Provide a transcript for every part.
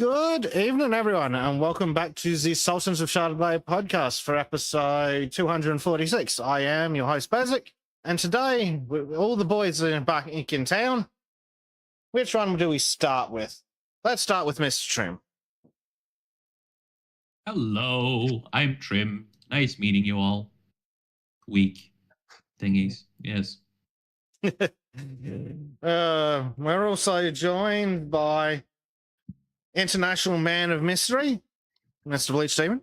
Good evening, everyone, and welcome back to the Sultans of Shadilay podcast for episode 246. I am your host, Bezic, and today, all the boys are back in town. Which one do we start with? Let's start with Mr. Trim. Hello, I'm Trim. Nice meeting you all. Weak thingies, yes. We're also joined by International Man of Mystery, Mr. Bleach Demon.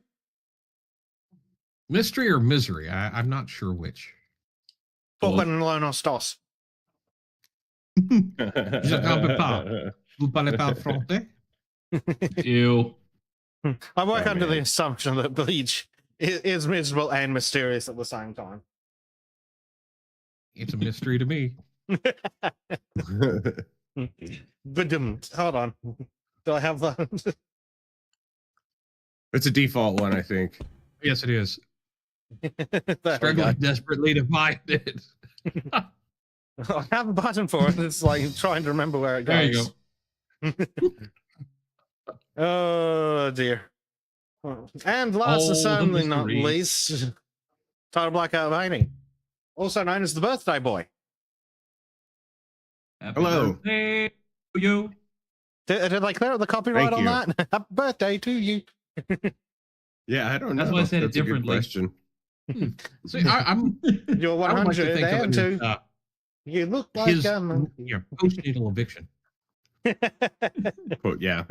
Mystery or misery? I'm not sure which. Pourquoi nous l'on stos? Je ne pas. Vous parlez pas français? Ew. I work under the assumption that Bleach is miserable and mysterious at the same time. It's a mystery to me. Hold on. Do I have that? It's a default one, I think. Yes, it is. There Struggling desperately to find it. I have a button for it. It's like trying to remember where it goes. There you go. Oh dear. And last and certainly not least, Total Blackout Painting, also known as the Birthday Boy. Happy Hello. birthday to you. Did they clear the copyright Thank on that? Happy birthday to you. Yeah, I don't know. That's why I said it That's a good differently. question. See, I'm. You're I would like to 100 think of and it two. as, You look like his a monkey. postnatal eviction. But yeah.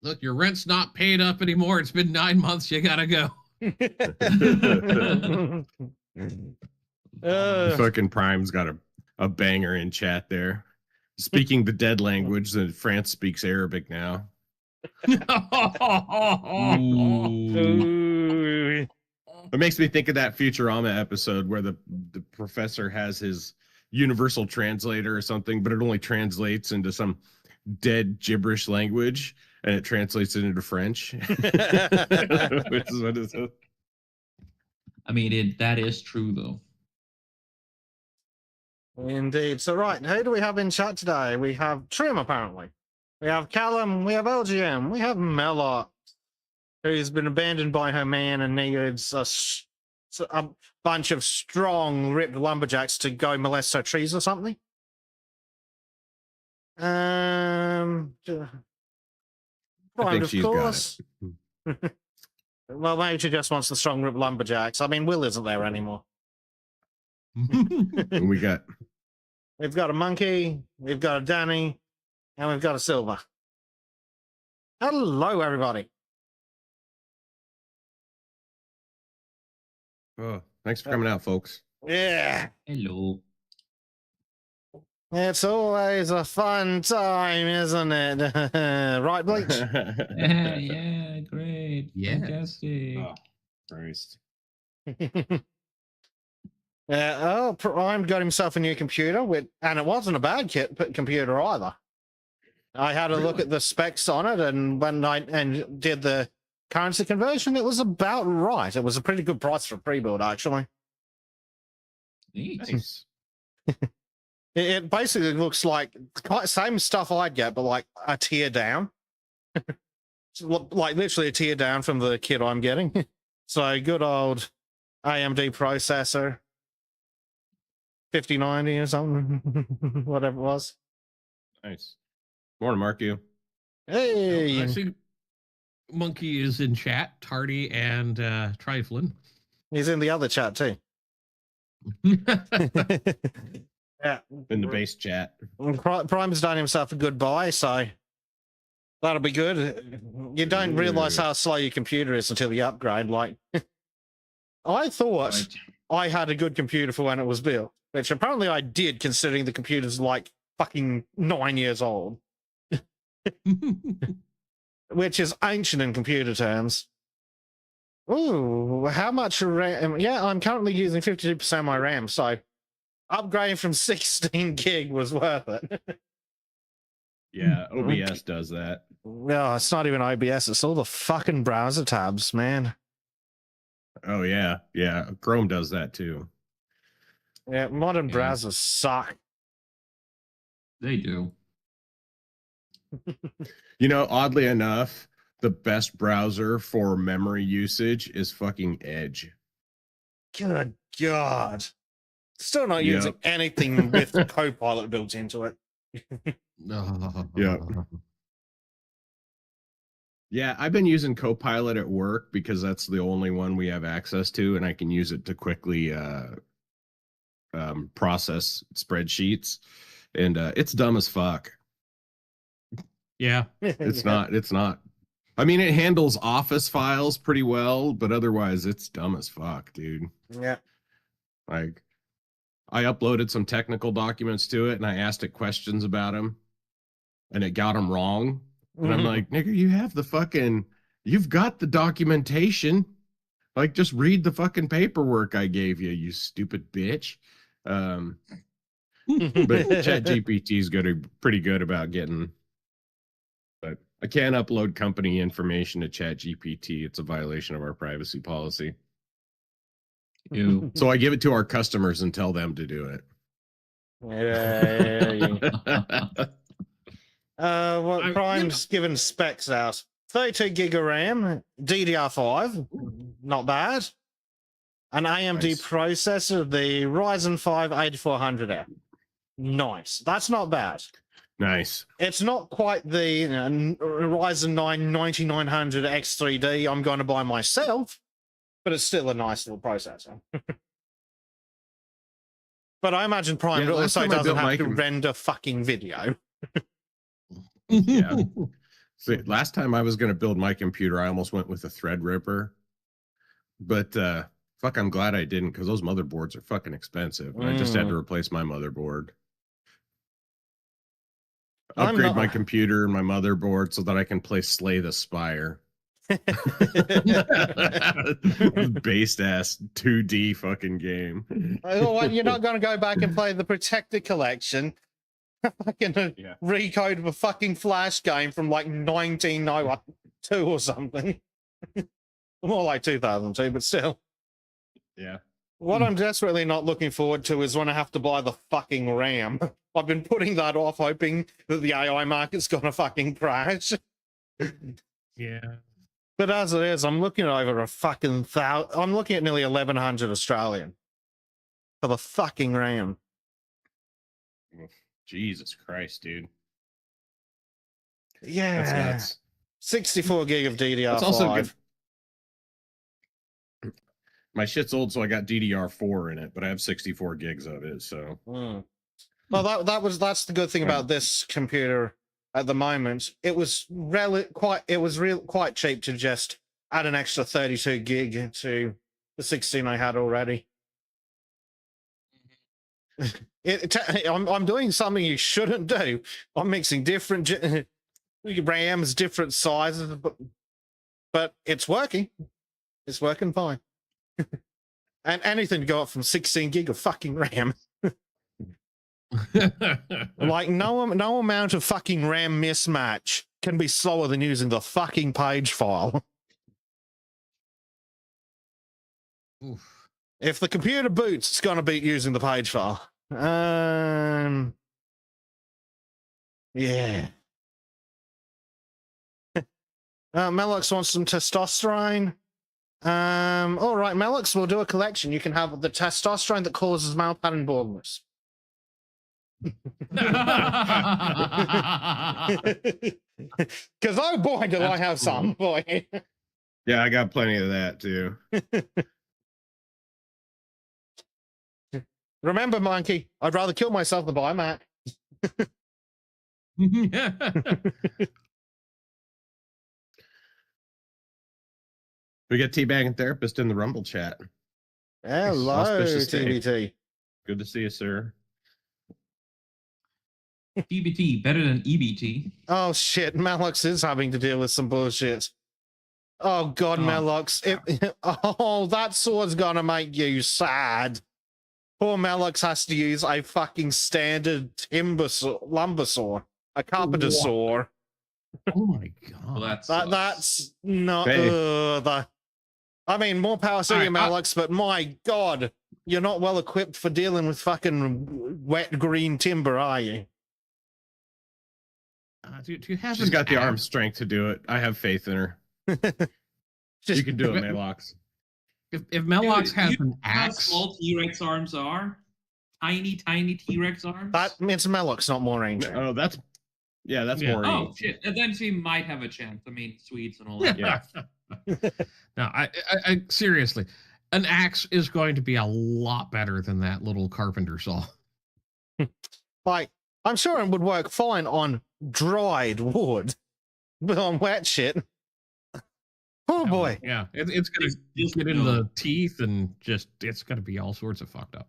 Look, your rent's not paid up anymore. It's been 9 months. You gotta go. Fucking Prime's got a banger in chat there. Speaking the dead language, that France speaks Arabic now. Ooh. It makes me think of that Futurama episode where the professor has his universal translator or something, but it only translates into some dead gibberish language, and it translates it into French. Which is what it is. I mean, that is true, though. Indeed. So, right, who do we have in chat today? We have Trim, apparently. We have Callum. We have LGM. We have Melot, who's been abandoned by her man and needs a bunch of strong, ripped lumberjacks to go molest her trees or something. I Right, think of she's course. Well, maybe she just wants the strong, ripped lumberjacks. I mean, Will isn't there anymore. And we've got a monkey, we've got a Danny, and we've got a Silver. Hello, everybody. thanks for coming out, folks. Yeah, Hello. it's always a fun time, isn't it? Right, Bleach? Yeah, great. Yeah. Fantastic. Oh, Christ. Prime got himself a new computer, and it wasn't a bad computer either. I had a look at the specs on it, and when I did the currency conversion, it was about right. It was a pretty good price for a pre-build, actually. Neat. Nice. It basically looks like same stuff I'd get, but like a tier down. Like literally a tier down from the kit I'm getting. So good old AMD processor. 5090 or something. Whatever it was. Nice. Morning, Mark. You. Hey! I see Monkey is in chat. Tardy and Triflin. He's in the other chat too. Yeah. In the base chat. Prime's done himself a goodbye, so that'll be good. You don't realize how slow your computer is until you upgrade. Like, I thought Right. I had a good computer for when it was built, which apparently I did, considering the computer's like fucking 9 years old, which is ancient in computer terms. Ooh, how much RAM? Yeah, I'm currently using 52% of my RAM, so upgrading from 16 gig was worth it. Yeah, OBS does that. No, it's not even OBS. It's all the fucking browser tabs, man. Oh yeah, yeah. Chrome does that too. Yeah, modern Yeah. browsers suck. They do. You know, oddly enough, the best browser for memory usage is fucking Edge. Good God. Still not Yep. using anything with Copilot built into it. Yep. Yeah, I've been using Copilot at work because that's the only one we have access to, and I can use it to quickly process spreadsheets. And it's dumb as fuck. Yeah. It's not. I mean, it handles Office files pretty well, but otherwise it's dumb as fuck, dude. Yeah. Like, I uploaded some technical documents to it and I asked it questions about them and it got them wrong. And I'm like, nigga, you've got the documentation. Like, just read the fucking paperwork I gave you, you stupid bitch. But ChatGPT is pretty good about getting. But I can't upload company information to ChatGPT. It's a violation of our privacy policy. Ew. So I give it to our customers and tell them to do it. What Prime's given specs out? 32 gig of RAM, DDR5, not bad. An AMD Nice. processor, the Ryzen 5 8400F. Nice. That's not bad. Nice. It's not quite the Ryzen 9 9900 X3D I'm going to buy myself, but it's still a nice little processor. But I imagine Prime Yeah, last also time I doesn't built have my to com- render fucking video. Yeah. So last time I was going to build my computer, I almost went with a Threadripper. But fuck, I'm glad I didn't, because those motherboards are fucking expensive. And I just had to replace my motherboard. Upgrade my computer and my motherboard so that I can play Slay the Spire. Based ass 2D fucking game. Oh, what, you're not going to go back and play the Protector Collection? Fucking recode of a fucking Flash game from like 1902 or something. More like 2002, but still. Yeah. What I'm desperately not looking forward to is when I have to buy the fucking RAM. I've been putting that off, hoping that the AI market's gonna fucking crash. Yeah. But as it is, I'm looking at over a fucking I'm looking at nearly 1100 Australian for the fucking RAM. Jesus Christ, dude. Yeah. That's nuts. 64 gig of DDR5. That's also good. My shit's old, so I got DDR4 in it, but I have 64 gigs of it, so. Well, that's the good thing about this computer at the moment. It was quite cheap to just add an extra 32 gig to the 16 I had already. I'm doing something you shouldn't do. I'm mixing different RAMs, different sizes, but it's working. It's working fine. And anything to go up from 16 gig of fucking RAM. Like no amount of fucking RAM mismatch can be slower than using the fucking page file. Oof. If the computer boots, it's gonna beat using the page file. Yeah. Melox wants some testosterone. All right, Melox, we'll do a collection. You can have the testosterone that causes male pattern baldness. Because oh boy, do I have some, boy. Yeah, I got plenty of that too. Remember, Monkey, I'd rather kill myself than buy a Mac. We got Teabagging Therapist in the Rumble chat. Hello, Auspicious day. TBT. Good to see you, sir. DBT better than EBT. Oh shit, Melox is having to deal with some bullshit. Oh god, Oh. Melox. Oh, that sword's gonna make you sad. Poor Melox has to use a fucking standard lumber saw, a carpenter saw. Oh my god. Well, That's not. Hey. I mean, more power to you, All right, Melox, but my god, you're not well equipped for dealing with fucking wet green timber, are you? Do you have? She's an got the arm axe? strength to do it. I have faith in her. You can do it, Maylox. If Melox Dude, has you an know how axe, small T-Rex arms are? Tiny T-Rex arms? It's Mellox, not more range. Oh, that's Yeah. more. Oh, shit. And then she might have a chance. I mean, Swedes and all that. Yeah. No, I seriously, an axe is going to be a lot better than that little carpenter saw. Like, I'm sure it would work fine on dried wood, but on wet shit. Oh boy. Yeah, it's gonna Just get in no. the teeth and just it's gonna be all sorts of fucked up.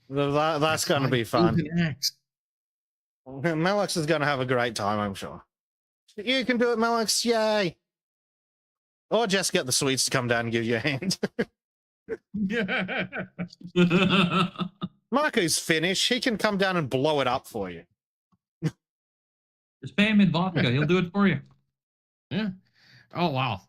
That's going to be Use fun. an axe. Melix is going to have a great time, I'm sure. You can do it, Melix. Yay. Or just get the Swedes to come down and give you a hand. Marco's finished. He can come down and blow it up for you. Just pay him in vodka. He'll do it for you. Yeah. Oh wow.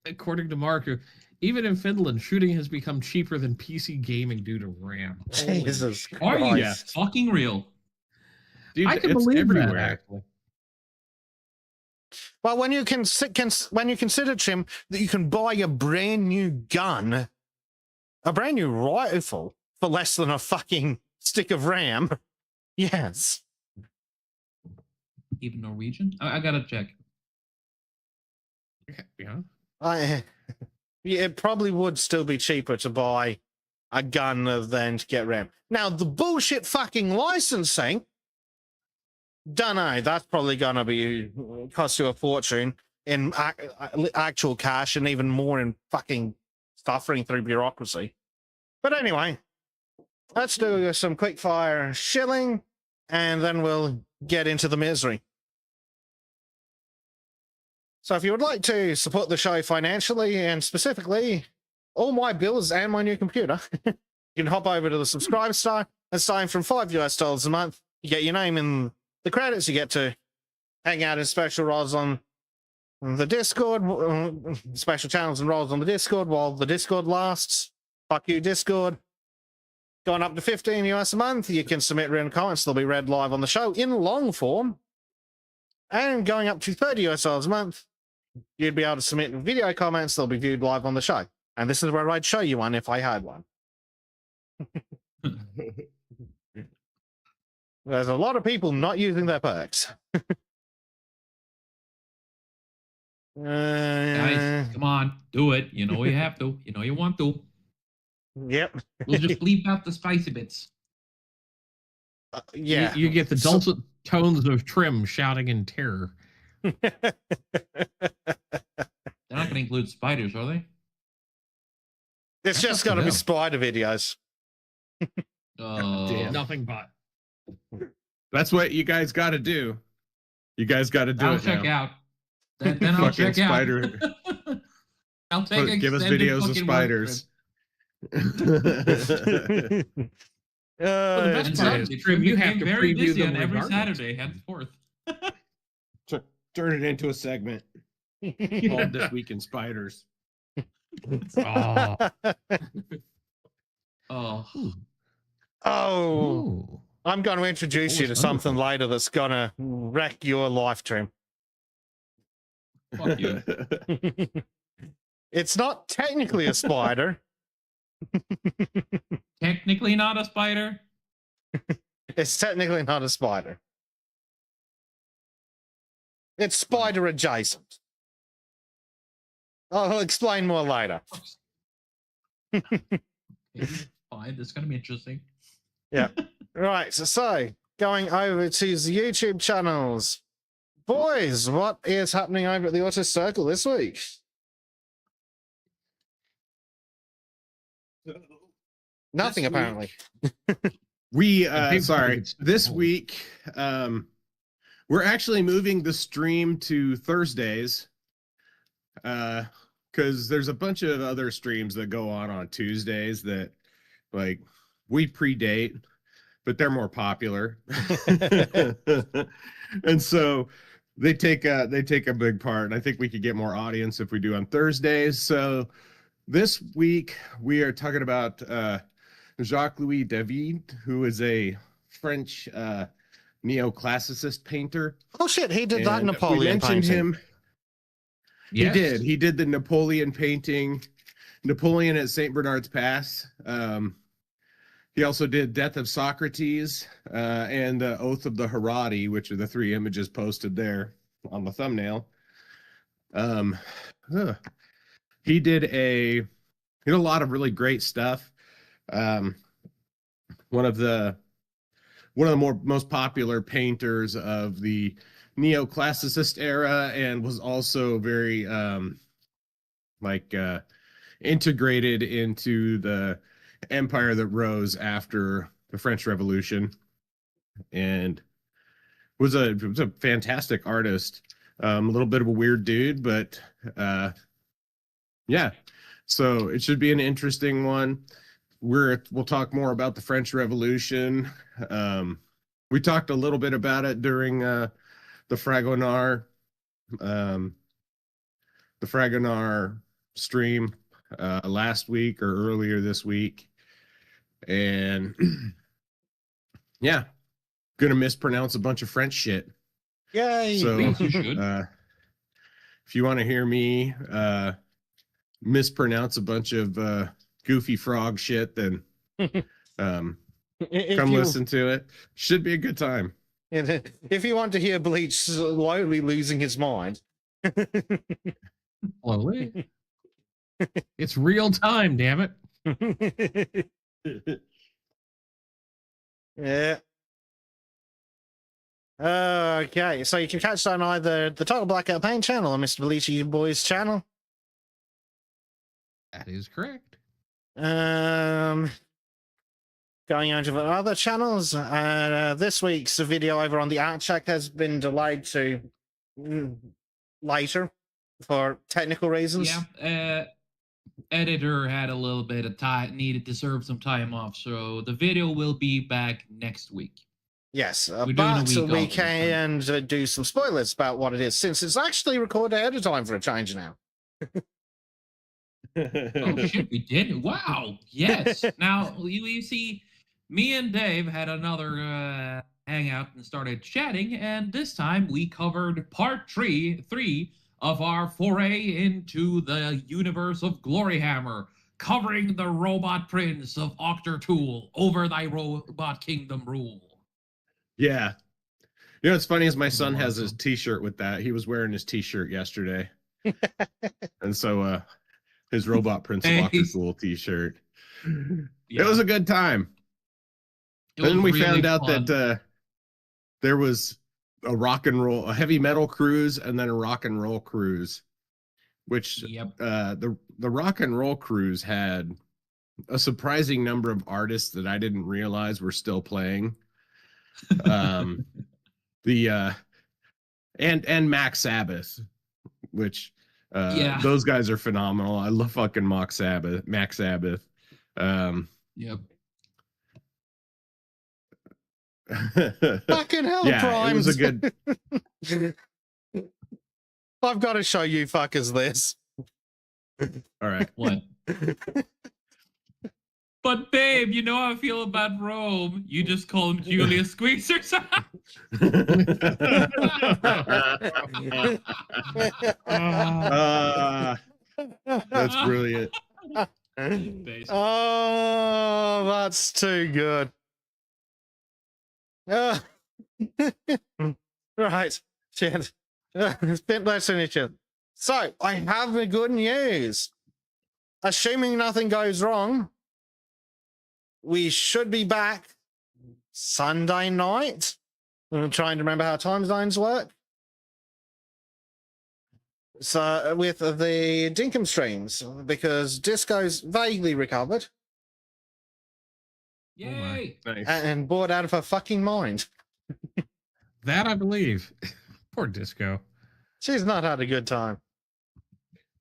According to Marco, even in Finland, shooting has become cheaper than PC gaming due to RAM. Holy Jesus shit. Are you Yeah. fucking real? Dude, I can it's believe everywhere. that actually. Well, when you when you consider, Tim, that you can buy a brand new gun, a brand new rifle for less than a fucking stick of RAM, yes. Even Norwegian? I gotta check. Yeah. It probably would still be cheaper to buy a gun than to get RAM. Now, the bullshit fucking licensing, dunno, that's probably gonna be cost you a fortune in actual cash and even more in fucking suffering through bureaucracy. But anyway, let's do some quick fire shilling and then we'll get into the misery. So if you would like to support the show financially and specifically all my bills and my new computer, you can hop over to the subscribe star and sign from $5 a month. You get your name in the credits. You get to hang out in special roles on the Discord, special channels and roles on the Discord while the Discord lasts. Fuck you, Discord. Going up to $15 a month, you can submit written comments. They'll be read live on the show in long form. And going up to $30 a month, you'd be able to submit video comments. They'll be viewed live on the show. And this is where I'd show you one if I had one. There's a lot of people not using their perks. Guys, come on. Do it. You know you have to. You know you want to. Yep. We'll just bleep out the spicy bits. Yeah. You get the dulcet tones of Trim shouting in terror. They're not going to include spiders, are they? It's just up to got to be them. spider videos. damn. Nothing but. That's what you guys got to do. You guys got to do I'll it check now. out. Then I'll Fucking check spider. out. I'll take Give us extended videos of fucking work spiders. Well, the best trip. part And is, Trim, Trim, you have became to very preview busy them on every regardless. Saturday henceforth. Turn it into a segment called This Week in Spiders. Oh. Oh, Oh, Ooh. I'm going to introduce you to Always something wonderful. later that's going to wreck your life, Trim. fuck you. It's not technically a spider. Technically not a spider. It's technically not a spider. It's spider adjacent. I'll explain more later. Okay, fine, this is going to be interesting. Right, so going over to the YouTube channels. Boys, what is happening over at the Auto Circle this week? Nothing, This week- apparently. We people sorry, think it's this cool. week we're actually moving the stream to Thursdays because there's a bunch of other streams that go on Tuesdays that like we predate, but they're more popular. And so they take a big part, and I think we could get more audience if we do on Thursdays. So this week we are talking about Jacques-Louis David, who is a French neoclassicist painter. Oh shit, he did that And Napoleon we mentioned painting. him. Yes. He did. He did the Napoleon painting, Napoleon at St. Bernard's Pass. He also did Death of Socrates and the Oath of the Herati, which are the 3 images posted there on the thumbnail. He did a lot of really great stuff. One of the most popular painters of the neoclassicist era, and was also very integrated into the empire that rose after the French Revolution, and was a fantastic artist. A little bit of a weird dude, but yeah. So it should be an interesting one. We'll talk more about the French Revolution. We talked a little bit about it during the Fragonard stream last week or earlier this week. And yeah, gonna mispronounce a bunch of French shit. Yay! So Yes, you should. if you want to hear me mispronounce a bunch of goofy frog shit, then come listen to it. Should be a good time. If you want to hear Bleach slowly losing his mind. Slowly. It's real time, damn it. Yeah. Okay, so you can catch that on either the Total Blackout Paint channel or Mr. Bleachy Boys channel. That is correct. Going on to the other channels, this week's video over on the Art Check has been delayed to later for technical reasons. Yeah, editor had a little bit of time, needed to serve some time off, so the video will be back next week. Yes, We're doing a but week we off can do some spoilers about what it is, since it's actually recorded ahead of time for a change now. Oh shit, we did! Wow, yes. Now you see, me and Dave had another hangout and started chatting, and this time we covered part three of our foray into the universe of Gloryhammer, covering the robot prince of Octortool, over thy robot kingdom rule. Yeah. You know what's funny is my That's son has his awesome. t-shirt with that. He was wearing his t-shirt yesterday. And so his Robot Prince of Nice. Octortool t-shirt. Yeah. It was a good time. It Then was we really found out fun. that there was a heavy metal cruise and then a rock and roll cruise, which Yep. the rock and roll cruise had a surprising number of artists that I didn't realize were still playing. And Max Sabbath, which Yeah. those guys are phenomenal. I love fucking Max Sabbath. Yep. Fucking hell, yeah, Primes! it was a good. I've got to show you fuckers this. All right. What? But babe, you know how I feel about Rome. You just call him Julius Squeezers. That's brilliant. Oh, that's too good. Right. Shit. It's been less than each other. So, I have the good news. Assuming nothing goes wrong, we should be back Sunday night. I'm trying to remember how time zones work. So, with the Dinkum streams, because Disco's vaguely recovered Yay! Nice. and bored out of her fucking mind. That I believe. Poor Disco. She's not had a good time.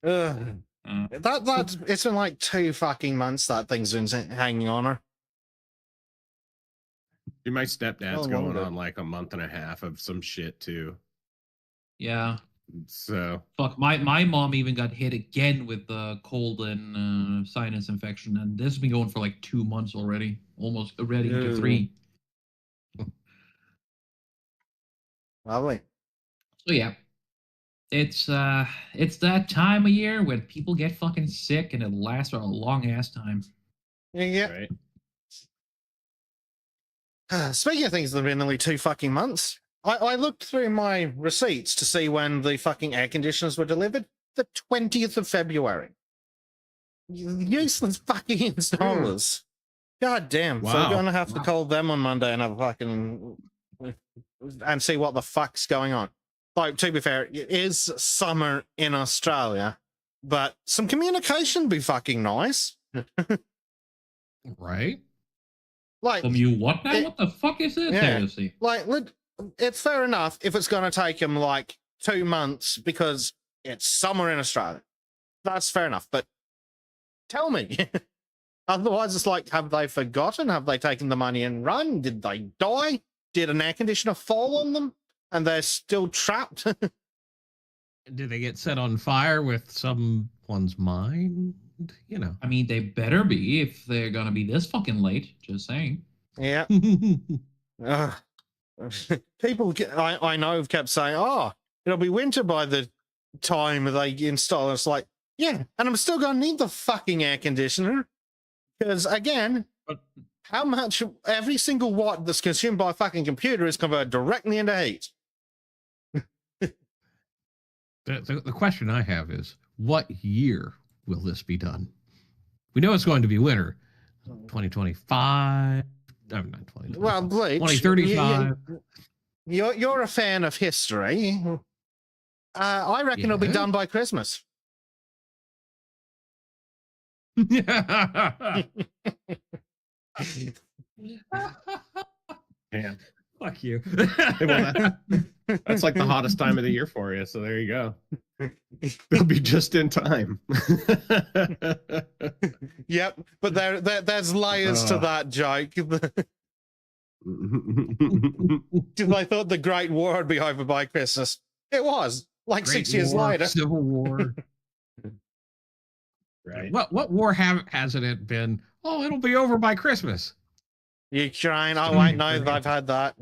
Ugh. That's it's been like 2 fucking months that thing's been hanging on her. My stepdad's Oh, going longer. on like a month and a half of some shit too. Yeah. So Fuck, my mom even got hit again with the cold and sinus infection, and this has been going for like 2 months already, almost already into Ew. 3. Lovely. So yeah, it's that time of year when people get fucking sick and it lasts for a long ass time. Yeah. Right. Speaking of things that have been nearly 2 fucking months, I looked through my receipts to see when the fucking air conditioners were delivered. The 20th of February. Useless fucking installers. God damn. So we're Wow. going to have to Wow. call them on Monday and have a fucking... and see what the fuck's going on. Like, to be fair, it is summer in Australia, but some communication would be fucking nice. Right? Like, You what now? It- What the fuck is this, yeah. AOC? like, it's fair enough if it's going to take them like 2 months because it's summer in Australia. That's fair enough, but tell me. Otherwise, it's like, have they forgotten? Have they taken the money and run? Did they die? Did an air conditioner fall on them and they're still trapped? Did they get set on fire with someone's mind? You know. I mean, they better be if they're gonna be this fucking late. Just saying. Yeah. Ugh. People, I know, have kept saying, oh, it'll be winter by the time they install it. It's like, yeah, and I'm still going to need the fucking air conditioner. Because, again, But- how much every single watt that's consumed by a fucking computer is converted directly into heat. The question I have is, what year will this be done? We know it's going to be winter. 2025. No, not 2025. Well, Bleach, 2035. you're a fan of history. I reckon it'll be Yeah. done by Christmas. Man. Fuck you. Well, that's like the hottest time of the year for you. So there you go. They'll be just in time. Yep, but there's layers to Ugh. that joke. I thought the Great War would be over by Christmas. It was, like Great 6 years War, later. Civil War. Right. What war hasn't it been? Oh, it'll be over by Christmas. Ukraine, oh wait, no, they've had that.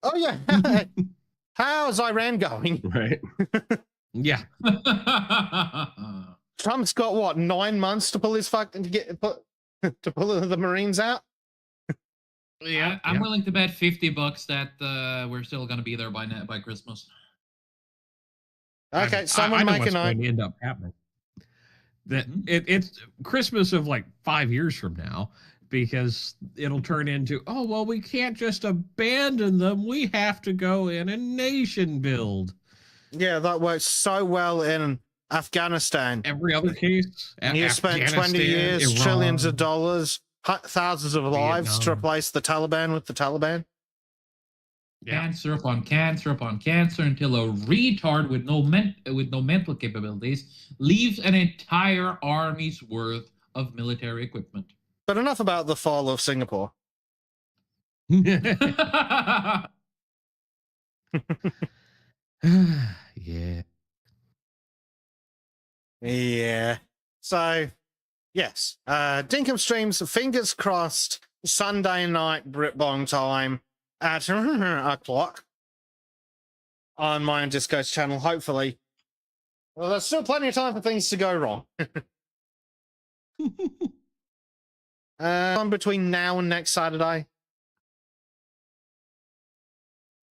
Oh yeah, how's Iran going? Right. Yeah. Trump's got what, 9 months to pull his fucking to pull the Marines out? Yeah. I'm willing to bet $50 that we're still gonna be there by Christmas. Okay, I someone know make what's a going note. to end up happening. That Mhm. it's Christmas of like 5 years from now, because it'll turn into, oh well, we can't just abandon them. We have to go in and nation build. Yeah, that works so well in Afghanistan. Every other case, And you spent 20 Afghanistan, years, Iran, trillions of dollars, thousands of lives to Vietnam. replace the Taliban with the Taliban. Yeah. Cancer upon cancer upon cancer until a retard with no mental capabilities leaves an entire army's worth of military equipment. But enough about the fall of Singapore. Yeah. Yeah. So, yes. Dinkum streams, fingers crossed, Sunday night Britbong time at o'clock on my own Disco's channel, hopefully. Well, there's still plenty of time for things to go wrong. On between now and next Saturday.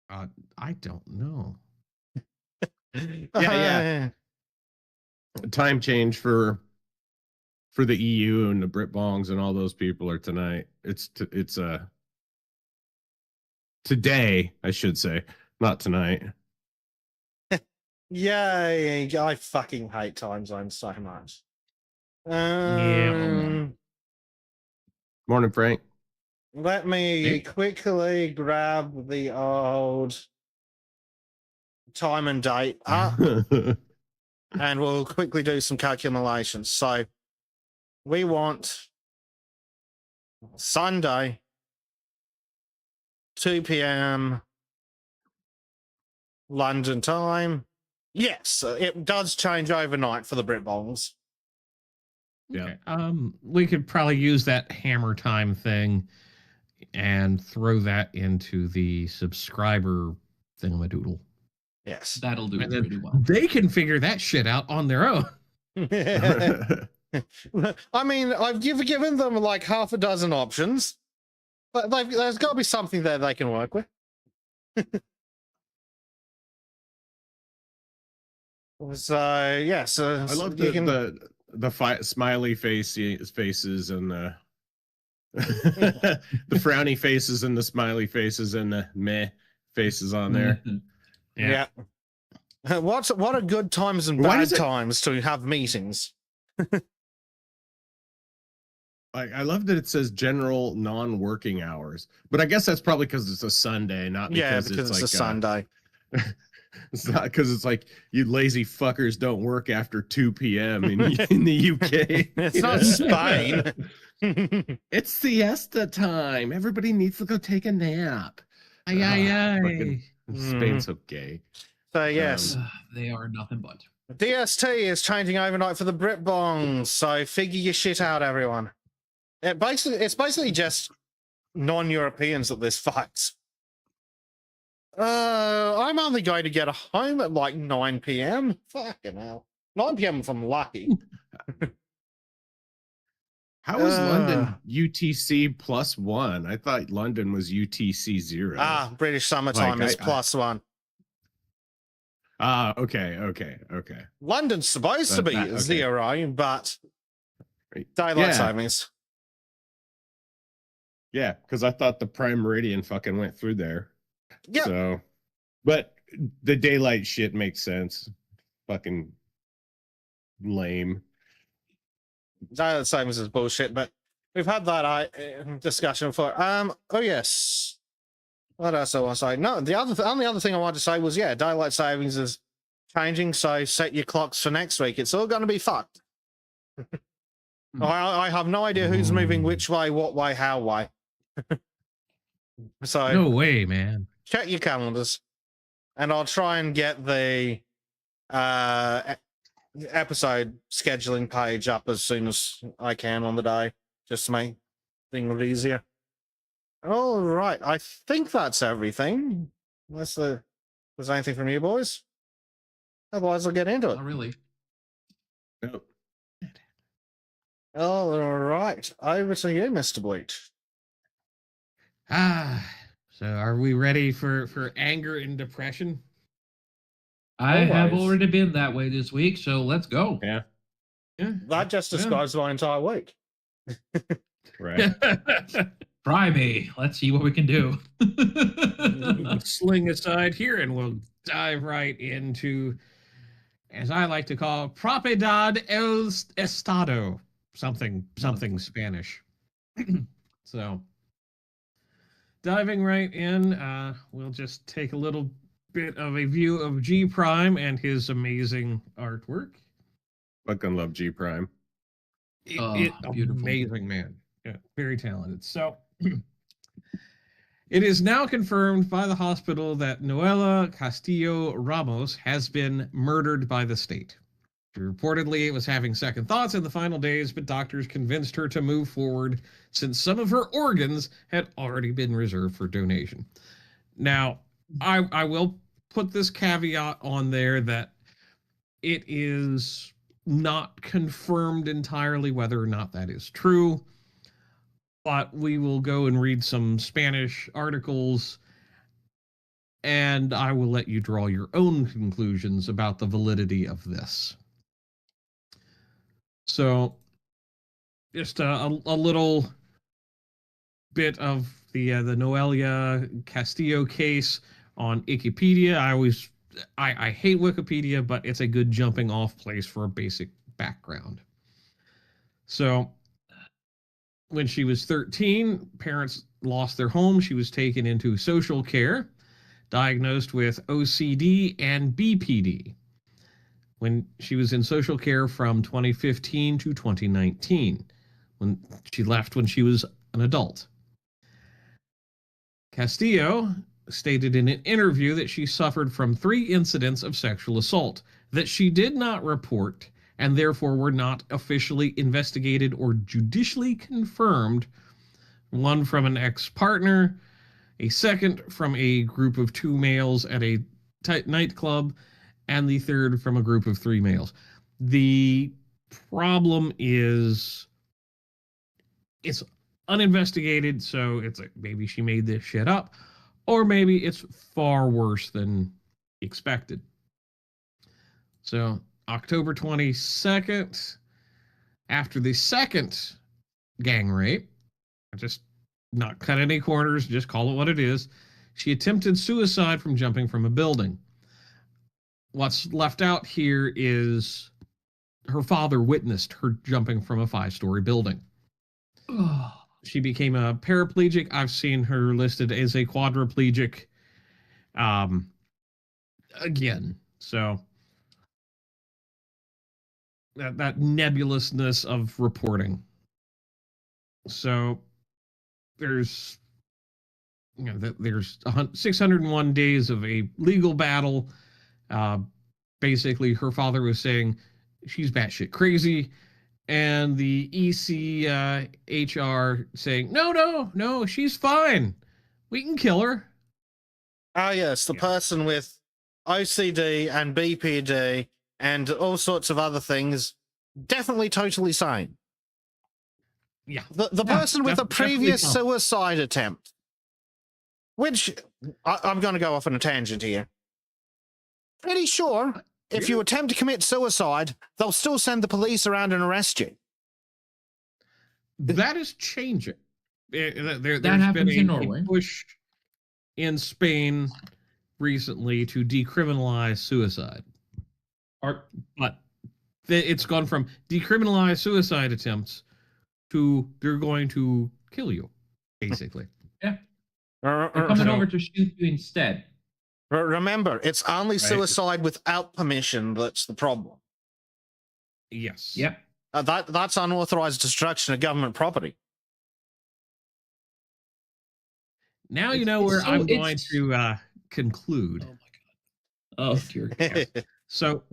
I don't know. Yeah. Time change for the EU and the Britbongs and all those people are tonight. It's today, I should say, not tonight. Yay! I fucking hate time zones so much. Yeah. Morning, Frank. Let me Hey. quickly grab the old time and date up, and we'll quickly do some calculations. So we want Sunday, 2 p.m. London time. Yes, it does change overnight for the Britbongs. Yeah. Okay. We could probably use that hammer time thing and throw that into the subscriber thingamadoodle. Yes. That'll do And then pretty well. they can figure that shit out on their own. I mean, I've given them like half a dozen options, but there's got to be something there they can work with. So yes, I love the smiley faces and the the frowny faces and the smiley faces and the meh faces on there. Yeah. What are good times and Why bad does it- times to have meetings? I love that it says general non-working hours, but I guess that's probably because it's a Sunday, not because, Because it's like a Sunday. It's not because it's like you lazy fuckers don't work after 2 p.m. in the UK. It's not Spain. It's siesta time. Everybody needs to go take a nap. Aye, aye, Fucking aye. Spain's so gay. So yes, They are nothing but. DST is changing overnight for the Brit Bongs. So figure your shit out, everyone. It's basically just non-Europeans that this fights. I'm only going to get home at like 9 p.m. Fucking hell. 9 p.m. if I'm lucky. How is London UTC +1? I thought London was UTC 0. British summertime Like, is +1. Okay. London's supposed to be Okay. 0, but Right. daylight Yeah. savings. Yeah, because I thought the prime meridian fucking went through there. Yeah. So, but the daylight shit makes sense. Fucking lame. Daylight savings is bullshit, but we've had that discussion before. Oh yes. What else I want to say? No, the only other thing I wanted to say was, yeah, daylight savings is changing, so set your clocks for next week. It's all going to be fucked. I have no idea who's moving which way, what way, how way. So No way, man. check your calendars, and I'll try and get the episode scheduling page up as soon as I can on the day, just to make things easier. All right, I think that's everything. Unless there's anything from you boys. Otherwise, I'll get into it. Not really. Nope. All right, over to you, Mr. Bleach. So are we ready for anger and depression? I have Always. already been that way this week, so let's go. Yeah. Yeah. That just Yeah. describes my entire week. Right. Try me. Let's see what we can do. Sling aside here, and we'll dive right into, as I like to call, propiedad el estado, something Spanish. So, diving right in, we'll just take a little bit of a view of G Prime and his amazing artwork. Fucking love G Prime. Beautiful. Amazing man. Yeah, very talented. So it is now confirmed by the hospital that Noela Castillo Ramos has been murdered by the state. She reportedly was having second thoughts in the final days, but doctors convinced her to move forward since some of her organs had already been reserved for donation. Now, I will put this caveat on there that it is not confirmed entirely whether or not that is true, but we will go and read some Spanish articles, and I will let you draw your own conclusions about the validity of this. So, just a little bit of the Noelia Castillo case on Wikipedia. I hate Wikipedia, but it's a good jumping off place for a basic background. So, when she was 13, parents lost their home. She was taken into social care, diagnosed with OCD and BPD. When she was in social care from 2015 to 2019, when she left when she was an adult. Castillo stated in an interview that she suffered from 3 incidents of sexual assault that she did not report and therefore were not officially investigated or judicially confirmed. One from an ex-partner a second from a group of 2 males at a nightclub, and the third from a group of 3 males. The problem is it's uninvestigated, so it's like maybe she made this shit up, or maybe it's far worse than expected. So, October 22nd, after the second gang rape, just not cut any corners, just call it what it is, she attempted suicide from jumping from a building. What's left out here is her father witnessed her jumping from a 5-story building. She became a paraplegic. I've seen her listed as a quadriplegic. Again, so that nebulousness of reporting. So there's 601 days of a legal battle. Basically, her father was saying she's batshit crazy, and the ECHR saying, no, she's fine. We can kill her. Oh, yes, the person with OCD and BPD and all sorts of other things, definitely totally sane. Yeah. The person with a previous suicide attempt, which I'm going to go off on a tangent here. Pretty sure if you attempt to commit suicide, they'll still send the police around and arrest you. That is changing. There's happens been in Norway. A push in Spain recently to decriminalize suicide. But it's gone from decriminalize suicide attempts to they're going to kill you, basically. Yeah. They're coming over to shoot you instead. Remember, it's only suicide without permission that's the problem. Yes. Yep. That's unauthorized destruction of government property. Now you know where I'm going to conclude. Oh my god. Oh dear God. So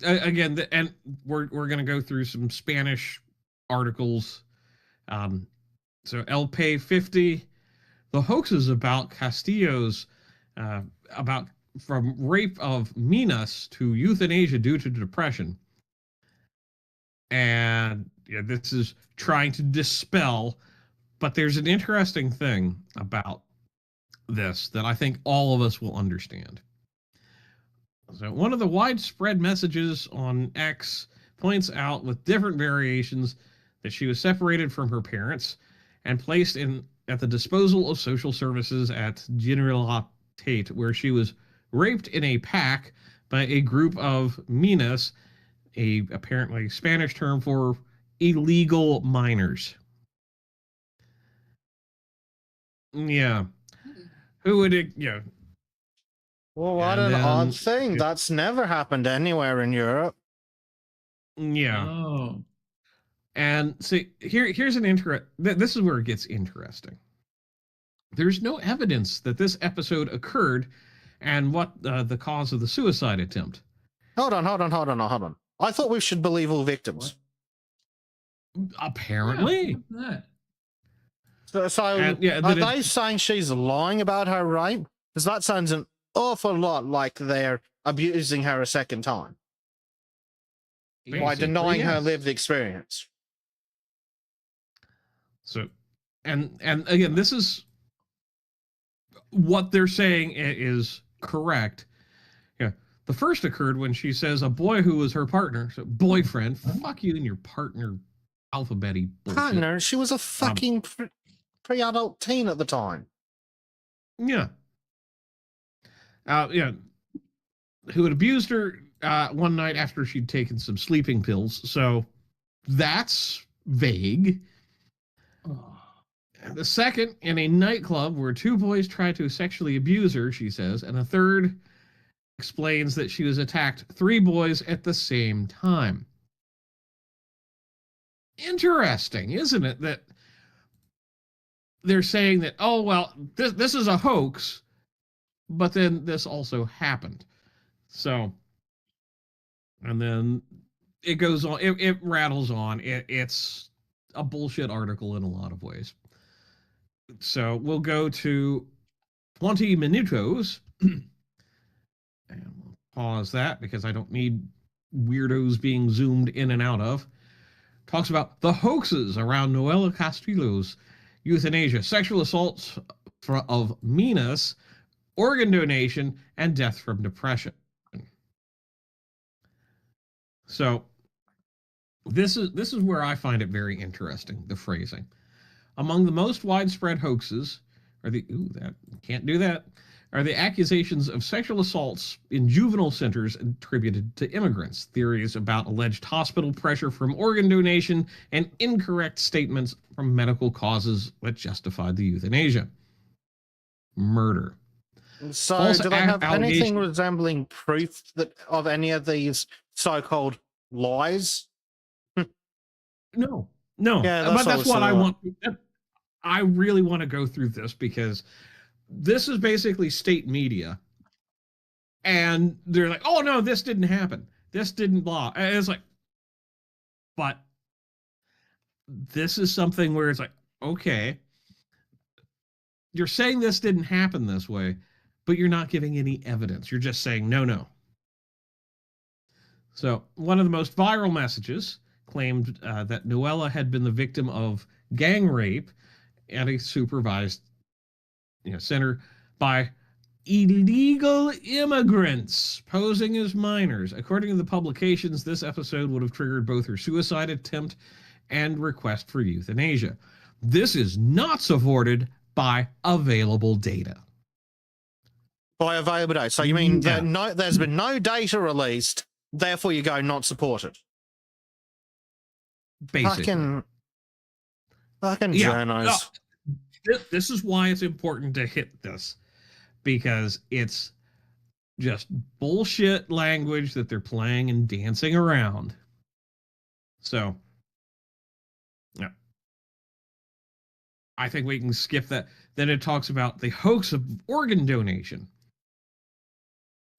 again, and we're going to go through some Spanish articles. So El Pay 50, the hoaxes about Castillo's about from rape of Minas to euthanasia due to depression. And this is trying to dispel, but there's an interesting thing about this that I think all of us will understand. So one of the widespread messages on X points out with different variations that she was separated from her parents and placed at the disposal of social services at Generalitat, where she was raped in a pack by a group of Minas, a apparently Spanish term for illegal minors. Yeah. Who would it, Well, what an odd thing. That's never happened anywhere in Europe. Yeah. Oh. And see, here's an this is where it gets interesting. There's no evidence that this episode occurred and what the cause of the suicide attempt. Hold on. I thought we should believe all victims. Apparently. Yeah, So are they saying she's lying about her rape? Because that sounds an awful lot like they're abusing her a second time. By denying her lived experience. So, and again, this is what they're saying is correct. Yeah, the first occurred when she says a boy who was her partner, so boyfriend, fuck you and your partner, alphabet-y bullshit. Partner? She was a fucking pre-adult teen at the time. Yeah. Who had abused her one night after she'd taken some sleeping pills. So that's vague. The second, in a nightclub where 2 boys tried to sexually abuse her, she says, and a third explains that she was attacked 3 boys at the same time. Interesting, isn't it? That they're saying that, oh, well, this is a hoax, but then this also happened. So, and then it goes on, it rattles on. It's a bullshit article in a lot of ways. So we'll go to 20 minutos. And we'll pause that because I don't need weirdos being zoomed in and out of. Talks about the hoaxes around Noella Castillo's euthanasia, sexual assaults of Minas, organ donation, and death from depression. So this is where I find it very interesting, the phrasing. Among the most widespread hoaxes are the accusations of sexual assaults in juvenile centers attributed to immigrants, theories about alleged hospital pressure from organ donation, and incorrect statements from medical causes that justified the euthanasia. Murder. So, False do they have anything allegation- resembling proof of any of these so-called lies? No. Yeah, But that's that's what I also- want. I really want to go through this because this is basically state media. And they're like, oh, no, this didn't happen. This didn't blah. And it's like, but this is something where it's like, okay, you're saying this didn't happen this way, but you're not giving any evidence. You're just saying, no. So one of the most viral messages claimed that Noella had been the victim of gang rape at a supervised center by illegal immigrants posing as minors. According to the publications, this episode would have triggered both her suicide attempt and request for euthanasia. This is not supported by available data. By available data. So you mean Yeah. that there's been no data released, therefore you go not supported. Basically. Fucking Yeah. journos. This is why it's important to hit this, because it's just bullshit language that they're playing and dancing around. So, yeah. I think we can skip that. Then it talks about the hoax of organ donation.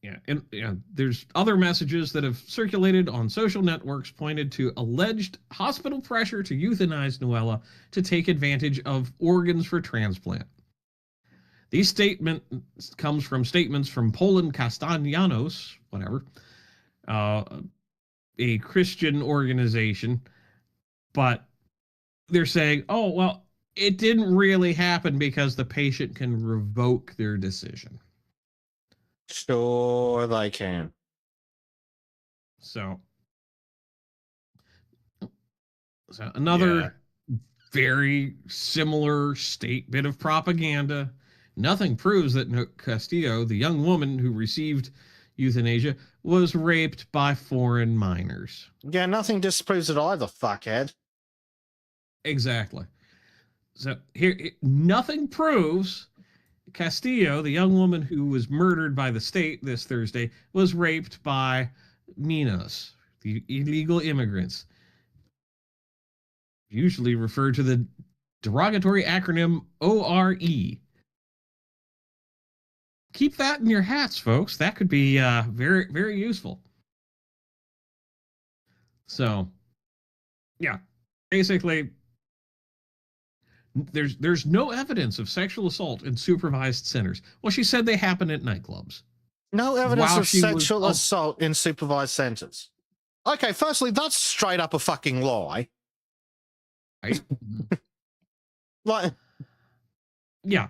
Yeah, and there's other messages that have circulated on social networks pointed to alleged hospital pressure to euthanize Noella to take advantage of organs for transplant. These statements comes from statements from Poland Castellanos, whatever, a Christian organization, but they're saying, oh, well, it didn't really happen because the patient can revoke their decision. Sure they can. So another very similar statement of propaganda. Nothing proves that Castillo, the young woman who received euthanasia, was raped by foreign minors. Yeah, nothing disproves it either, fuckhead. Exactly. So here, nothing proves Castillo, the young woman who was murdered by the state this Thursday, was raped by Minos, the illegal immigrants, usually referred to the derogatory acronym ORE. Keep that in your hats, folks. That could be very, very useful. So, yeah, basically, there's no evidence of sexual assault in supervised centers. Well, she said they happen at nightclubs. No evidence While of she was- sexual assault in supervised centers. Okay, firstly, that's straight up a fucking lie. Right? Like, Yeah.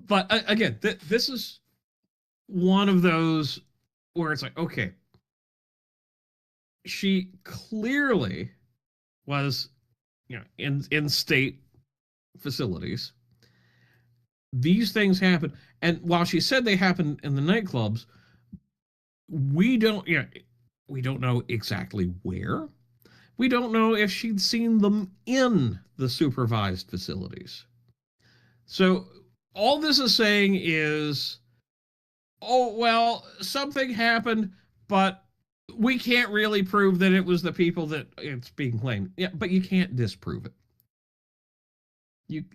But again, this is one of those where it's like, okay, she clearly was, in state facilities. These things happen, and while she said they happened in the nightclubs, we don't know exactly where. We don't know if she'd seen them in the supervised facilities. So all this is saying is, oh, well, something happened, but we can't really prove that it was the people that it's being claimed. Yeah, but you can't disprove it.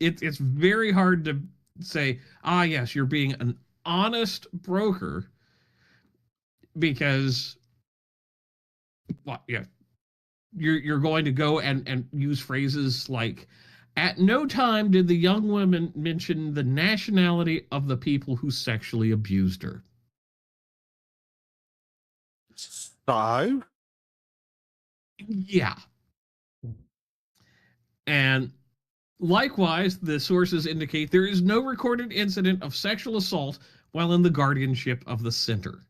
It's very hard to say, yes, you're being an honest broker because, well, yeah, you're going to go and use phrases like At no time did the young woman mention the nationality of the people who sexually abused her. So, Yeah. And likewise, the sources indicate there is no recorded incident of sexual assault while in the guardianship of the center.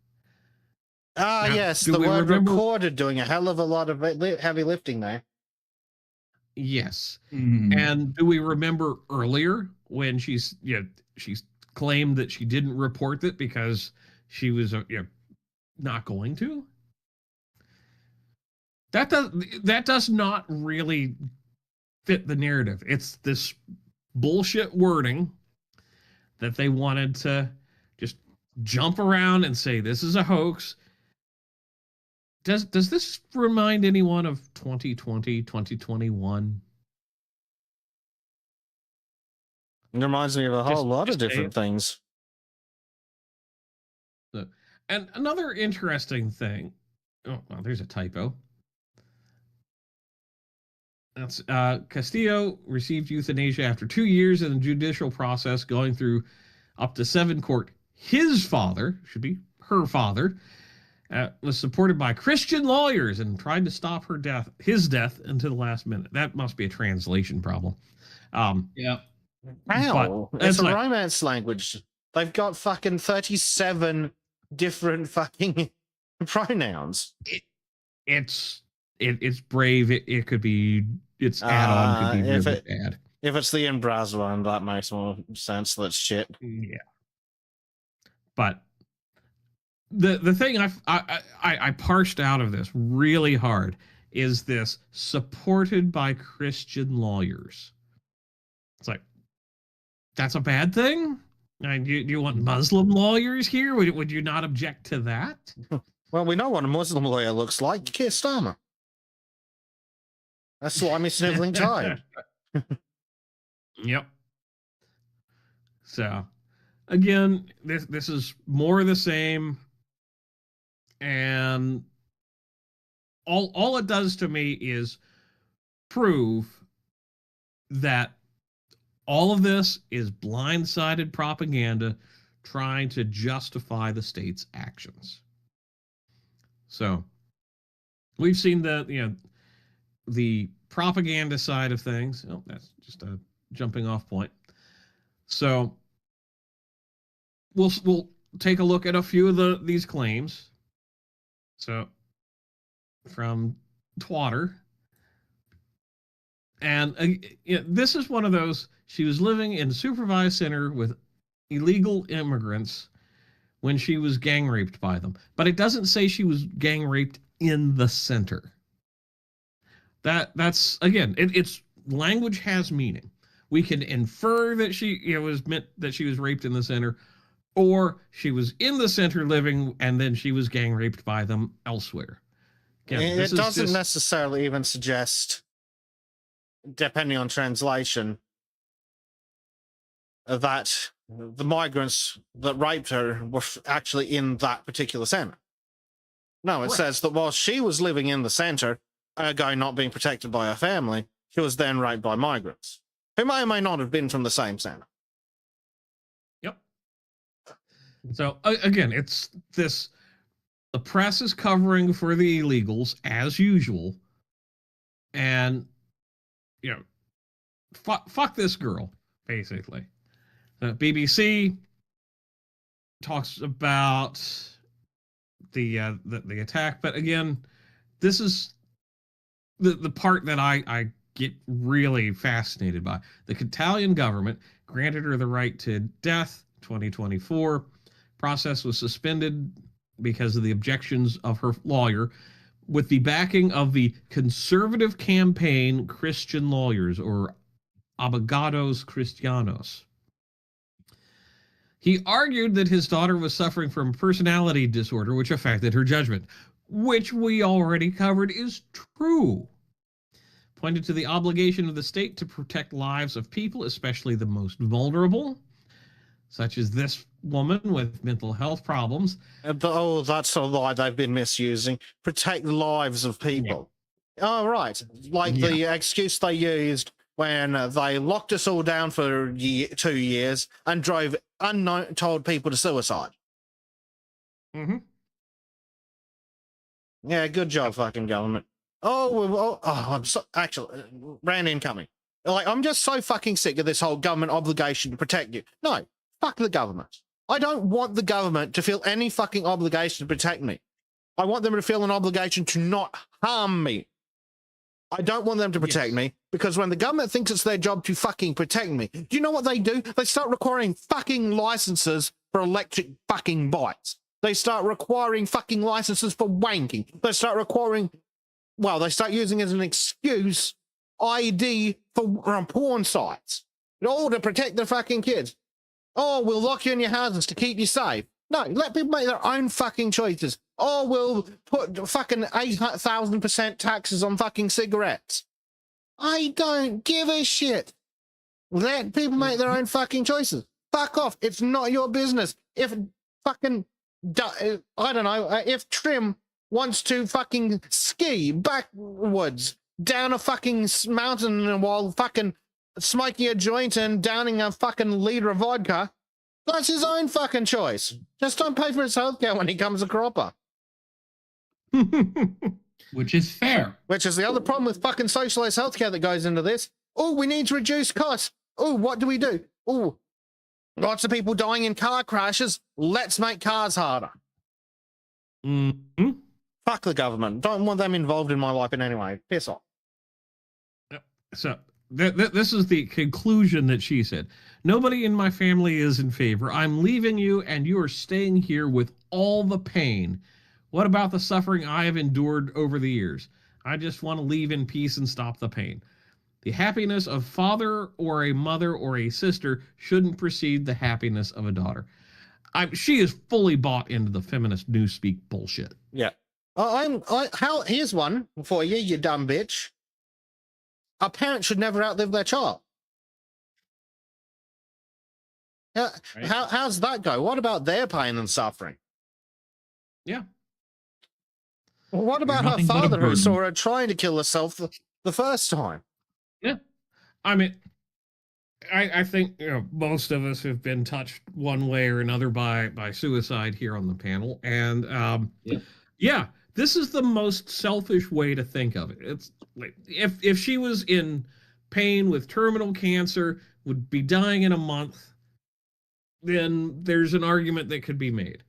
Now, yes, do the we word remember- recorded doing a hell of a lot of heavy lifting there. Yes. Mhm. And do we remember earlier when she's claimed that she didn't report it because she was not going to? That does not really fit the narrative. It's this bullshit wording that they wanted to just jump around and say this is a hoax. Does this remind anyone of 2020, 2021? It reminds me of a whole lot of just say different things. And another interesting thing. Oh, well, there's a typo. That's Castillo received euthanasia after 2 years in the judicial process, going through up to 7 court. His father, should be her father, was supported by Christian lawyers and tried to stop his death until the last minute. That must be a translation problem. Yeah. Wow, But it's it's a like- romance language. They've got fucking 37 different fucking pronouns. It's brave. It could be its add-on could be if really it- bad. If it's the in-browser one, that makes more sense. That's shit. Yeah. But the thing I parsed out of this really hard is this supported by Christian lawyers. It's like, that's a bad thing? Do you want Muslim lawyers here? Would you not object to that? Well, we know what a Muslim lawyer looks like. Keir Starmer. A slimy sniveling tide. Yep. So, again, this is more of the same, and all it does to me is prove that all of this is blindsided propaganda trying to justify the state's actions. So, we've seen the propaganda side of things. Oh, that's just a jumping off point. So we'll take a look at a few of these claims. So from Twatter, and this is one of those. She was living in a supervised center with illegal immigrants when she was gang raped by them, but it doesn't say she was gang raped in the center. That's again, it's language has meaning. We can infer that she was meant that she was raped in the center, or she was in the center living and then she was gang raped by them elsewhere. Again, It doesn't necessarily even suggest, depending on translation, that the migrants that raped her were actually in that particular center. No, it Correct. says that while she was living in the center, ergo not being protected by her family, she was then raped by migrants, who may or may not have been from the same center. Yep. So again, it's this. The press is covering for the illegals as usual, and fuck this girl basically. The BBC talks about the attack, but again, this is the part that I get really fascinated by. The Italian government granted her the right to death 2024. Process was suspended because of the objections of her lawyer, with the backing of the conservative campaign Christian lawyers, or Abogados Cristianos. He argued that his daughter was suffering from personality disorder, which affected her judgment, which we already covered is true. Pointed to the obligation of the state to protect lives of people, especially the most vulnerable, such as this woman with mental health problems. Oh, that's a lie they've been misusing. Protect the lives of people. Oh, right. Like the excuse they used when they locked us all down for 2 years and drove untold people to suicide. Mm-hmm. Yeah, good job, fucking government. I'm so actually ran incoming. Like, I'm just so fucking sick of this whole government obligation to protect you. No, fuck the government. I don't want the government to feel any fucking obligation to protect me. I want them to feel an obligation to not harm me. I don't want them to protect me, because when the government thinks it's their job to fucking protect me, do you know what they do? They start requiring fucking licenses for electric fucking bikes. They start requiring fucking licenses for wanking. They start requiring, well, they start using as an excuse ID for porn sites. All to protect the fucking kids. Oh, we'll lock you in your houses to keep you safe. No, let people make their own fucking choices. Oh, we'll put fucking 8,000% taxes on fucking cigarettes. I don't give a shit. Let people make their own fucking choices. Fuck off. It's not your business. If fucking, I don't know, if Trim wants to fucking ski backwards down a fucking mountain while fucking smoking a joint and downing a fucking liter of vodka, that's his own fucking choice. Just don't pay for his healthcare when he comes a cropper. Which is fair. Which is the other problem with fucking socialized healthcare that goes into this. Oh, we need to reduce costs. Oh, what do? Oh, lots of people dying in car crashes. Let's make cars harder. Mm-hmm. Fuck the government. Don't want them involved in my life in any way. Piss off. So this is the conclusion that she said. Nobody in my family is in favor. I'm leaving you, and you are staying here with all the pain. What about the suffering I have endured over the years? I just want to leave in peace and stop the pain. The happiness of father or a mother or a sister shouldn't precede the happiness of a daughter. She is fully bought into the feminist newspeak bullshit. Yeah. Here's one for you, you dumb bitch. A parent should never outlive their child. How's that go? What about their pain and suffering? Yeah. Well, what about her father who saw her trying to kill herself the first time? Yeah. I mean, I think most of us have been touched one way or another by suicide here on the panel. And yeah, this is the most selfish way to think of it. It's like if she was in pain with terminal cancer, would be dying in a month, then there's an argument that could be made.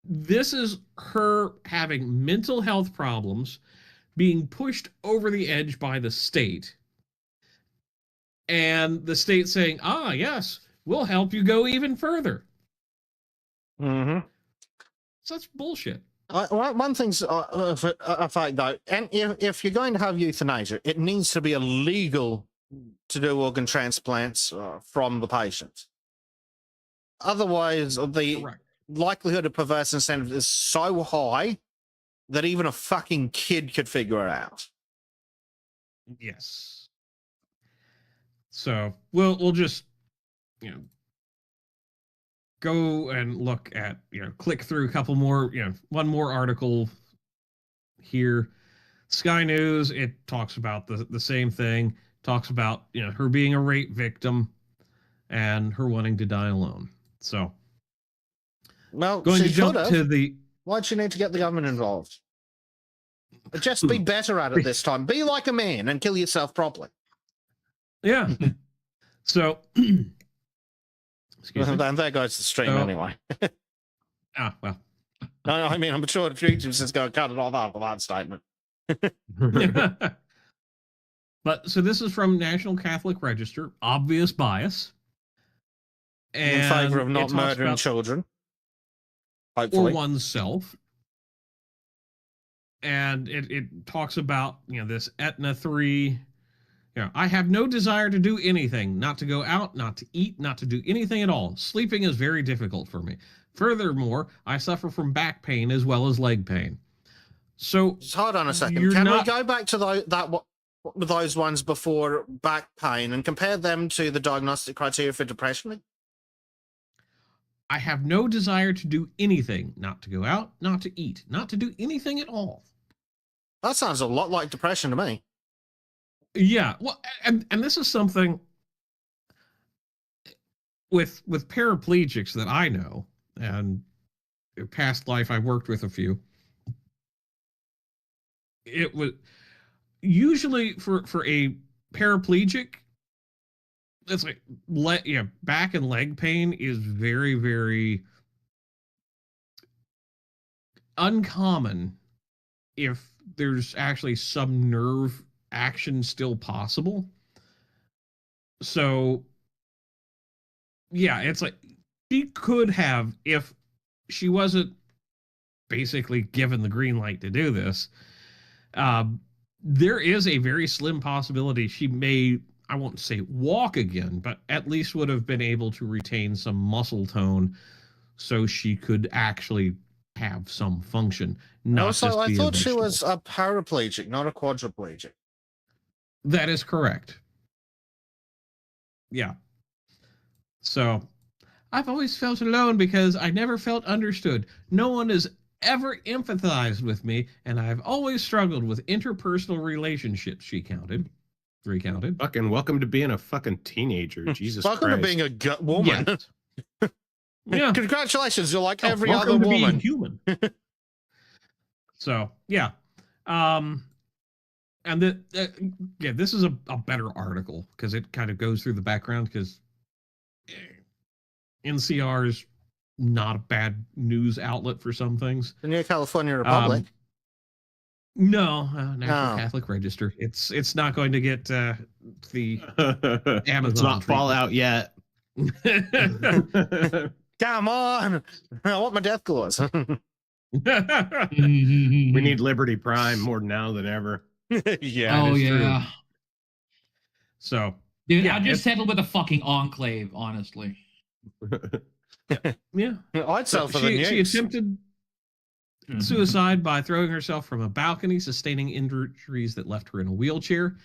This is her having mental health problems, being pushed over the edge by the state, and the state saying, yes, we'll help you go even further. Mm-hmm. So that's bullshit. One thing's a fact, though, and if you're going to have euthanasia, it needs to be illegal to do organ transplants from the patient. Otherwise, the likelihood of perverse incentive is so high that even a fucking kid could figure it out. Yes. So we'll just go and look at click through a couple more one more article here. Sky News, it talks about the same thing. Talks about her being a rape victim and her wanting to die alone. So, well, going to jump to the. Why'd she need to get the government involved? Just be better at it this time. Be like a man and kill yourself properly. Yeah. So, excuse me. And there goes the stream anyway. Well. No, I mean, I'm sure YouTube's just going to cut it all out for that statement. But so this is from National Catholic Register, obvious bias. In favor of not murdering children. Hopefully. Or oneself. And it talks about, this Etna 3. I have no desire to do anything, not to go out, not to eat, not to do anything at all. Sleeping is very difficult for me. Furthermore, I suffer from back pain as well as leg pain. So just hold on a second. Can we go back to those ones before back pain and compare them to the diagnostic criteria for depression? I have no desire to do anything, not to go out, not to eat, not to do anything at all. That sounds a lot like depression to me. Yeah, well, and this is something with paraplegics that I know, and in past life I worked with a few. It was usually for a paraplegic, it's like back and leg pain is very, very uncommon if there's actually some nerve action still possible. So yeah, it's like she could have, if she wasn't basically given the green light to do this, there is a very slim possibility she may, I won't say walk again, but at least would have been able to retain some muscle tone so she could actually have some function, not Also, just I be a thought she vegetable. was a paraplegic, not a quadriplegic. That is correct. Yeah. So I've always felt alone because I never felt understood. No one has ever empathized with me, and I've always struggled with interpersonal relationships, she recounted. Fucking welcome to being a fucking teenager. Jesus Welcome Christ. to being a woman. Yes. Yeah. Congratulations, you're like Oh, every welcome other to being woman. human. So, yeah. And this is a better article because it kind of goes through the background, because NCR is not a bad news outlet for some things. The New California Republic. No, National Oh. Catholic Register. It's not going to get the Amazon. It's not Fallout yet. Come on! I want my death clause. We need Liberty Prime more now than ever. Yeah. Oh is true. yeah, So, dude, yeah, I just settled with a fucking enclave, honestly. yeah. I'd sell for the She nukes. attempted suicide by throwing herself from a balcony, sustaining injuries that left her in a wheelchair,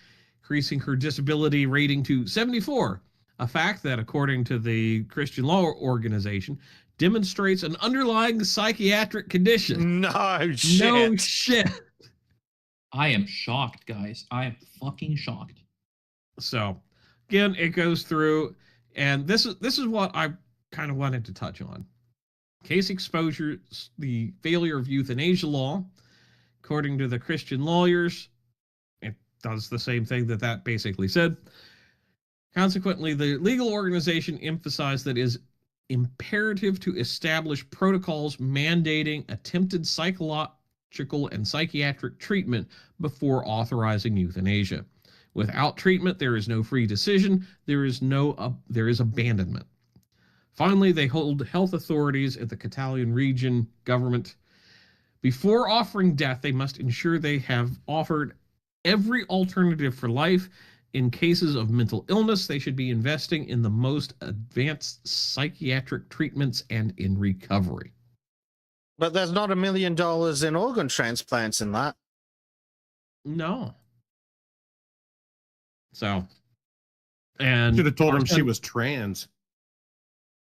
increasing her disability rating to 74, a fact that, according to the Christian Law Organization, demonstrates an underlying psychiatric condition. No shit. No shit. I am shocked, guys. I am fucking shocked. So, again, it goes through, and this is what I kind of wanted to touch on. Case exposure, the failure of euthanasia law. According to the Christian lawyers, it does the same thing that basically said. Consequently, the legal organization emphasized that it is imperative to establish protocols mandating attempted psychological and psychiatric treatment before authorizing euthanasia. Without treatment, there is no free decision. There is abandonment. Finally, they hold health authorities at the Catalan region government. Before offering death, they must ensure they have offered every alternative for life. In cases of mental illness, they should be investing in the most advanced psychiatric treatments and in recovery. But there's not $1 million in organ transplants in that. No. So, and Should have told him she was trans.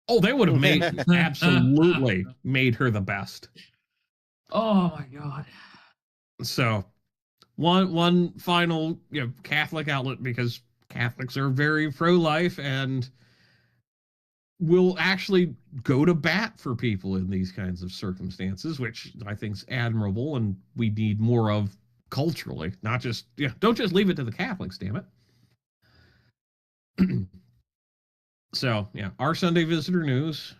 Oh, they would have absolutely made her the best. Oh my god. So, one final Catholic outlet, because Catholics are very pro-life and will actually go to bat for people in these kinds of circumstances, which I think is admirable and we need more of culturally. Not just don't just leave it to the Catholics, damn it. So, our Sunday Visitor News,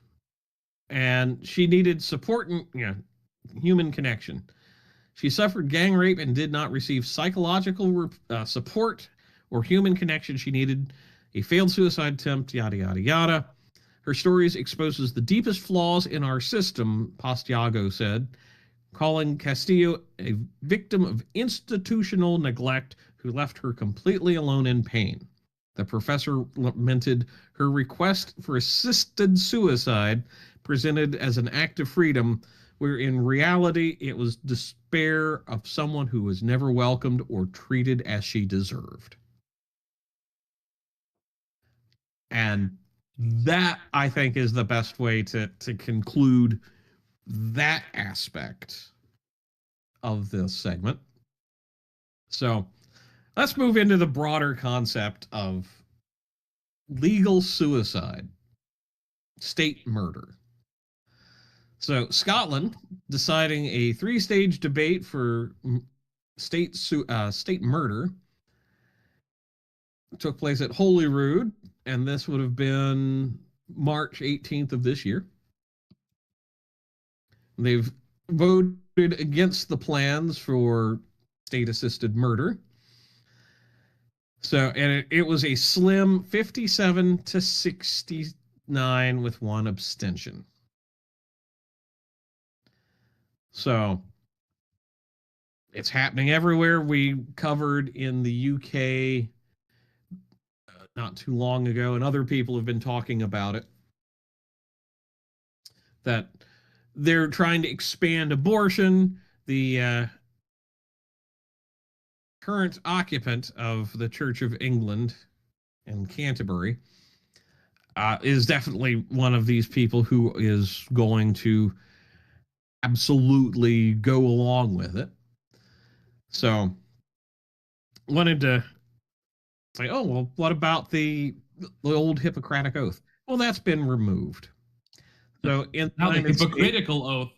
and she needed support and human connection. She suffered gang rape and did not receive psychological support or human connection. She needed a failed suicide attempt, yada, yada, yada. Her story exposes the deepest flaws in our system, Pastiago said, calling Castillo a victim of institutional neglect who left her completely alone in pain. The professor lamented her request for assisted suicide presented as an act of freedom, where in reality it was despair of someone who was never welcomed or treated as she deserved. And that, I think, is the best way to conclude that aspect of this segment. So, let's move into the broader concept of legal suicide, state murder. So Scotland deciding a 3-stage debate for state murder took place at Holyrood, and this would have been March 18th of this year. They've voted against the plans for state-assisted murder. So, and it was a slim 57 to 69 with one abstention. So, it's happening everywhere. We covered in the UK not too long ago, and other people have been talking about it, that they're trying to expand abortion. The current occupant of the Church of England in Canterbury is definitely one of these people who is going to absolutely go along with it. So, wanted to say, oh, well, what about the old Hippocratic Oath? Well, that's been removed. So, in Now the hypocritical oath.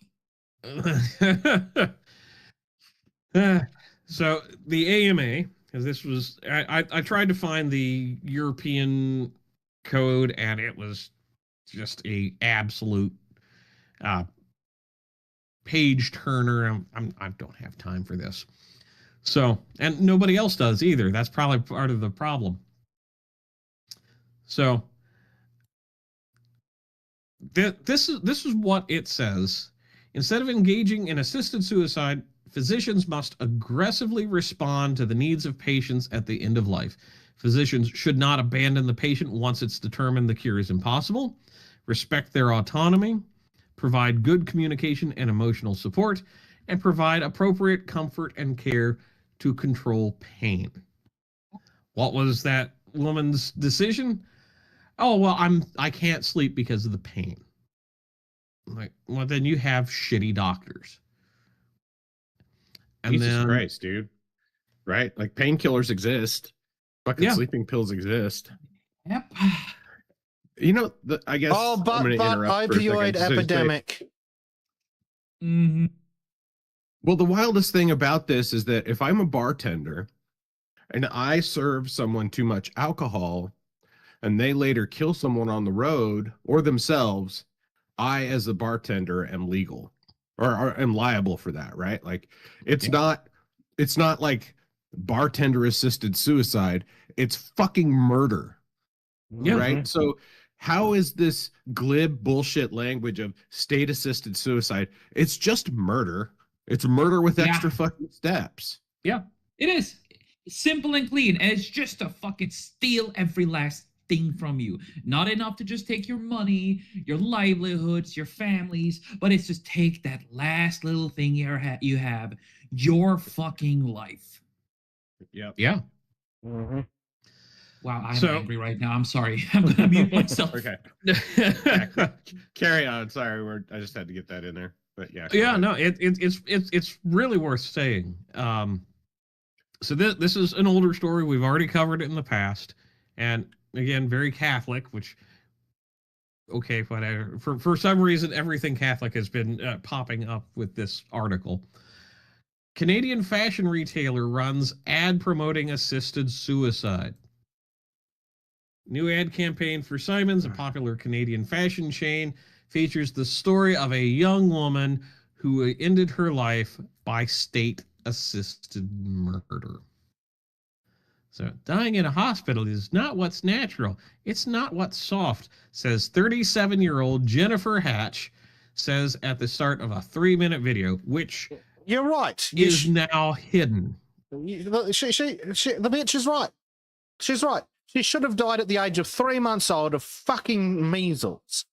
So the AMA, because this was, I tried to find the European code, and it was just a absolute page turner. I don't have time for this. So, and nobody else does either. That's probably part of the problem. So this is what it says. Instead of engaging in assisted suicide, physicians must aggressively respond to the needs of patients at the end of life. Physicians should not abandon the patient once it's determined the cure is impossible. Respect their autonomy, provide good communication and emotional support, and provide appropriate comfort and care to control pain. What was that woman's decision? Oh, well, I can't sleep because of the pain. Like, well, then you have shitty doctors. And Jesus Christ, dude. Right? Like painkillers exist. Fucking sleeping pills exist. Yep. You know, I guess. Oh, but opioid epidemic. Mm-hmm. Well, the wildest thing about this is that if I'm a bartender and I serve someone too much alcohol and they later kill someone on the road or themselves, I, as the bartender, am legal or am liable for that, right? Like, it's not like bartender assisted suicide. It's fucking murder, right? So how is this glib bullshit language of state assisted suicide? It's just murder. It's murder with extra fucking steps. Yeah, it is simple and clean, and it's just to fucking steal every last thing from you. Not enough to just take your money, your livelihoods, your families, but it's just take that last little thing you have, your fucking life. Yeah. Mm-hmm. Wow, I'm angry right now. I'm sorry. I'm gonna mute myself. Okay. Carry on. Sorry, I just had to get that in there. But yeah. No, it's really worth saying. So this is an older story. We've already covered it in the past, and again, very Catholic. Which, okay, whatever. For some reason, everything Catholic has been popping up with this article. Canadian fashion retailer runs ad promoting assisted suicide. New ad campaign for Simons, a popular Canadian fashion chain, features the story of a young woman who ended her life by state-assisted murder. So, dying in a hospital is not what's natural. It's not what's soft, says 37-year-old Jennifer Hatch, says at the start of a 3-minute video, which you're right, is now hidden. The bitch is right. She's right. She should have died at the age of 3 months old of fucking measles,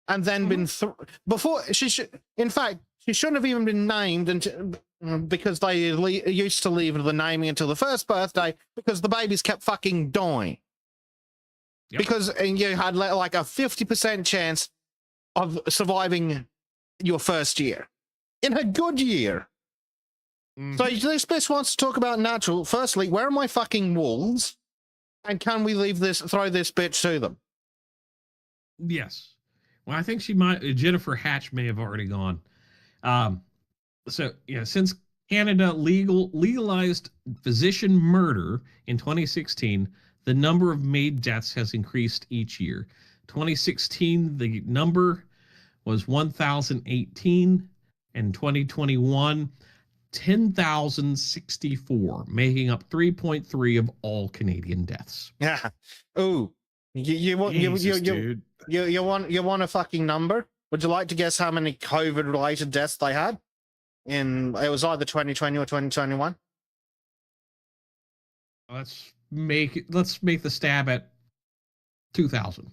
and then been before she should. In fact, she shouldn't have even been named because they used to leave the naming until the first birthday because the babies kept fucking dying. Yep. Because you had like a 50% chance of surviving your first year in a good year. So this bitch wants to talk about natural. Firstly, where are my fucking walls? And can we throw this bitch to them? Yes. Well, I think she might. Jennifer Hatch may have already gone. So yeah, since Canada legalized physician murder in 2016, the number of maid deaths has increased each year. 2016, the number was 1,018, and 2021, 10,064, making up 3.3 of all Canadian deaths. Yeah. Ooh. You want a fucking number? Would you like to guess how many COVID related deaths they had? It was either 2020 or 2021. Let's make the stab at 2,000.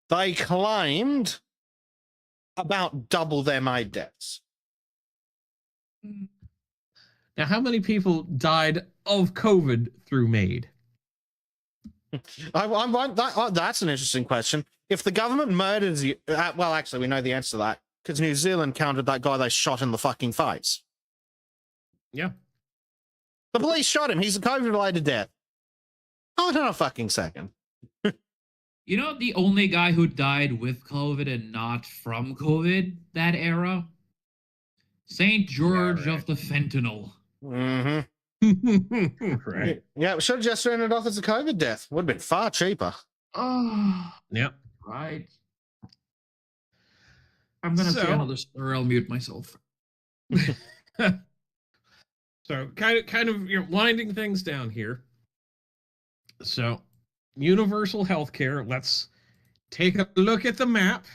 They claimed about double their maid deaths. Now, how many people died of COVID through maid? That's an interesting question. If the government murders you, well, actually, we know the answer to that because New Zealand counted that guy they shot in the fucking face. Yeah. The police shot him. He's a COVID-related death. Hold on a fucking second. You know, the only guy who died with COVID and not from COVID that era? St. George of the Fentanyl. Mm-hmm. Right. Yeah, we should have just turned it off as a COVID death. Would have been far cheaper. Oh, Yep. right. I'm gonna say another slur. I'll mute myself. So kind of winding things down here. So universal healthcare. Let's take a look at the map.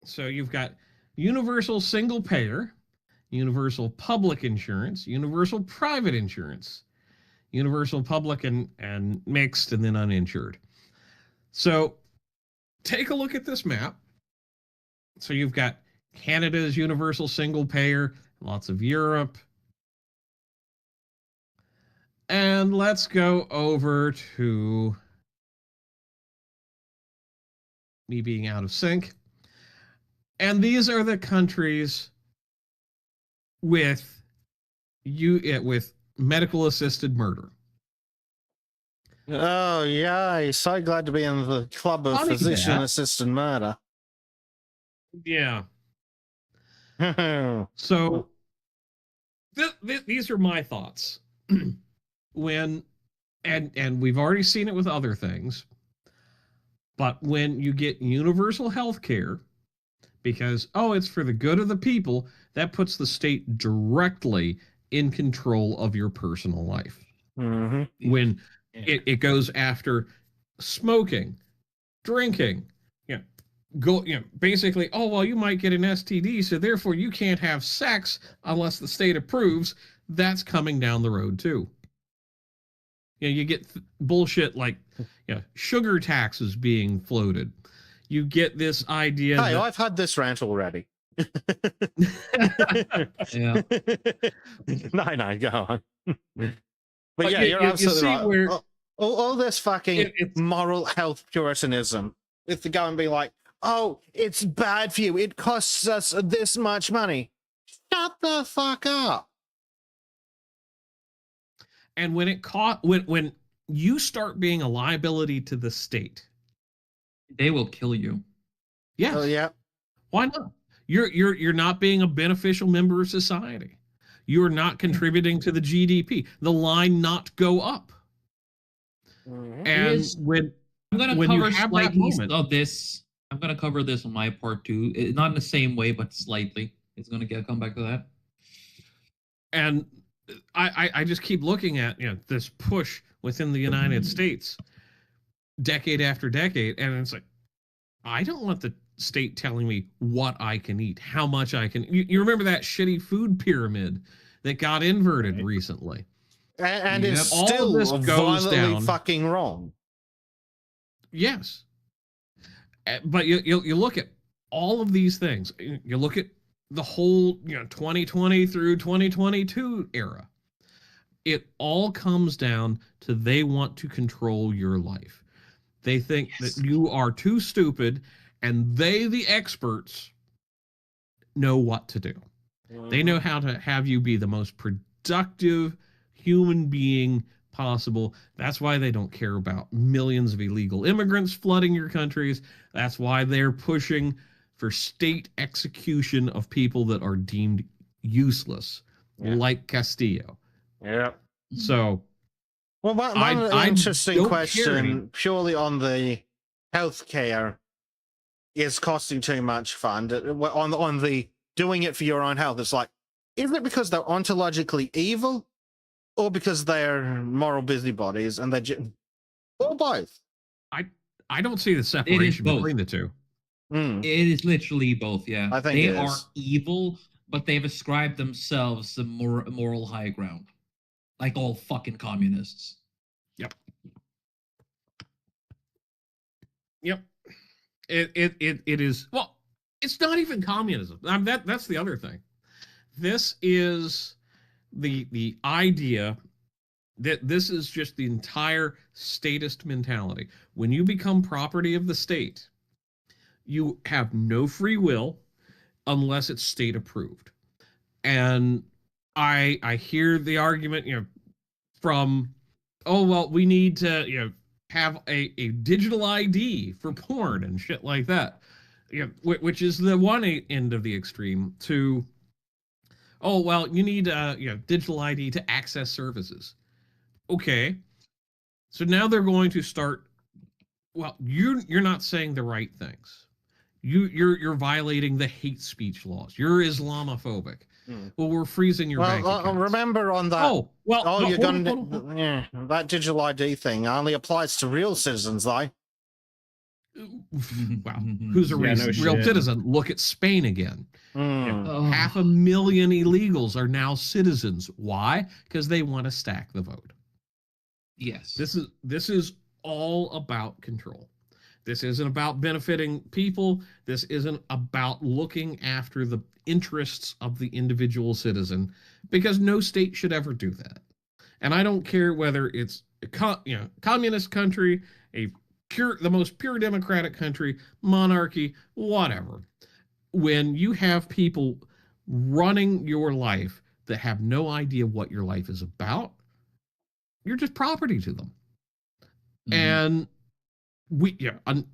So you've got universal single payer, universal public insurance, universal private insurance, universal public and mixed, and then uninsured. So take a look at this map. So you've got Canada's universal single payer, lots of Europe. And let's go over to me being out of sync. And these are the countries with medical assisted murder. Oh, yeah. So glad to be in the club of physician assisted murder. Yeah. So these are my thoughts. And we've already seen it with other things, but when you get universal health care, because, it's for the good of the people, that puts the state directly in control of your personal life. Mm-hmm. When it goes after smoking, drinking, basically, you might get an STD, so therefore you can't have sex unless the state approves. That's coming down the road too. You get bullshit like sugar taxes being floated. You get this idea. Hey, I've had this rant already. Yeah. No, go on. But yeah, you're absolutely right. Where all this fucking moral health puritanism with the go and be like, it's bad for you. It costs us this much money. Shut the fuck up. And when you start being a liability to the state, they will kill you. Yes. Oh, yeah. Why not? You're not being a beneficial member of society. You're not contributing to the GDP. The line not go up. Mm-hmm. And I'm going to cover slightly of this. I'm going to cover this on my part too. Not in the same way, but slightly. It's going to come back to that. And I just keep looking at this push within the United States, decade after decade, and it's like, I don't want the state telling me what I can eat, how much I can. You remember that shitty food pyramid that got inverted recently, and it's still violently fucking wrong. Yes, but you look at all of these things. You look at the whole 2020 through 2022 era. It all comes down to they want to control your life. They think that you are too stupid, and they, the experts, know what to do. They know how to have you be the most productive human being possible. That's why they don't care about millions of illegal immigrants flooding your countries. That's why they're pushing for state execution of people that are deemed useless, like Castillo. Yeah. So, well, one I interesting don't question, purely on the healthcare, is costing too much fund on the doing it for your own health. It's like, is it because they're ontologically evil, or because they're moral busybodies and or both? I don't see the separation both. between the two. It is literally both. Yeah, I think they it are is. evil, but they've ascribed themselves the moral high ground, like all fucking communists. Yep. It is, well, it's not even communism. That's the other thing. This is the idea that this is just the entire statist mentality. When you become property of the state, you have no free will unless it's state approved. And I hear the argument, from, oh, well, we need to, have a digital ID for porn and shit like that. Which is the one end of the extreme to, oh, well, you need digital ID to access services. Okay. So now they're going to start, well, you're not saying the right things. You're violating the hate speech laws. You're Islamophobic. Well, we're freezing your bank accounts. Remember on that. You're gonna. Yeah, that digital ID thing only applies to real citizens, though. Wow, who's a real citizen? Look at Spain again. 500,000 illegals are now citizens. Why? Because they want to stack the vote. Yes. This is all about control. This isn't about benefiting people. This isn't about looking after the interests of the individual citizen, because no state should ever do that. And I don't care whether it's a communist country, the most pure democratic country, monarchy, whatever. When you have people running your life that have no idea what your life is about, you're just property to them. And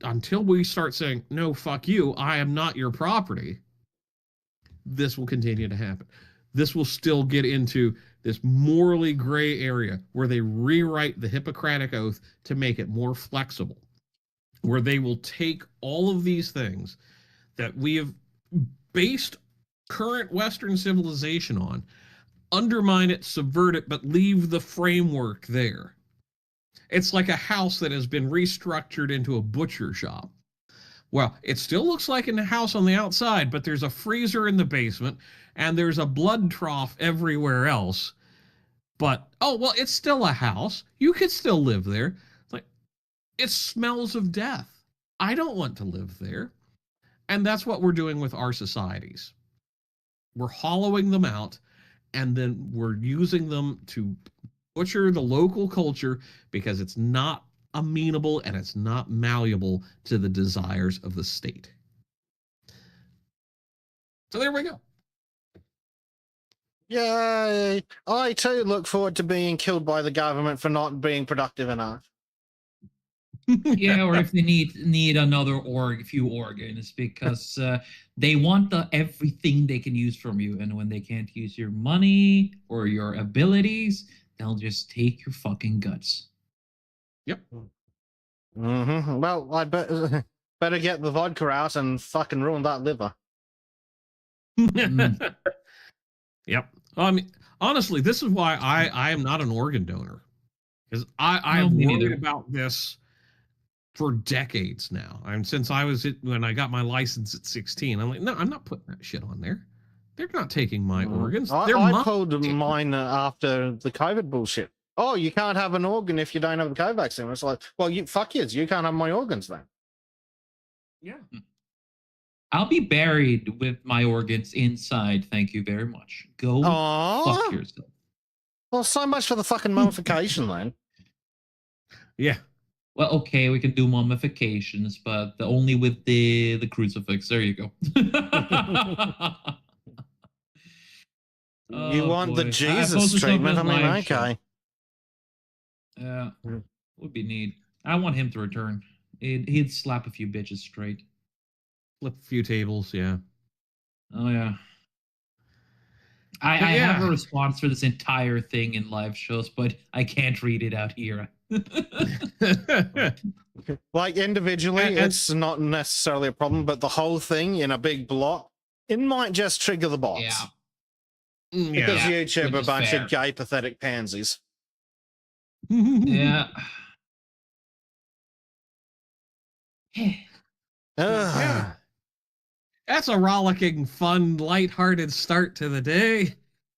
until we start saying, no, fuck you, I am not your property, this will continue to happen. This will still get into this morally gray area where they rewrite the Hippocratic Oath to make it more flexible, where they will take all of these things that we have based current Western civilization on, undermine it, subvert it, but leave the framework there. It's like a house that has been restructured into a butcher shop. Well, it still looks like a house on the outside, but there's a freezer in the basement and there's a blood trough everywhere else. But, oh, well, it's still a house. You could still live there. It's like, it smells of death. I don't want to live there. And that's what we're doing with our societies. We're hollowing them out, and then we're using them to butcher the local culture because it's not amenable and it's not malleable to the desires of the state. So there we go. Yay! I too look forward to being killed by the government for not being productive enough. Yeah, or if they need another few organs, because they want everything they can use from you, and when they can't use your money or your abilities, they'll just take your fucking guts. Yep. Well, I better get the vodka out and fucking ruin that liver. Yep. I mean, honestly, this is why I am not an organ donor, because I've worried about this for decades now. Since when I got my license at 16, I'm like, no, I'm not putting that shit on there. They're not taking my organs. I pulled mine after the COVID bullshit. Oh, you can't have an organ if you don't have the COVID vaccine. It's like, well, fuck you can't have my organs then. Yeah. I'll be buried with my organs inside. Thank you very much. Go fuck yourself. Well, so much for the fucking mummification then. Yeah. Well, okay, we can do mummifications, but only with the crucifix. There you go. You Oh, want the boy. I Jesus posted something treatment? I in mean, live show. okay. Yeah, Mm. would be neat. I want him to return. He'd slap a few bitches straight. Flip a few tables, yeah. Oh yeah. But I have a yeah. response for this entire thing in live shows, but I can't read it out here. Like individually, And- it's not necessarily a problem, but the whole thing in a big block, it might just trigger the bots. Yeah. Because Yeah, YouTube which are a is bunch fair. of gay, pathetic pansies. Yeah. Yeah. That's a rollicking, fun, lighthearted start to the day.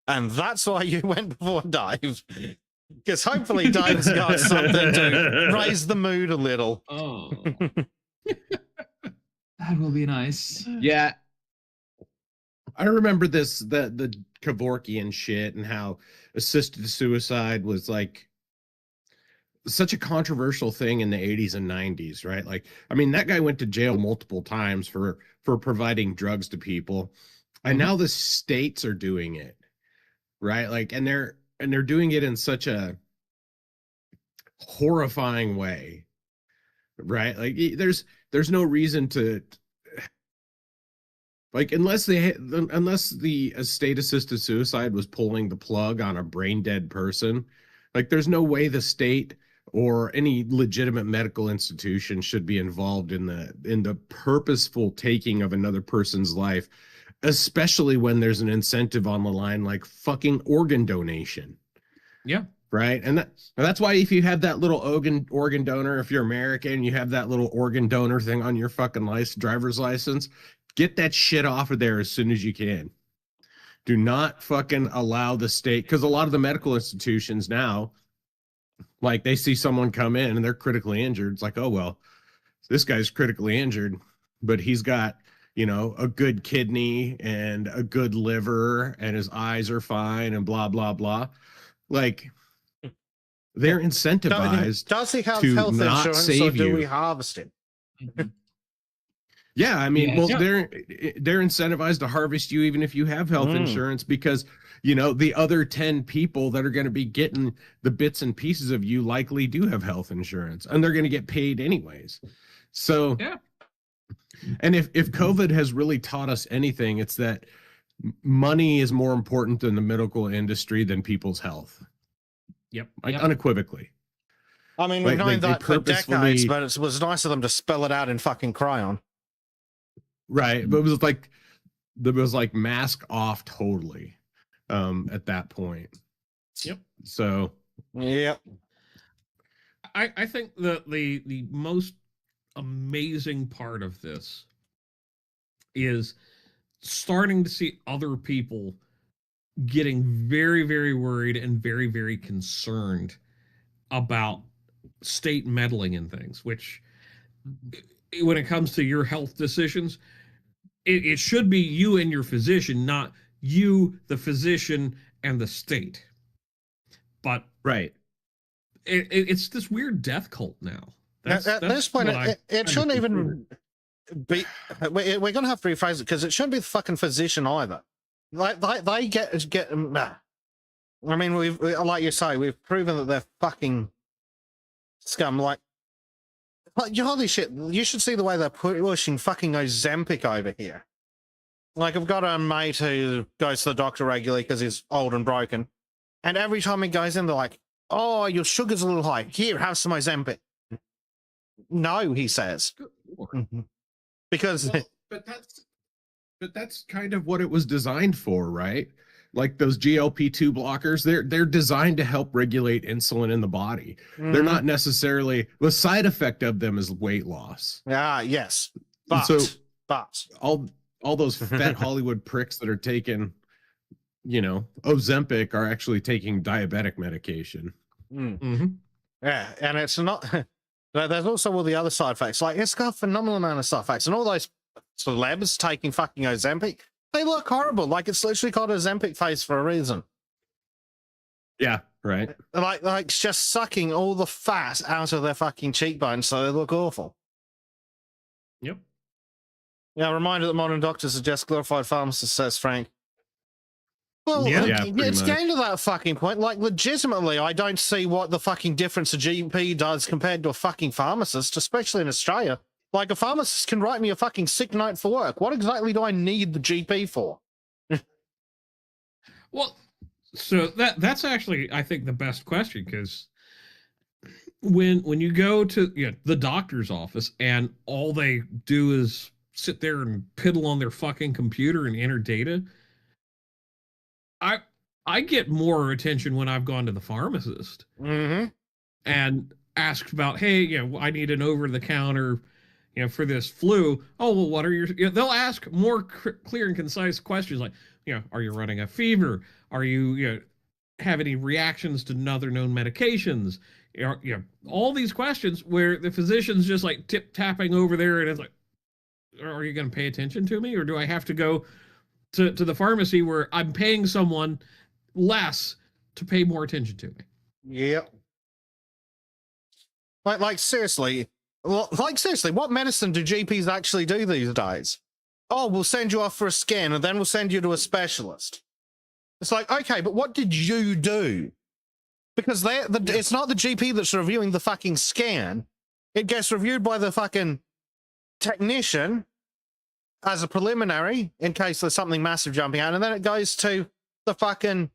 And that's why you went before Dave. Because hopefully Dave's got something to raise the mood a little. Oh. That will be nice. Yeah. I remember this, the Kevorkian shit and how assisted suicide was like such a controversial thing in the 80s and 90s, right? Like, I mean, that guy went to jail multiple times for providing drugs to people. And now the states are doing it, right? Like, and they're doing it in such a horrifying way, right? Like, there's no reason to, like, unless the state assisted suicide was pulling the plug on a brain dead person, like, there's no way the state or any legitimate medical institution should be involved in the purposeful taking of another person's life, especially when there's an incentive on the line like fucking organ donation. Yeah. Right. And that's why if you have that little organ donor, if you're American, you have that little organ donor thing on your fucking driver's license, get that shit off of there as soon as you can. Do not fucking allow the state, because a lot of the medical institutions now, like, they see someone come in and they're critically injured. It's like, oh, well, this guy's critically injured, but he's got, you know, a good kidney and a good liver and his eyes are fine and blah, blah, blah. Like, they're incentivized. Does he have to health not insurance, save or do you. we harvest him? Yeah, I mean, Yes. well, they're incentivized to harvest you even if you have health insurance, because, you know, the other 10 people that are going to be getting the bits and pieces of you likely do have health insurance, and they're going to get paid anyways. So, Yeah. And if COVID has really taught us anything, it's that money is more important in the medical industry than people's health. Yep. Like, Yep. unequivocally. I mean, Like, we've known they that for purposefully- decades, but it was nice of them to spell it out in fucking crayon. Right. But it was like mask off totally at that point. Yep. So Yep. I think the most amazing part of this is starting to see other people getting very, very worried and very, very concerned about state meddling in things, which, when it comes to your health decisions, it should be you and your physician, not you, the physician, and the state. But right. it's this weird death cult now. At this point, what I it shouldn't kind of even be. We're going to have to rephrase it, because it shouldn't be the fucking physician either. Like they get. I mean, like you say, we've proven that they're fucking scum. Like holy shit! You should see the way they're pushing fucking Ozempic over here. Like, I've got a mate who goes to the doctor regularly because he's old and broken, and every time he goes in, they're like, "Oh, your sugar's a little high. Here, have some Ozempic." No, he says. Because Well, but that's kind of what it was designed for, right? Like, those GLP-2 blockers, they're designed to help regulate insulin in the body. They're not necessarily, the side effect of them is weight loss. Yes. But All those fat Hollywood pricks that are taking, you know, Ozempic are actually taking diabetic medication. Yeah, and it's not. There's also all the other side effects. Like, it's got a phenomenal amount of side effects, and all those celebs taking fucking Ozempic, they look horrible. Like, it's literally called Ozempic face for a reason. Yeah, right. Like it's just sucking all the fat out of their fucking cheekbones, so they look awful. Yep. Yeah, a reminder that modern doctors are just glorified pharmacists, says Frank. Well, Yeah, pretty it's much. getting to that fucking point. Like, legitimately, I don't see what the fucking difference a GP does compared to a fucking pharmacist, especially in Australia. Like, a pharmacist can write me a fucking sick note for work. What exactly do I need the GP for? Well, so that's actually, I think, the best question, because when you go to the doctor's office and all they do is sit there and piddle on their fucking computer and enter data, I get more attention when I've gone to the pharmacist Mm-hmm. and asked about, hey, I need an over-the-counter, for this flu. Oh, well, what are your? They'll ask more clear and concise questions like, are you running a fever? Are you, have any reactions to other known medications? All these questions where the physician's just like tip-tapping over there, and it's like, are you going to pay attention to me, or do I have to go to the pharmacy where I'm paying someone less to pay more attention to me? Yep. Like seriously, what medicine do GPs actually do these days? Oh, we'll send you off for a scan, and then we'll send you to a specialist. It's like, okay, but what did you do? Because it's not the GP that's reviewing the fucking scan. It gets reviewed by the fucking technician as a preliminary in case there's something massive jumping out, and then it goes to the fucking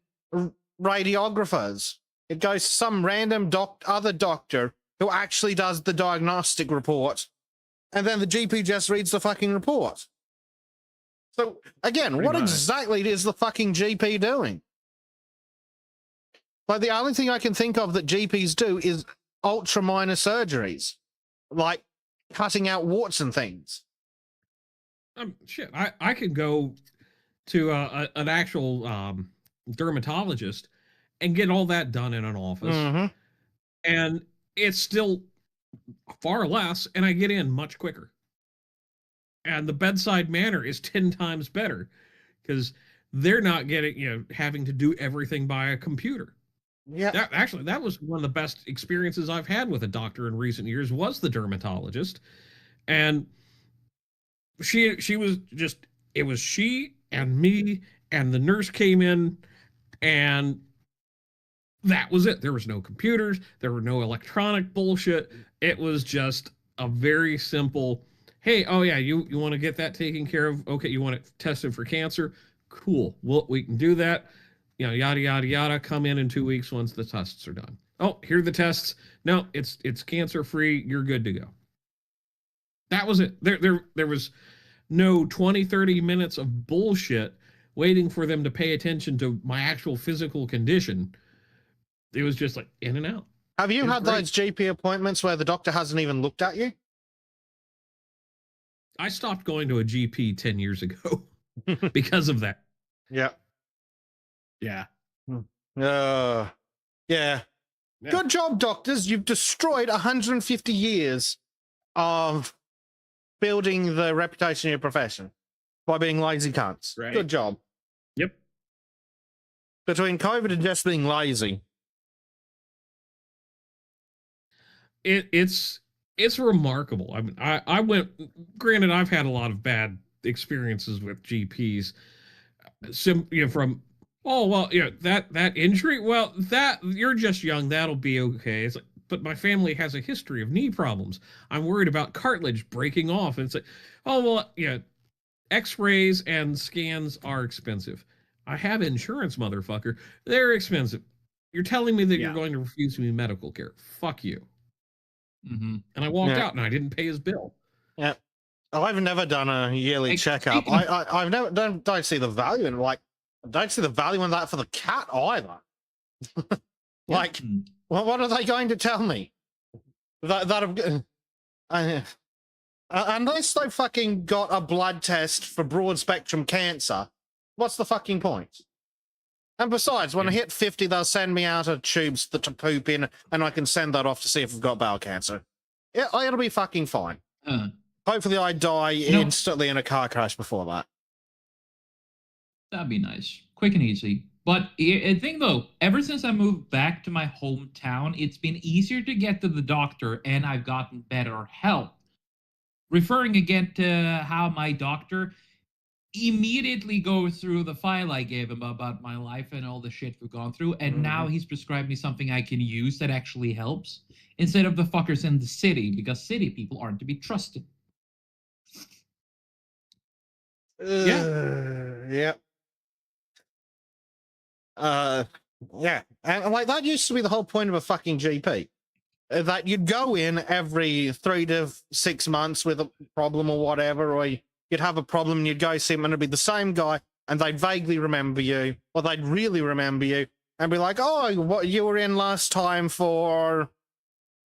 radiographers. It goes to some random other doctor who actually does the diagnostic report, and then the GP just reads the fucking report. So, again, Pretty what much. exactly is the fucking GP doing? Like, the only thing I can think of that GPs do is ultra minor surgeries, like cutting out warts and things. Shit, I could go to an actual dermatologist and get all that done in an office, Mm-hmm. and it's still far less, and I get in much quicker. And the bedside manner is 10 times better because they're not getting, having to do everything by a computer. Yeah. That was one of the best experiences I've had with a doctor in recent years, was the dermatologist. And she was just, it was she and me, and the nurse came in, and that was it. There was no computers, there were no electronic bullshit. It was just a very simple, hey, oh yeah, you want to get that taken care of? Okay, you want it tested for cancer? Cool. Well, we can do that. Yada yada yada. Come in 2 weeks once the tests are done. Oh, here are the tests. No, it's cancer free. You're good to go. That was it. There was no 20-30 minutes of bullshit waiting for them to pay attention to my actual physical condition. It was just like in and out. Have you It was had great. those GP appointments where the doctor hasn't even looked at you? I stopped going to a GP 10 years ago because of that. Yeah. Yeah. Yeah. Yeah. Good job, doctors. You've destroyed 150 years of building the reputation of your profession by being lazy cunts. Right. Good job. Yep. Between COVID and just being lazy. It's remarkable. I mean, I went. Granted, I've had a lot of bad experiences with GPs. From that injury. Well, that you're just young. That'll be okay. It's like, but my family has a history of knee problems. I'm worried about cartilage breaking off. And it's like, oh well, X-rays and scans are expensive. I have insurance, motherfucker. They're expensive. You're telling me that Yeah. you're going to refuse me medical care? Fuck you. Mm-hmm. And I walked Yeah. out and I didn't pay his bill. Yeah. I've never done a yearly Hey, checkup. speaking- I've never don't see the value in don't see the value in that for the cat either. Like, Mm. what are they going to tell me? Unless they fucking got a blood test for broad spectrum cancer, what's the fucking point? And besides, when I hit 50, they'll send me out of tubes to poop in, and I can send that off to see if I've got bowel cancer. Yeah, it'll be fucking fine. Hopefully I die No. instantly in a car crash before that. That'd be nice. Quick and easy. But I think, though, ever since I moved back to my hometown, it's been easier to get to the doctor, and I've gotten better help. Referring again to how my doctor, immediately go through the file I gave him about my life and all the shit we've gone through, and now he's prescribed me something I can use that actually helps, instead of the fuckers in the city, because city people aren't to be trusted. Yeah. Yeah. And like that used to be the whole point of a fucking GP. That you'd go in every 3 to 6 months with a problem or whatever, or you'd have a problem and you'd go see him and it'd be the same guy and they'd vaguely remember you, or they'd really remember you and be like, oh, what you were in last time for,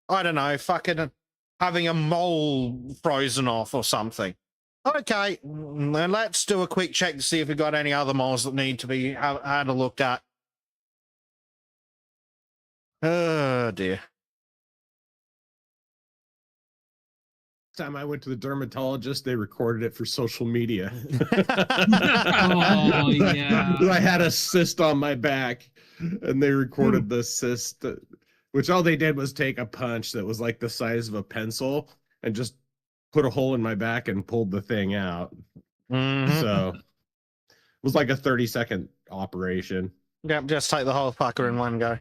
I don't know, fucking having a mole frozen off or something. Okay, then let's do a quick check to see if we've got any other moles that need to be had a looked at. Oh dear. Time I went to the dermatologist, they recorded it for social media. Oh, yeah. I had a cyst on my back, and they recorded the cyst, which all they did was take a punch that was like the size of a pencil and just put a hole in my back and pulled the thing out. So it was like a 30-second operation. Yep, just take the whole fucker in one go.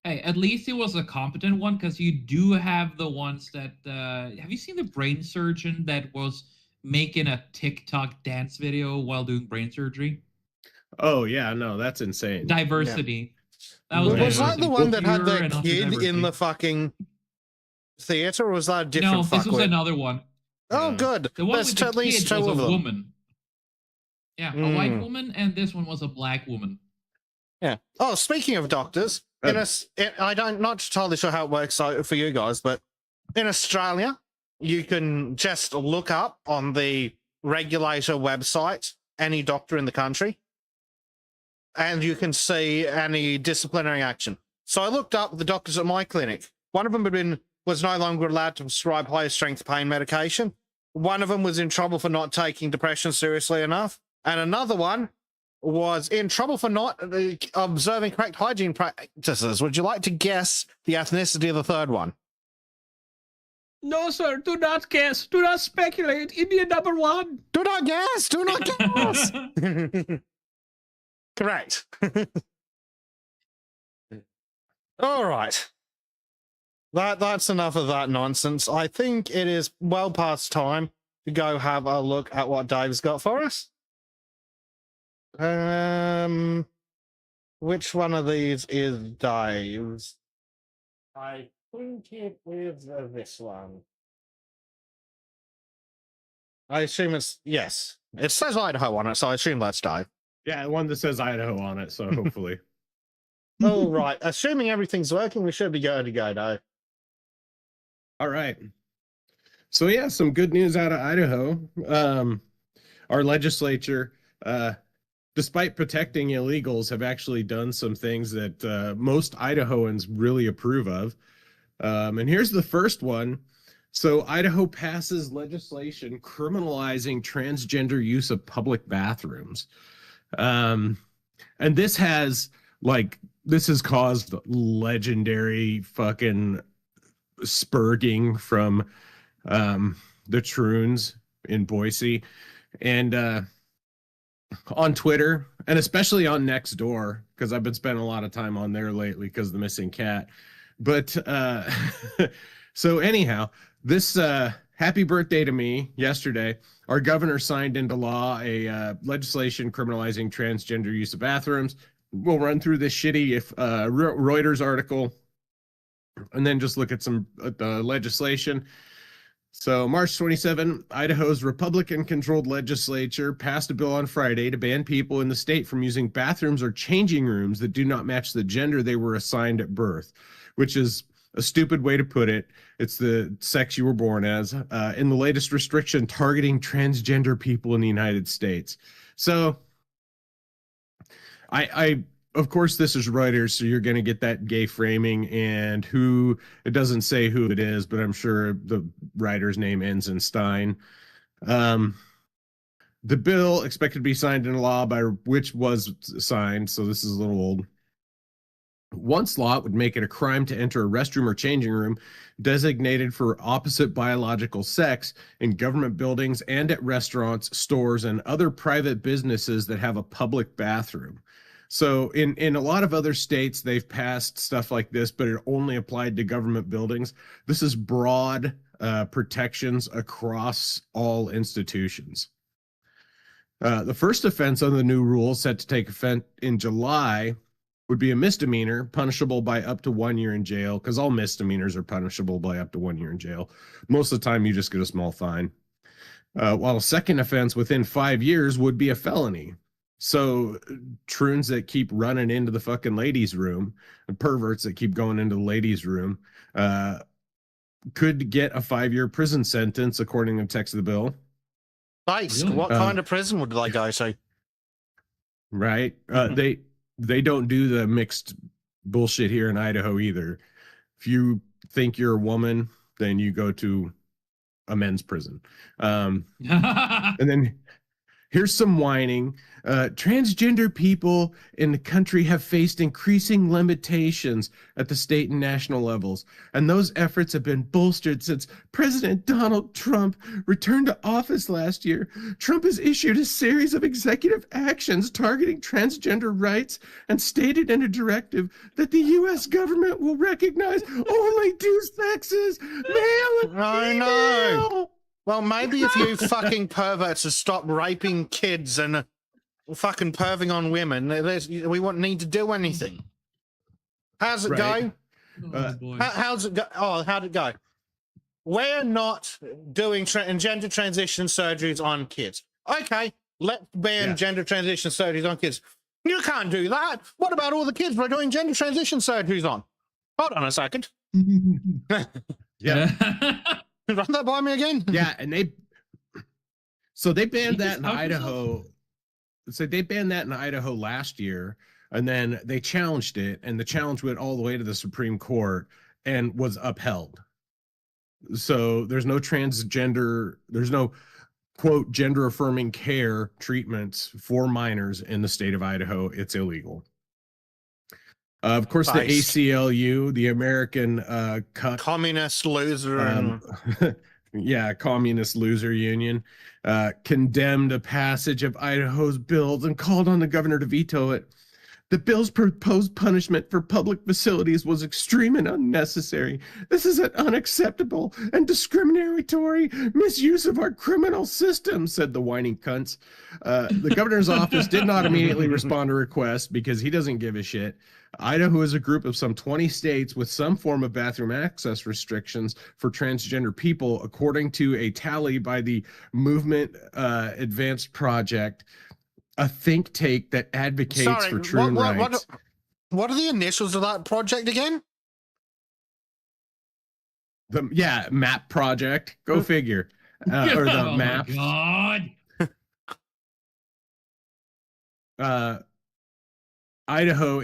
Hey, at least it was a competent one, because you do have the ones that have you seen the brain surgeon that was making a TikTok dance video while doing brain surgery? Oh yeah, no, that's insane. Diversity. Yeah. That was that the one that had Pure the and kid diversity. in the fucking theater, or was that a different No, this was fuckwit? another one. Oh, good. The one There's with the at least kid two was of a them. woman. Yeah, a white woman, and this one was a black woman. Yeah. Oh, speaking of doctors, not totally sure how it works for you guys, but in Australia, you can just look up on the regulator website any doctor in the country, and you can see any disciplinary action. So I looked up the doctors at my clinic. One of them was no longer allowed to prescribe higher strength pain medication. One of them was in trouble for not taking depression seriously enough. And another one was in trouble for not observing correct hygiene practices. Would you like to guess the ethnicity of the third one? No, sir, do not guess. Do not speculate. Indian number one. Do not guess. Do not guess. Correct. All right. That's enough of that nonsense. I think it is well past time to go have a look at what Dave's got for us. Which one of these is Dave's? I think it is this one. I assume it's, yes. It says Idaho on it, so I assume that's Dave. Yeah, one that says Idaho on it, so hopefully. All right. Assuming everything's working, we should be good to go, Dave. All right. So yeah, some good news out of Idaho. Our legislature, despite protecting illegals, have actually done some things that most Idahoans really approve of. And here's the first one. So Idaho passes legislation criminalizing transgender use of public bathrooms. And this has caused legendary fucking spurging from the Troons in Boise, and on Twitter, and especially on Nextdoor, because I've been spending a lot of time on there lately because of the missing cat. But so anyhow, this happy birthday to me yesterday. Our governor signed into law a legislation criminalizing transgender use of bathrooms. We'll run through this shitty Reuters article and then just look at some the legislation. So March 27, Idaho's Republican-controlled legislature passed a bill on Friday to ban people in the state from using bathrooms or changing rooms that do not match the gender they were assigned at birth, which is a stupid way to put it. It's the sex you were born as, in the latest restriction targeting transgender people in the United States. So I of course, this is Reuters, so you're going to get that gay framing, and it doesn't say who it is, but I'm sure the writer's name ends in Stein. The bill expected to be signed into law by which was signed, so this is a little old. Onslaught would make it a crime to enter a restroom or changing room designated for opposite biological sex in government buildings and at restaurants, stores, and other private businesses that have a public bathroom. So in a lot of other states, they've passed stuff like this, but it only applied to government buildings. This is broad protections across all institutions. The first offense under the new rule, set to take effect in July, would be a misdemeanor, punishable by up to 1 year in jail, because all misdemeanors are punishable by up to 1 year in jail. Most of the time, you just get a small fine. While a second offense within 5 years would be a felony. So troons that keep running into the fucking ladies' room and perverts that keep going into the ladies' room could get a 5-year prison sentence, according to the text of the bill. Nice. Really? What kind of prison would they go to? Right. They don't do the mixed bullshit here in Idaho either. If you think you're a woman, then you go to a men's prison. And then here's some whining. Transgender people in the country have faced increasing limitations at the state and national levels, and those efforts have been bolstered since President Donald Trump returned to office last year. Trump has issued a series of executive actions targeting transgender rights and stated in a directive that the U.S. government will recognize only two sexes, male and female. No. Well, maybe if you fucking perverts have stopped raping kids and fucking perving on women, we won't need to do anything. How's it Right. go? Oh, boy. How's it go? Oh, how'd it go? We're not doing gender transition surgeries on kids. Okay, let's ban gender transition surgeries on kids. You can't do that. What about all the kids we're doing gender transition surgeries on? Hold on a second. Yeah. Run that by me again? Yeah, and they banned that in Help Idaho. So they banned that in Idaho last year, and then they challenged it, and the challenge went all the way to the Supreme Court and was upheld. So there's no quote gender affirming care treatments for minors in the state of Idaho. It's illegal. Of course, Nice. the ACLU, the American Communist loser. Communist loser union, condemned a passage of Idaho's bills and called on the governor to veto it. The bill's proposed punishment for public facilities was extreme and unnecessary. This is an unacceptable and discriminatory misuse of our criminal system, said the whining cunts. The governor's office did not immediately respond to requests because he doesn't give a shit. Idaho is a group of some 20 states with some form of bathroom access restrictions for transgender people, according to a tally by the Movement Advanced Project, a think tank that advocates for true rights. What are the initials of that project again? MAP project. Go figure. Or the Oh map. my God. Idaho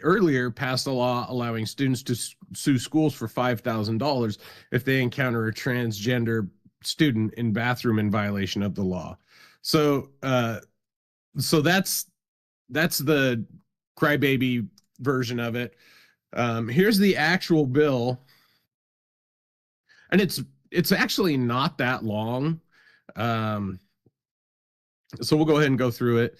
earlier passed a law allowing students to sue schools for $5,000 if they encounter a transgender student in bathroom in violation of the law. So that's the crybaby version of it. Here's the actual bill, and it's actually not that long. So we'll go ahead and go through it.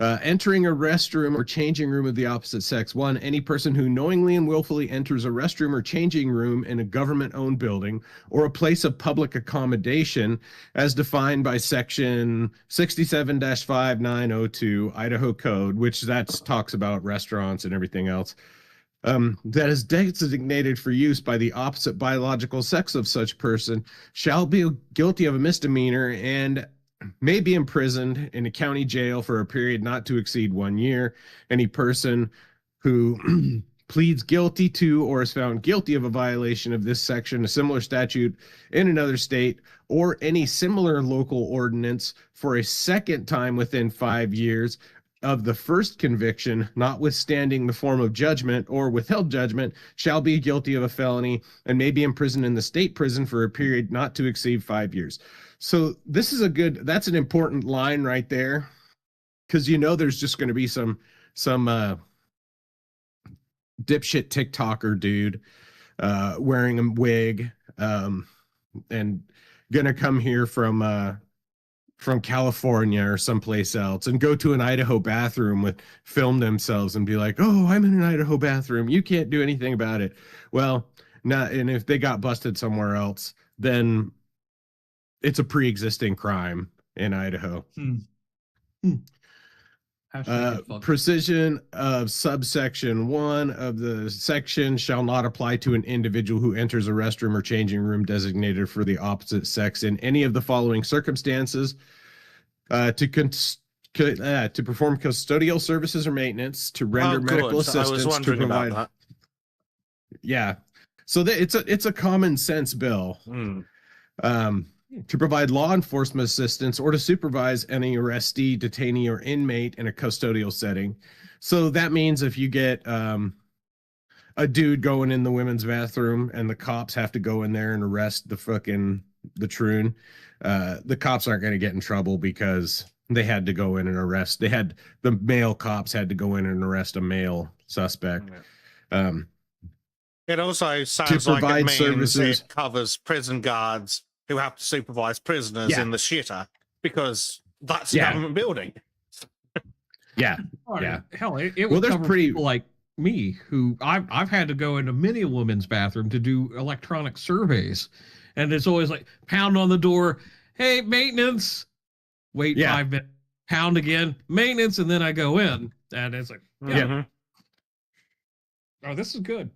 Entering a restroom or changing room of the opposite sex. 1, any person who knowingly and willfully enters a restroom or changing room in a government-owned building or a place of public accommodation as defined by section 67-5902 Idaho Code, which talks about restaurants and everything else, that is designated for use by the opposite biological sex of such person shall be guilty of a misdemeanor and may be imprisoned in a county jail for a period not to exceed 1 year. Any person who pleads guilty to or is found guilty of a violation of this section, a similar statute in another state, or any similar local ordinance for a second time within 5 years of the first conviction, notwithstanding the form of judgment or withheld judgment, shall be guilty of a felony and may be imprisoned in the state prison for a period not to exceed 5 years. So this is that's an important line right there, because there's just going to be some dipshit TikToker dude wearing a wig and gonna come here from California or someplace else and go to an Idaho bathroom with film themselves and be like, oh, I'm in an Idaho bathroom. You can't do anything about it. Well, not, and if they got busted somewhere else, then it's a pre-existing crime in Idaho. Precision of subsection 1 of the section shall not apply to an individual who enters a restroom or changing room designated for the opposite sex in any of the following circumstances: to perform custodial services or maintenance, to render medical assistance, I was wondering to provide. about that. Yeah, so it's a common sense bill. To provide law enforcement assistance or to supervise any arrestee, detainee, or inmate in a custodial setting. So that means if you get a dude going in the women's bathroom and the cops have to go in there and arrest the troon, the cops aren't going to get in trouble because they had to go in and arrest. The male cops had to go in and arrest a male suspect. It also sounds like it means it covers prison guards who have to supervise prisoners in the shitter because that's a government building. Yeah. Hell, it would cover people like me who I've had to go into many a women's bathroom to do electronic surveys, and it's always like pound on the door, hey, maintenance, wait 5 minutes, pound again, maintenance, and then I go in, and it's like, oh, this is good.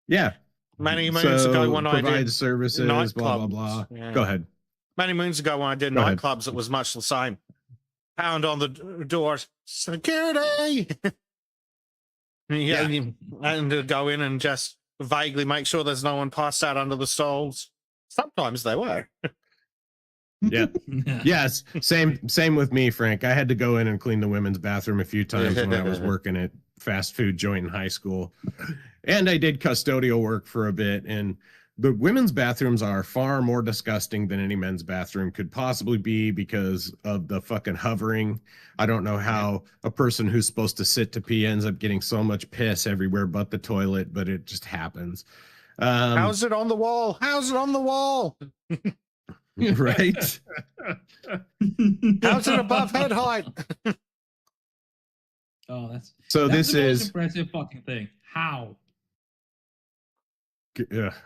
Yeah. Many moons ago when I did services, nightclubs, blah, blah, blah. Go ahead. Many moons ago when I did nightclubs, it was much the same. Pound on the door, security! And to go in and just vaguely make sure there's no one passed out under the stalls. Sometimes they were. Yeah. Yes. Same with me, Frank. I had to go in and clean the women's bathroom a few times when I was working at fast food joint in high school. And I did custodial work for a bit. And the women's bathrooms are far more disgusting than any men's bathroom could possibly be because of the fucking hovering. I don't know how a person who's supposed to sit to pee ends up getting so much piss everywhere but the toilet, but it just happens. How's it on the wall? How's it on the wall? Right? How's it above head height? Oh, that's this the is most impressive fucking thing. How?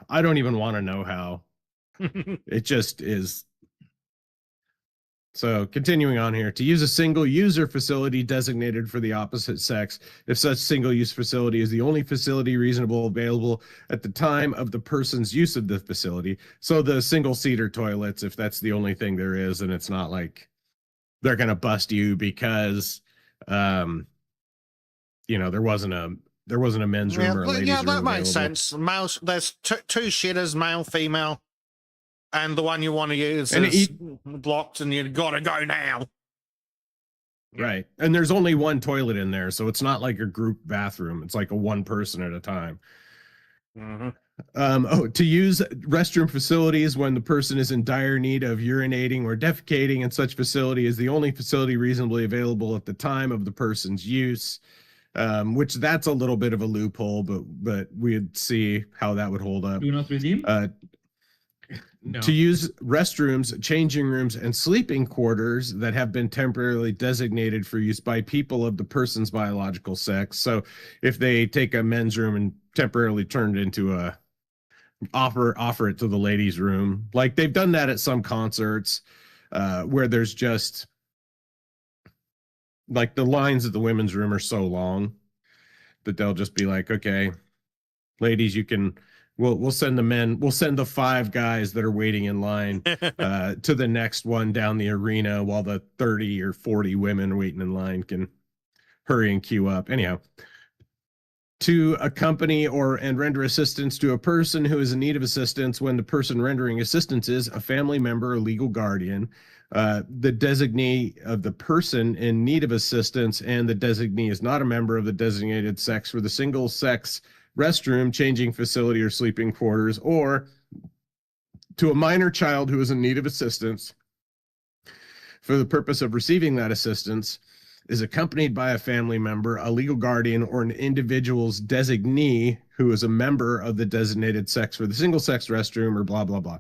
I don't even want to know how. It just is. So continuing on here, to use a single user facility designated for the opposite sex, if such single use facility is the only facility reasonable available at the time of the person's use of the facility. So the single seater toilets, if that's the only thing there is, and it's not like they're going to bust you because, there wasn't a men's room or a ladies room. That makes sense. There's two shitters, male, female. And the one you want to use is blocked, and you've got to go now. Right. And there's only one toilet in there, so it's not like a group bathroom. It's like a one person at a time. To use restroom facilities when the person is in dire need of urinating or defecating in such facility is the only facility reasonably available at the time of the person's use. Which that's a little bit of a loophole, but we'd see how that would hold up. Do not redeem? No. To use restrooms, changing rooms, and sleeping quarters that have been temporarily designated for use by people of the person's biological sex. So if they take a men's room and temporarily turn it into offer it to the ladies' room, like they've done that at some concerts where there's just like the lines at the women's room are so long that they'll just be like, okay, ladies, you can. We'll send the men. We'll send the 5 guys that are waiting in line to the next one down the arena, while the 30 or 40 women waiting in line can hurry and queue up. Anyhow, to accompany and render assistance to a person who is in need of assistance when the person rendering assistance is a family member or legal guardian, the designee of the person in need of assistance, and the designee is not a member of the designated sex for the single sex restroom, changing facility, or sleeping quarters, or to a minor child who is in need of assistance for the purpose of receiving that assistance, is accompanied by a family member, a legal guardian, or an individual's designee who is a member of the designated sex for the single-sex restroom or blah, blah, blah.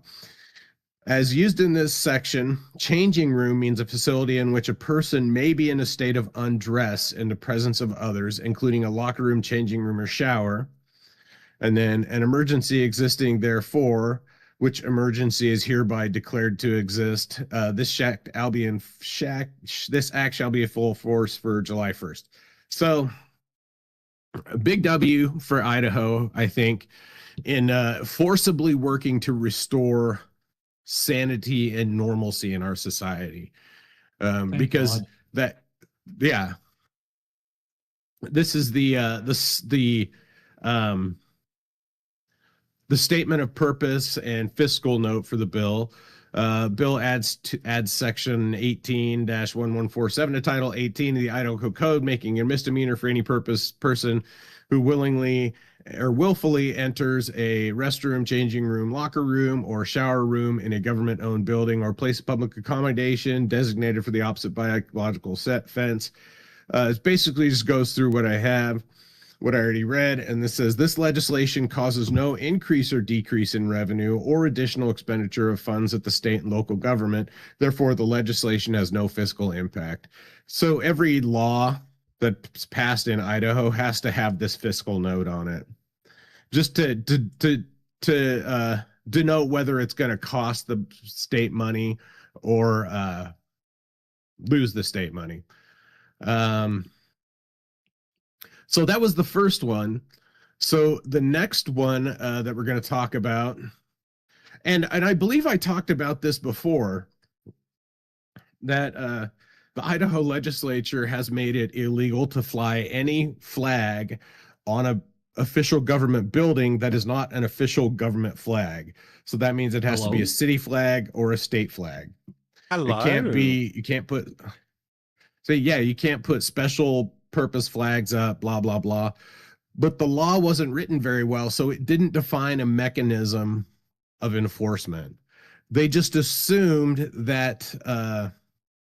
As used in this section, changing room means a facility in which a person may be in a state of undress in the presence of others, including a locker room, changing room, or shower. And then an emergency existing therefore, which emergency is hereby declared to exist. This act shall be in full force for July 1st. So a big W for Idaho, I think, in forcibly working to restore sanity and normalcy in our society. Because God. This is the statement of purpose and fiscal note for the bill. Bill adds section 18-1147 to Title 18 of the Idaho Code, making a misdemeanor for any person who willingly or willfully enters a restroom, changing room, locker room, or shower room in a government-owned building or place of public accommodation designated for the opposite biological set fence. It basically just goes through what I already read, and this says, this legislation causes no increase or decrease in revenue or additional expenditure of funds at the state and local government. Therefore, the legislation has no fiscal impact. So every law that's passed in Idaho has to have this fiscal note on it, just to denote whether it's going to cost the state money or lose the state money. So that was the first one. So the next one that we're going to talk about, and I believe I talked about this before, that the Idaho legislature has made it illegal to fly any flag on a official government building that is not an official government flag. So that means it has to be a city flag or a state flag. Hello. You can't put special purpose flags up, blah, blah, blah. But the law wasn't written very well, so it didn't define a mechanism of enforcement. They just assumed that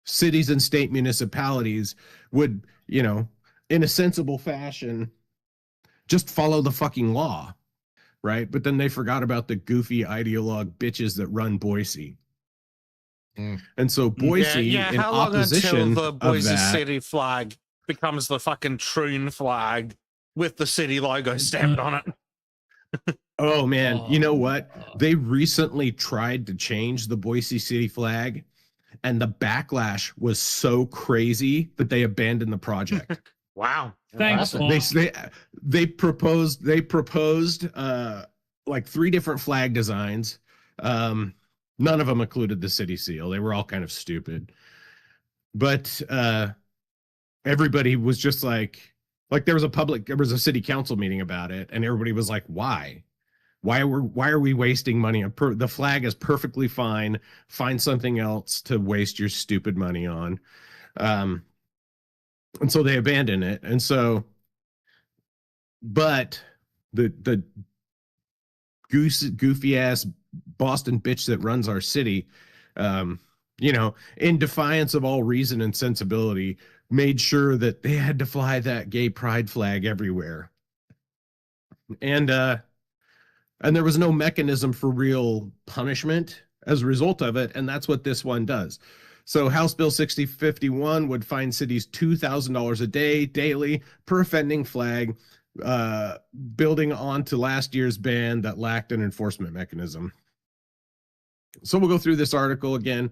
cities and state municipalities would, in a sensible fashion, just follow the fucking law, right? But then they forgot about the goofy ideologue bitches that run Boise. And so Boise, in how long opposition until the Boise of that, city flag becomes the fucking Troon flag with the city logo stamped on it? Oh man, you know what? They recently tried to change the Boise city flag, and the backlash was so crazy that they abandoned the project. Wow. Thanks. They proposed like 3 different flag designs. None of them included the city seal. They were all kind of stupid. But everybody was just like there was a city council meeting about it, and everybody was like, why are we wasting money on the flag is perfectly fine. Find something else to waste your stupid money on. And so they abandoned it. And so, but the goofy ass Boston bitch that runs our city, in defiance of all reason and sensibility, made sure that they had to fly that gay pride flag everywhere. And there was no mechanism for real punishment as a result of it. And that's what this one does. So House Bill 6051 would fine cities $2,000 a day, daily, per offending flag, building onto last year's ban that lacked an enforcement mechanism. So we'll go through this article again.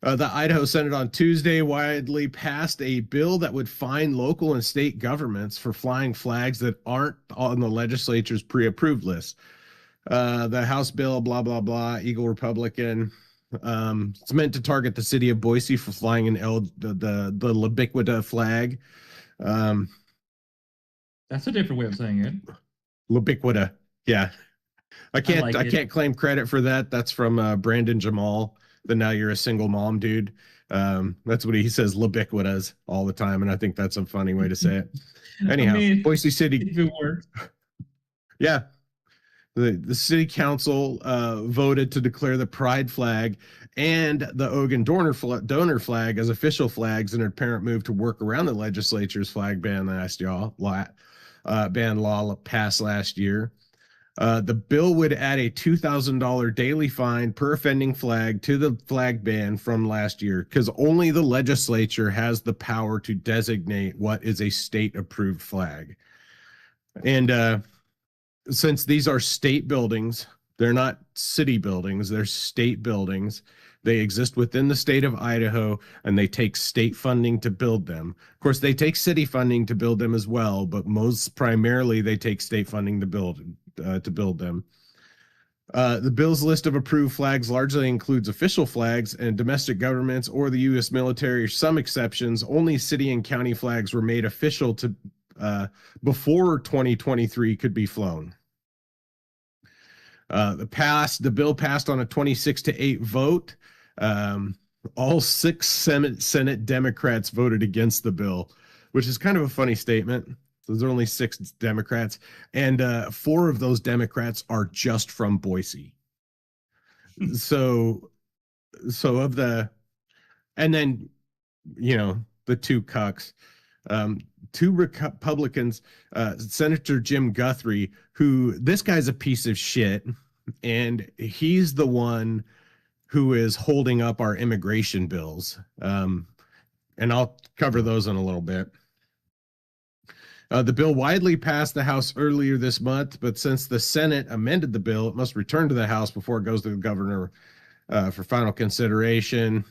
The Idaho Senate on Tuesday widely passed a bill that would fine local and state governments for flying flags that aren't on the legislature's pre-approved list. The House bill, blah, blah, blah, Eagle Republican. It's meant to target the city of Boise for flying the Libiquita flag. That's a different way of saying it. Libiquita, yeah. I can't claim credit for that. That's from Brandon Jamal, the Now You're a Single Mom dude. That's what he says, Libiquitas, all the time, and I think that's a funny way to say it. Anyhow, Boise City. If it works. Yeah. The city council voted to declare the pride flag and the Ogun donor flag as official flags in an apparent move to work around the legislature's flag ban law passed last year. The bill would add a $2,000 daily fine per offending flag to the flag ban from last year, because only the legislature has the power to designate what is a state-approved flag. And since these are state buildings, they're not city buildings, they're state buildings. They exist within the state of Idaho, and they take state funding to build them. Of course, they take city funding to build them as well, but most primarily they take state funding to build them. The bill's list of approved flags largely includes official flags and domestic governments or the U.S. military. Some exceptions. Only city and county flags were made official to before 2023 could be flown. The bill passed on a 26-8 vote. All 6 Senate Democrats voted against the bill, which is kind of a funny statement. So there's only 6 Democrats, and 4 of those Democrats are just from Boise. So of the, and then, you know, the 2 cucks. 2 Republicans, Senator Jim Guthrie, who, this guy's a piece of shit, and he's the one who is holding up our immigration bills. And I'll cover those in a little bit. The bill widely passed the House earlier this month, but since the Senate amended the bill, it must return to the House before it goes to the governor for final consideration.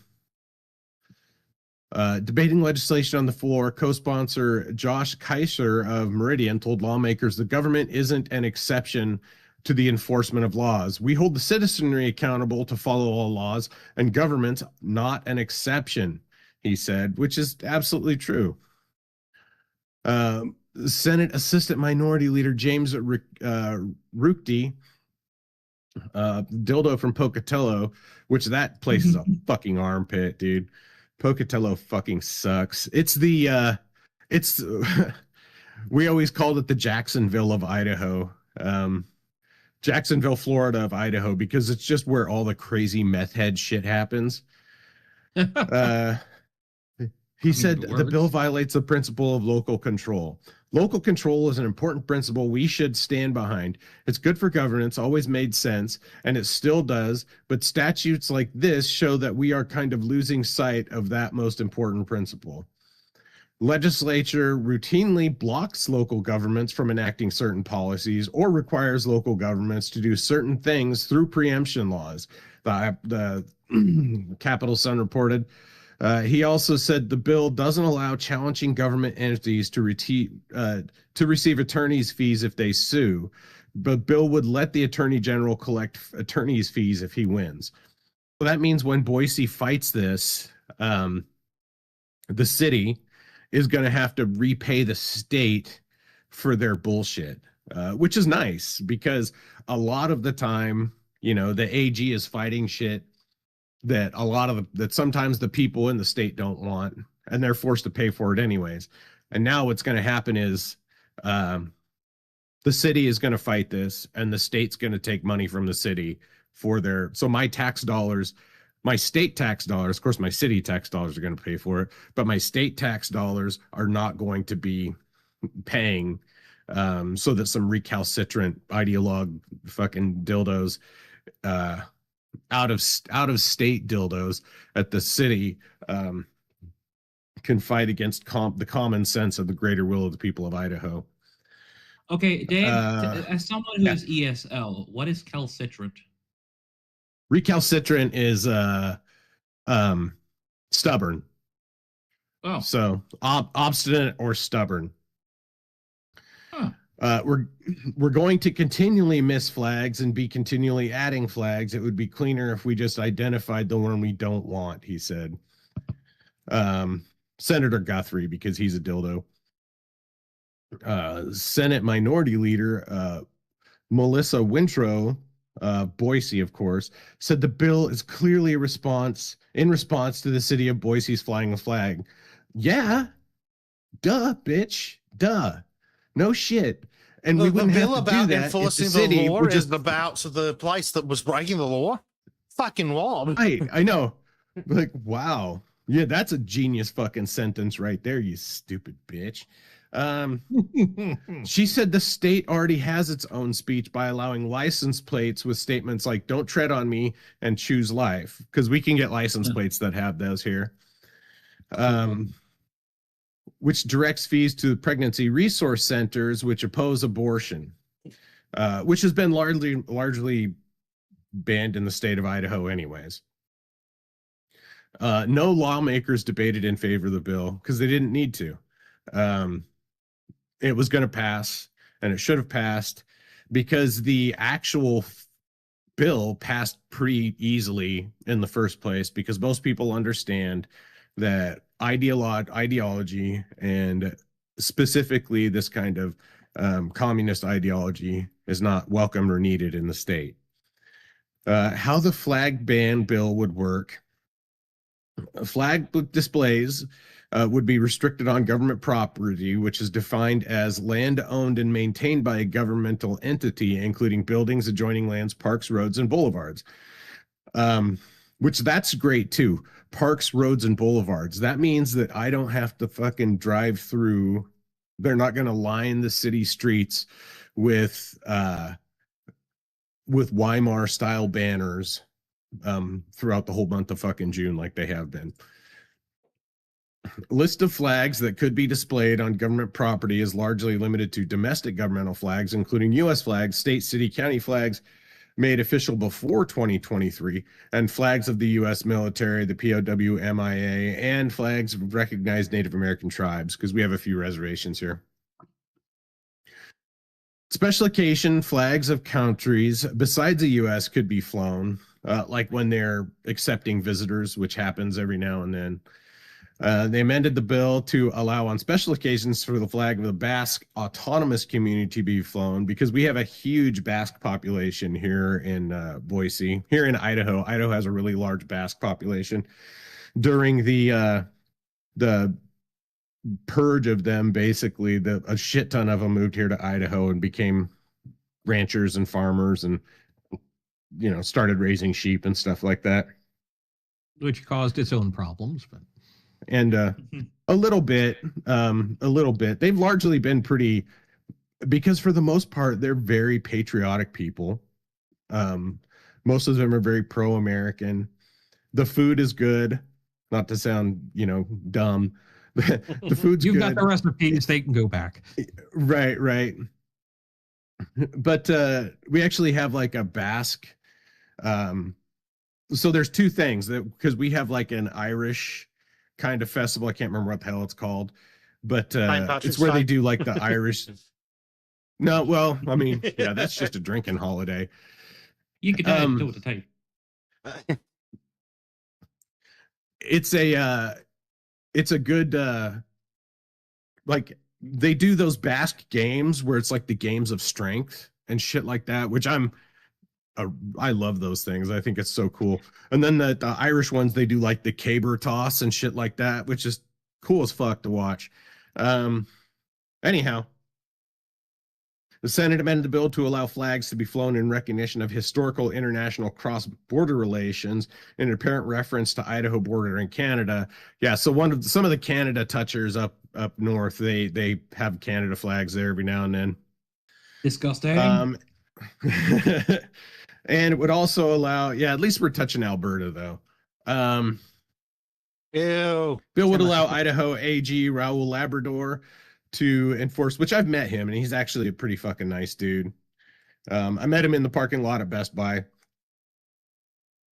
Debating legislation on the floor, co-sponsor Josh Kaiser of Meridian told lawmakers the government isn't an exception to the enforcement of laws. We hold the citizenry accountable to follow all laws, and government's not an exception, he said, which is absolutely true. Senate Assistant Minority Leader James Ruchti, dildo from Pocatello, which that place is a fucking armpit, dude. Pocatello fucking sucks. We always called it the Jacksonville of Idaho. Jacksonville, Florida of Idaho, because it's just where all the crazy meth head shit happens. He said the bill violates the principle of local control. Local control is an important principle we should stand behind. It's good for governance, always made sense, and it still does, but statutes like this show that we are kind of losing sight of that most important principle. Legislature routinely blocks local governments from enacting certain policies or requires local governments to do certain things through preemption laws. The Capital Sun reported. He also said the bill doesn't allow challenging government entities to receive attorney's fees if they sue, but bill would let the attorney general collect attorney's fees if he wins. So that means when Boise fights this, the city is going to have to repay the state for their bullshit, which is nice because a lot of the time, you know, the AG is fighting shit that sometimes the people in the state don't want, and they're forced to pay for it anyways. And now what's going to happen is the city is going to fight this, and the state's going to take money from the city so my tax dollars, my state tax dollars, of course, my city tax dollars are going to pay for it, but my state tax dollars are not going to be paying so that some recalcitrant ideologue fucking dildos, out of state dildos at the city can fight against the common sense of the greater will of the people of Idaho. Okay, Dave, as someone who is ESL, what is calcitrant? Recalcitrant is stubborn. Oh. So obstinate or stubborn. Huh. We're going to continually miss flags and be continually adding flags. It would be cleaner if we just identified the one we don't want, he said. Senator Guthrie, because he's a dildo. Senate Minority Leader Melissa Wintrow, Boise, of course, said the bill is clearly in response to the city of Boise's flying a flag. Yeah, duh, bitch, duh. No shit. And we The wouldn't have bill to do about that if the enforcing the city law would is just about the place that was breaking the law. Fucking wild. I know. Like, wow. Yeah, that's a genius fucking sentence right there, you stupid bitch. She said the state already has its own speech by allowing license plates with statements like "Don't tread on me" and "Choose life," because we can get license plates that have those here. Which directs fees to pregnancy resource centers which oppose abortion, which has been largely banned in the state of Idaho, anyways. No lawmakers debated in favor of the bill because they didn't need to. It was going to pass, and it should have passed because the actual bill passed pretty easily in the first place because most people understand that ideology and specifically this kind of communist ideology is not welcomed or needed in the state. How the flag ban bill would work: flag displays would be restricted on government property, which is defined as land owned and maintained by a governmental entity, including buildings, adjoining lands, parks, roads, and boulevards. Which that's great too. Parks, roads, and boulevards. That means that I don't have to fucking drive through. They're not going to line the city streets with Weimar style banners throughout the whole month of fucking June like they have been. List of flags that could be displayed on government property is largely limited to domestic governmental flags, including U.S. flags, state, city, county flags made official before 2023, and flags of the U.S. military, the POW, MIA, and flags of recognized Native American tribes, because we have a few reservations here. Special occasion flags of countries besides the U.S. could be flown, like when they're accepting visitors, which happens every now and then. They amended the bill to allow on special occasions for the flag of the Basque Autonomous Community to be flown because we have a huge Basque population here in Boise. Here in Idaho, Idaho has a really large Basque population. During the purge of them, basically, a shit ton of them moved here to Idaho and became ranchers and farmers and, you know, started raising sheep and stuff like that. Which caused its own problems, but And a little bit. They've largely been pretty, because for the most part, they're very patriotic people. Most of them are very pro-American. The food is good. Not to sound, you know, dumb. The food's you've good. got the recipes, they can go back. Right. But we actually have like a Basque. So there's two things that, because we have like an Irish kind of festival. I can't remember what the hell it's called, but it's where they do like the Irish. No, well, I mean, yeah, that's just a drinking holiday. You could do it to tape. It's a good like they do those Basque games where it's like the games of strength and shit like that, which I love those things. I think it's so cool. And then the Irish ones, they do like the caber toss and shit like that, which is cool as fuck to watch. Anyhow, the Senate amended the bill to allow flags to be flown in recognition of historical international cross-border relations in an apparent reference to Idaho border in Canada. Yeah, so some of the Canada touchers up north, they have Canada flags there every now and then. Disgusting. And it would also allow, yeah, at least we're touching Alberta though. Ew. Bill would allow Idaho AG Raul Labrador to enforce, which I've met him, and he's actually a pretty fucking nice dude. I met him in the parking lot at Best Buy.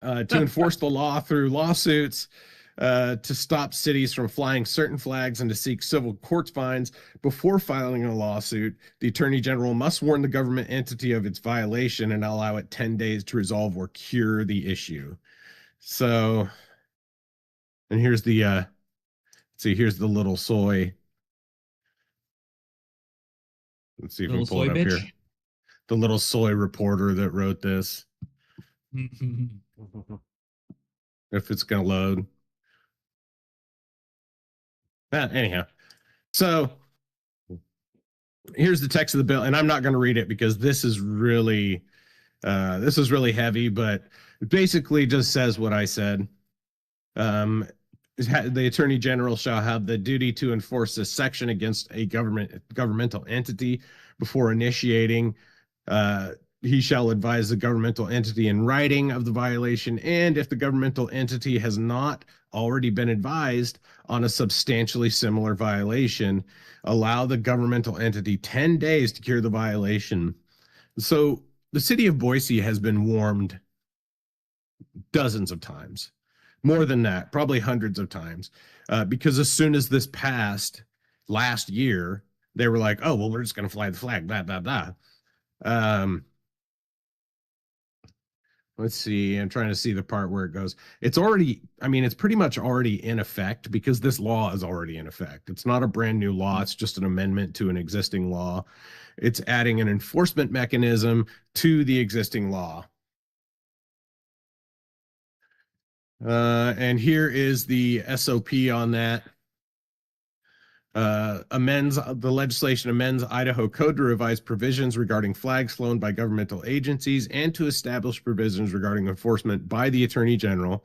To enforce the law through lawsuits, to stop cities from flying certain flags and to seek civil court fines before filing a lawsuit. The Attorney General must warn the government entity of its violation and allow it 10 days to resolve or cure the issue. So, and here's the, here's the little soy. Let's see if we can pull it up here. The little soy reporter that wrote this. If it's going to load. Anyhow, so here's the text of the bill, and I'm not going to read it because this is really heavy, but it basically just says what I said. The Attorney General shall have the duty to enforce this section against a governmental entity before initiating. He shall advise the governmental entity in writing of the violation, and if the governmental entity has not already been advised on a substantially similar violation, allow the governmental entity 10 days to cure the violation. So the city of Boise has been warned dozens of times, more than that, probably hundreds of times, because as soon as this passed last year, they were like, oh, well, we're just going to fly the flag, blah, blah, blah. Let's see. I'm trying to see the part where it goes. It's already, I mean, it's pretty much already in effect because this law is already in effect. It's not a brand new law. It's just an amendment to an existing law. It's adding an enforcement mechanism to the existing law. And here is the SOP on that. The legislation amends Idaho Code to revise provisions regarding flags flown by governmental agencies and to establish provisions regarding enforcement by the Attorney General.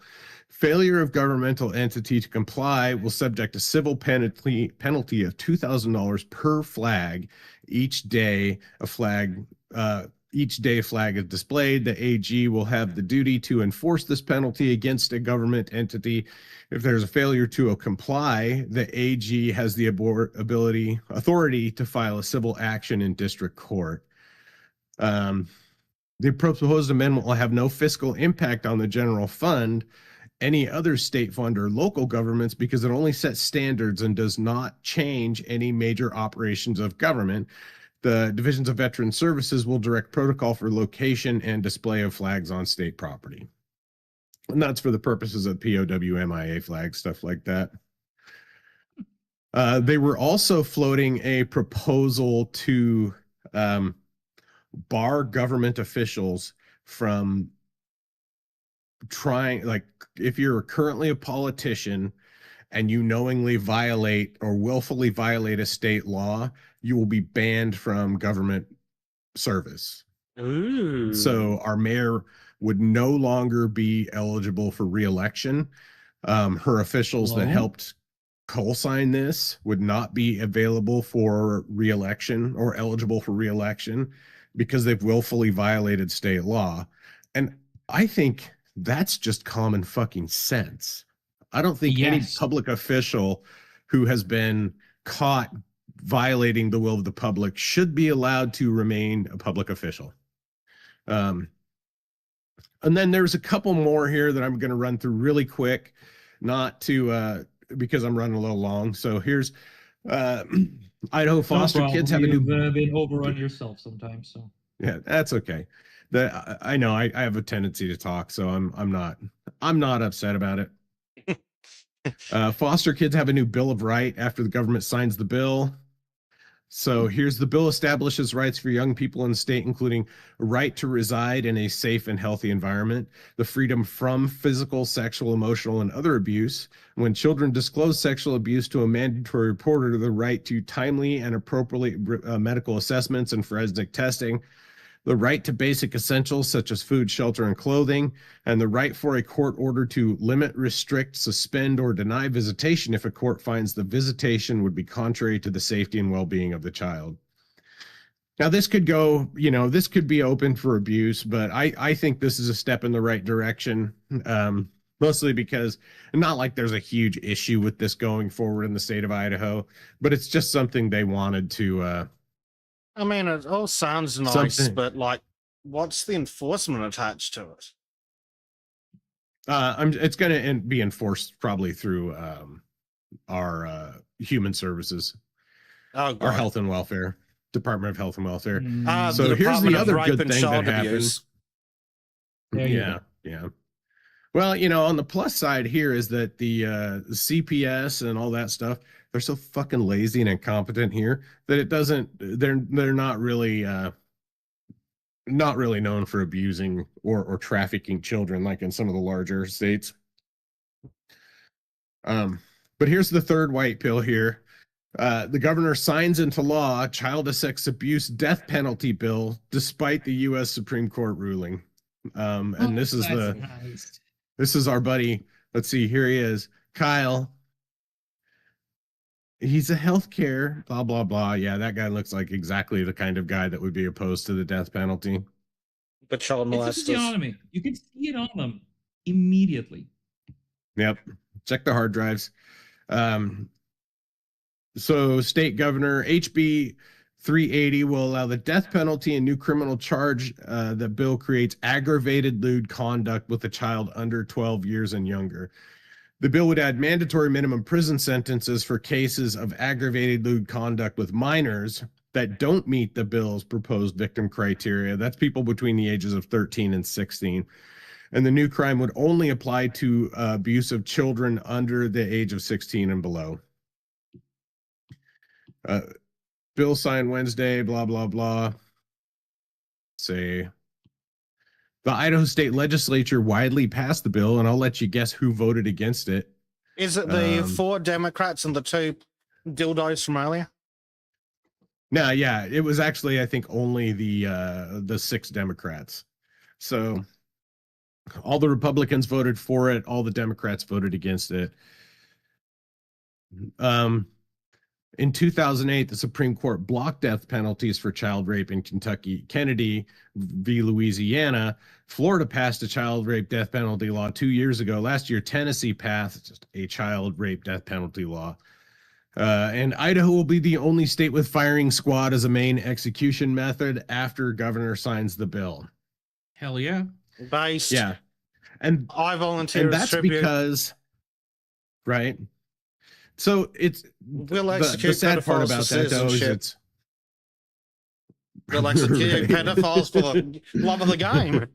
Failure of governmental entity to comply will subject a civil penalty of $2,000 per flag each day a flag is displayed. The AG will have the duty to enforce this penalty against a government entity. If there's a failure to comply, the AG has the authority to file a civil action in district court. The proposed amendment will have no fiscal impact on the general fund, any other state fund, or local governments because it only sets standards and does not change any major operations of government. The divisions of veteran services will direct protocol for location and display of flags on state property. And that's for the purposes of POW, MIA flags, stuff like that. They were also floating a proposal to bar government officials from trying, like, if you're currently a politician and you knowingly violate or willfully violate a state law, you will be banned from government service. Ooh. So our mayor would no longer be eligible for re-election. Her officials that helped co-sign this would not be available for re-election or eligible for re-election because they've willfully violated state law. And I think that's just common fucking sense. I don't think any public official who has been caught violating the will of the public should be allowed to remain a public official. And then there's a couple more here that I'm going to run through really quick, not to because I'm running a little long. So here's Idaho foster kids have a new. You've been overrun yourself sometimes, so yeah, that's okay. I know I have a tendency to talk, so I'm not upset about it. Foster kids have a new Bill of Rights after the government signs the bill. So here's the bill establishes rights for young people in the state, including a right to reside in a safe and healthy environment, the freedom from physical, sexual, emotional, and other abuse. When children disclose sexual abuse to a mandatory reporter, the right to timely and appropriate medical assessments and forensic testing, the right to basic essentials such as food, shelter, and clothing, and the right for a court order to limit, restrict, suspend, or deny visitation if a court finds the visitation would be contrary to the safety and well-being of the child. Now, this could go, this could be open for abuse, but I think this is a step in the right direction, mostly because not like there's a huge issue with this going forward in the state of Idaho, but it's just something they wanted to I mean, it all sounds nice, but like, what's the enforcement attached to it? It's going to be enforced probably through our human services, our health and welfare, Department of Health and Welfare. So here's the other good thing that happened. Yeah. Well, on the plus side here is that the CPS and all that stuff, they're so fucking lazy and incompetent here that it doesn't. They're not really known for abusing or trafficking children like in some of the larger states. But here's the third white pill here. The governor signs into law child sex abuse death penalty bill despite the U.S. Supreme Court ruling. And this is That's nice. this is our buddy. Let's see, here he is, Kyle. He's a healthcare, blah, blah, blah. Yeah, that guy looks like exactly the kind of guy that would be opposed to the death penalty. But child It's a molesters. physiognomy. You can see it on them immediately. Yep. Check the hard drives. So state governor HB 380 will allow the death penalty and new criminal charge. The bill creates aggravated lewd conduct with a child under 12 years and younger. The bill would add mandatory minimum prison sentences for cases of aggravated lewd conduct with minors that don't meet the bill's proposed victim criteria. That's people between the ages of 13 and 16. And the new crime would only apply to abuse of children under the age of 16 and below. Bill signed Wednesday, blah, blah, blah. Say, the Idaho State Legislature widely passed the bill, and I'll let you guess who voted against it. Is it the 4 Democrats and the 2 dildos from earlier? No, yeah, it was actually, I think, only the 6 Democrats. So all the Republicans voted for it, all the Democrats voted against it. In 2008, the Supreme Court blocked death penalties for child rape in Kentucky. Kennedy v. Louisiana. Florida passed a child rape death penalty law 2 years ago. Last year, Tennessee passed a child rape death penalty law. And Idaho will be the only state with firing squad as a main execution method after governor signs the bill. Hell yeah. Based. Yeah. And I volunteer and as that's tribute. because, right? So it's We'll the execute sad part pedophiles about for that, though, is citizenship. it's We'll execute Right. pedophiles for the love of the game.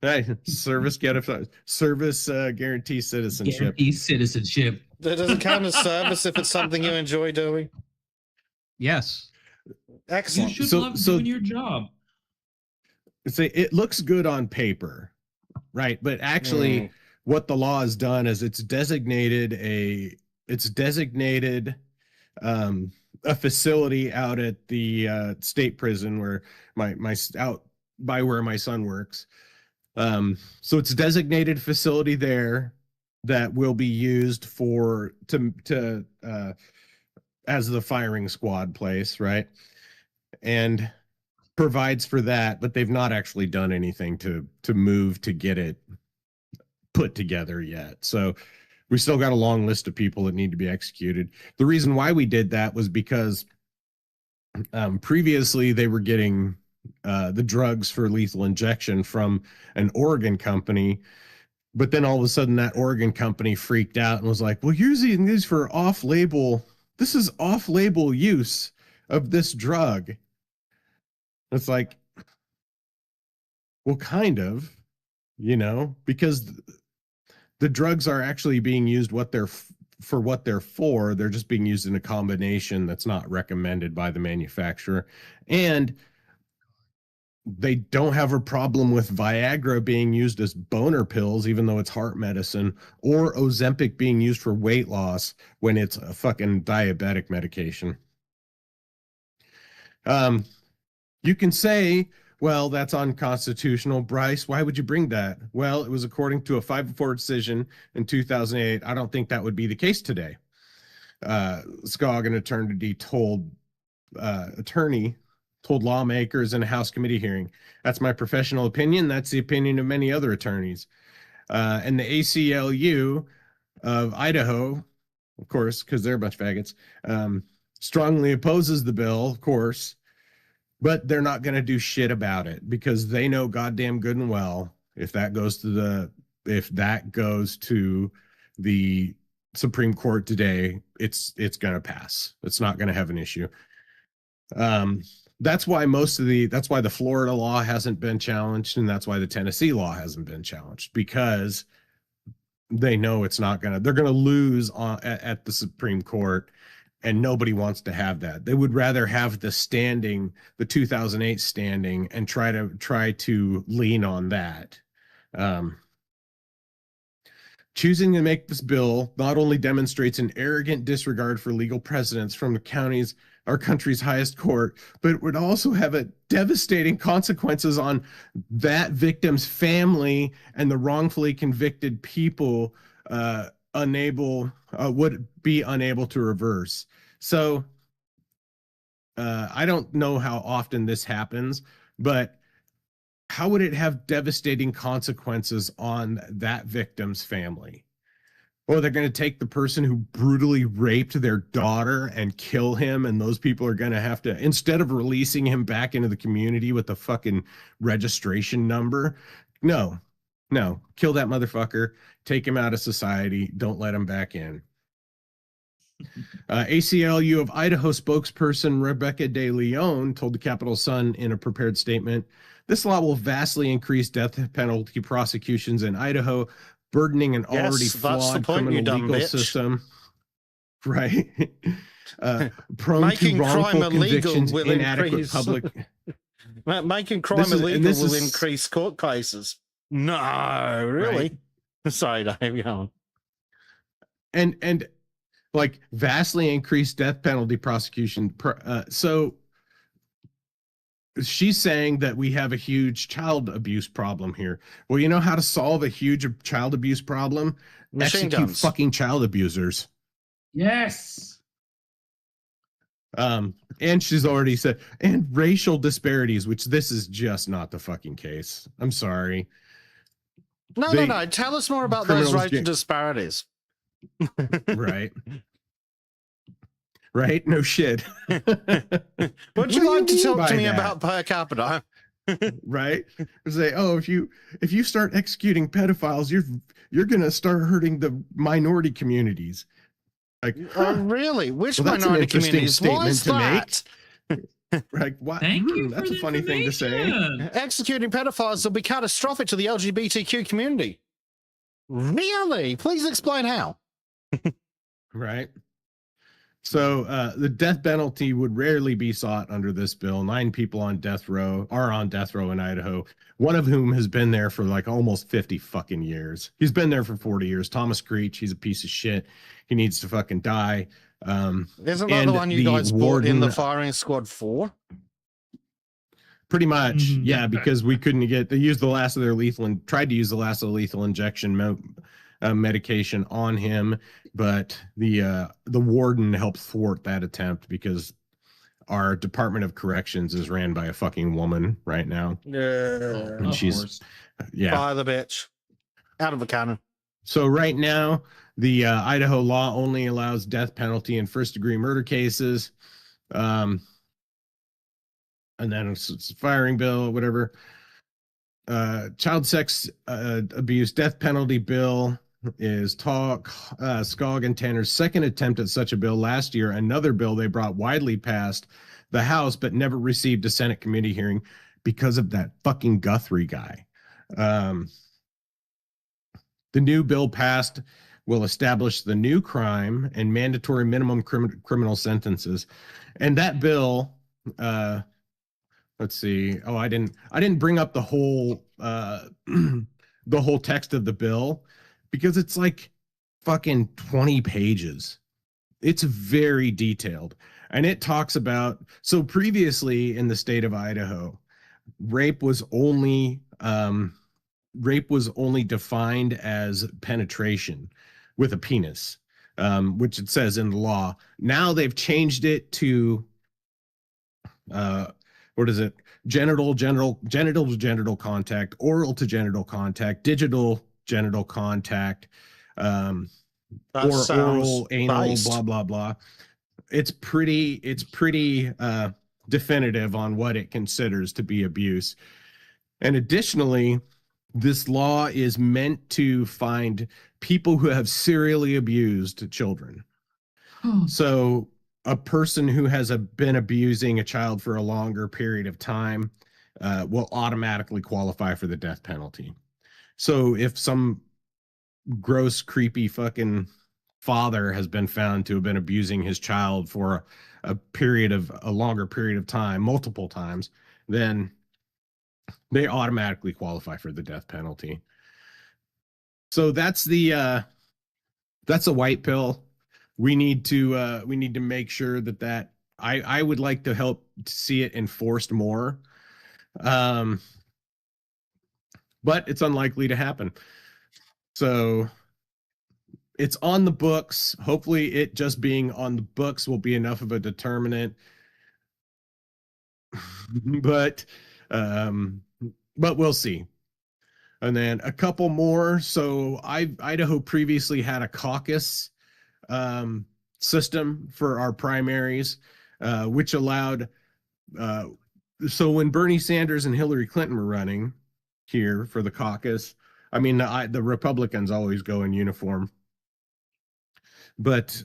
Hey, service guarantee citizenship. Guarantee citizenship. That doesn't count as service if it's something you enjoy doing. Yes. You Excellent. should So- love so- doing your job. Say it looks good on paper, right? But actually, what the law has done is it's designated a facility out at the state prison where my out by where my son works. So it's a designated facility there that will be used to as the firing squad place, right? And provides for that, but they've not actually done anything to move to get it put together yet. So we still got a long list of people that need to be executed. The reason why we did that was because previously they were getting the drugs for lethal injection from an Oregon company, but then all of a sudden that Oregon company freaked out and was like, well, using these for off-label, this is off-label use of this drug. It's like, well, kind of, because the drugs are actually being used what they're for. They're just being used in a combination that's not recommended by the manufacturer. And they don't have a problem with Viagra being used as boner pills, even though it's heart medicine, or Ozempic being used for weight loss when it's a fucking diabetic medication. You can say, well, that's unconstitutional. Bryce, why would you bring that? Well, it was according to a 5-4 decision in 2008. I don't think that would be the case today. Scoggin attorney told lawmakers in a House committee hearing. That's my professional opinion. That's the opinion of many other attorneys. And the ACLU of Idaho, of course, because they're a bunch of faggots, strongly opposes the bill, of course. But they're not going to do shit about it because they know goddamn good and well if that goes to the Supreme Court today, it's going to pass. It's not going to have an issue. That's why the Florida law hasn't been challenged, and that's why the Tennessee law hasn't been challenged, because they know they're going to lose at the Supreme Court. And nobody wants to have that. They would rather have the 2008 standing, and try to lean on that. Choosing to make this bill not only demonstrates an arrogant disregard for legal precedents from our country's highest court, but it would also have a devastating consequences on that victim's family and the wrongfully convicted people would be unable to reverse. So I don't know how often this happens, but how would it have devastating consequences on that victim's family? Well, they're going to take the person who brutally raped their daughter and kill him, and those people are going to have to, instead of releasing him back into the community with the fucking registration number, no, kill that motherfucker, take him out of society, don't let him back in. ACLU of Idaho spokesperson Rebecca De Leon told the Capital Sun in a prepared statement, this law will vastly increase death penalty prosecutions in Idaho, burdening an already flawed criminal legal system. Right. Prone Making to crime wrongful illegal convictions, will inadequate increase. public. Making crime illegal will increase court cases. No, really? Right. Sorry, Dave. You know. And like vastly increased death penalty prosecution. So she's saying that we have a huge child abuse problem here. Well, you know how to solve a huge child abuse problem? Machine Execute guns. fucking child abusers. Yes. And she's already said, and racial disparities, which this is just not the fucking case. I'm sorry. No. Tell us more about those racial disparities. Right. Right? No shit. Would you like to talk to me about per capita? Right? Say, oh, if you start executing pedophiles, you're gonna start hurting the minority communities. Like, really? Which minority communities? Why is that? Like, what? Thank you. That's a funny thing to say. Executing pedophiles will be catastrophic to the LGBTQ community. Really? Please explain how. Right. So the death penalty would rarely be sought under this bill. 9 people are on death row in Idaho, one of whom has been there for like almost 50 fucking years. He's been there for 40 years. Thomas Creech, he's a piece of shit. He needs to fucking die. Isn't that the one you guys bought in the firing squad for? Pretty much, yeah, because we couldn't they used the last of their tried to use the last of the lethal injection medication on him, but the warden helped thwart that attempt because our Department of Corrections is ran by a fucking woman right now. Yeah, and she's fire the bitch out of the cannon. So right now, the Idaho law only allows death penalty in first-degree murder cases, and then it's a firing bill, whatever. Child sex abuse death penalty bill is Skog and Tanner's second attempt at such a bill last year. Another bill they brought widely passed the House, but never received a Senate committee hearing because of that fucking Guthrie guy. The new bill passed will establish the new crime and mandatory minimum criminal sentences. And that bill, let's see. Oh, I didn't bring up the whole the whole text of the bill because it's like fucking 20 pages. It's very detailed. And it talks about, so previously in the state of Idaho, rape was only defined as penetration with a penis, which it says in the law. Now they've changed it to what is it? Genital to genital contact, oral to genital contact, digital genital contact, or oral, anal, nice. Blah blah blah. It's pretty definitive on what it considers to be abuse. And additionally, this law is meant to find people who have serially abused children. So a person who has been abusing a child for a longer period of time will automatically qualify for the death penalty. So if some gross, creepy fucking father has been found to have been abusing his child for a longer period of time, multiple times, then they automatically qualify for the death penalty. So that's a white pill. We need to make sure that I would like to help see it enforced more. But it's unlikely to happen. So it's on the books. Hopefully it just being on the books will be enough of a determinant. but we'll see. And then a couple more. So Idaho previously had a caucus system for our primaries, which allowed so when Bernie Sanders and Hillary Clinton were running here for the caucus, I mean, the Republicans always go in uniform, but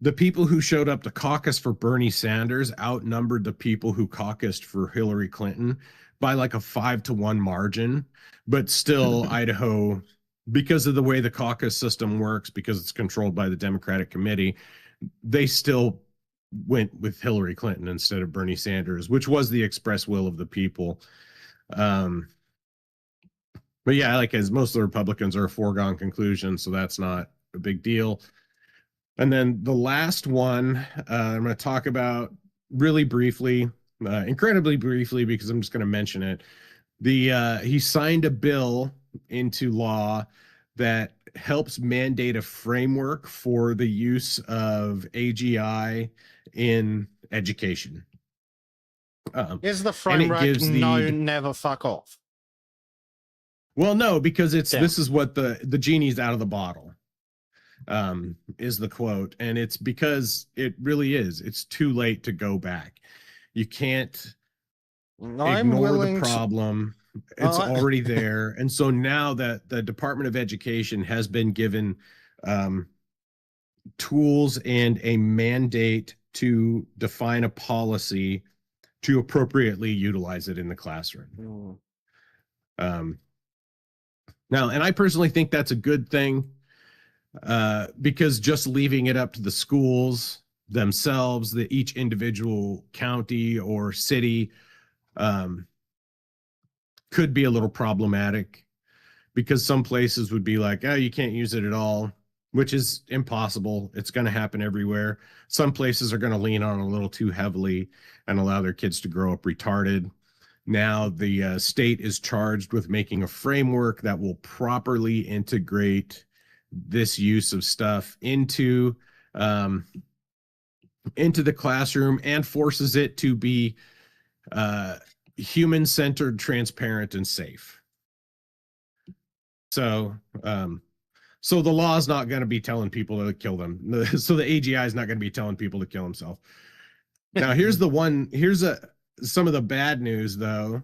the people who showed up to caucus for Bernie Sanders outnumbered the people who caucused for Hillary Clinton by like a 5-1 margin. But still, Idaho, because of the way the caucus system works, because it's controlled by the Democratic committee, they still went with Hillary Clinton instead of Bernie Sanders, which was the express will of the people. But yeah, like as most of the Republicans are a foregone conclusion, so that's not a big deal. And then the last one I'm going to talk about really briefly, incredibly briefly, because I'm just going to mention it. He signed a bill into law that helps mandate a framework for the use of AGI in education. Is the framework never fuck off? Well, no, because this is what the genie's out of the bottle. Is the quote, and it's because it really is. It's too late to go back. You can't ignore the problem. It's already there. And so now that the Department of Education has been given tools and a mandate to define a policy to appropriately utilize it in the classroom. Now, and I personally think that's a good thing. Because just leaving it up to the schools themselves, that each individual county or city could be a little problematic, because some places would be like, oh, you can't use it at all, which is impossible. It's going to happen everywhere. Some places are going to lean on it a little too heavily and allow their kids to grow up retarded. Now the state is charged with making a framework that will properly integrate this use of stuff into the classroom and forces it to be human-centered, transparent, and safe. So so the law is not going to be telling people to kill them. So the AGI is not going to be telling people to kill himself. Now here's some of the bad news though.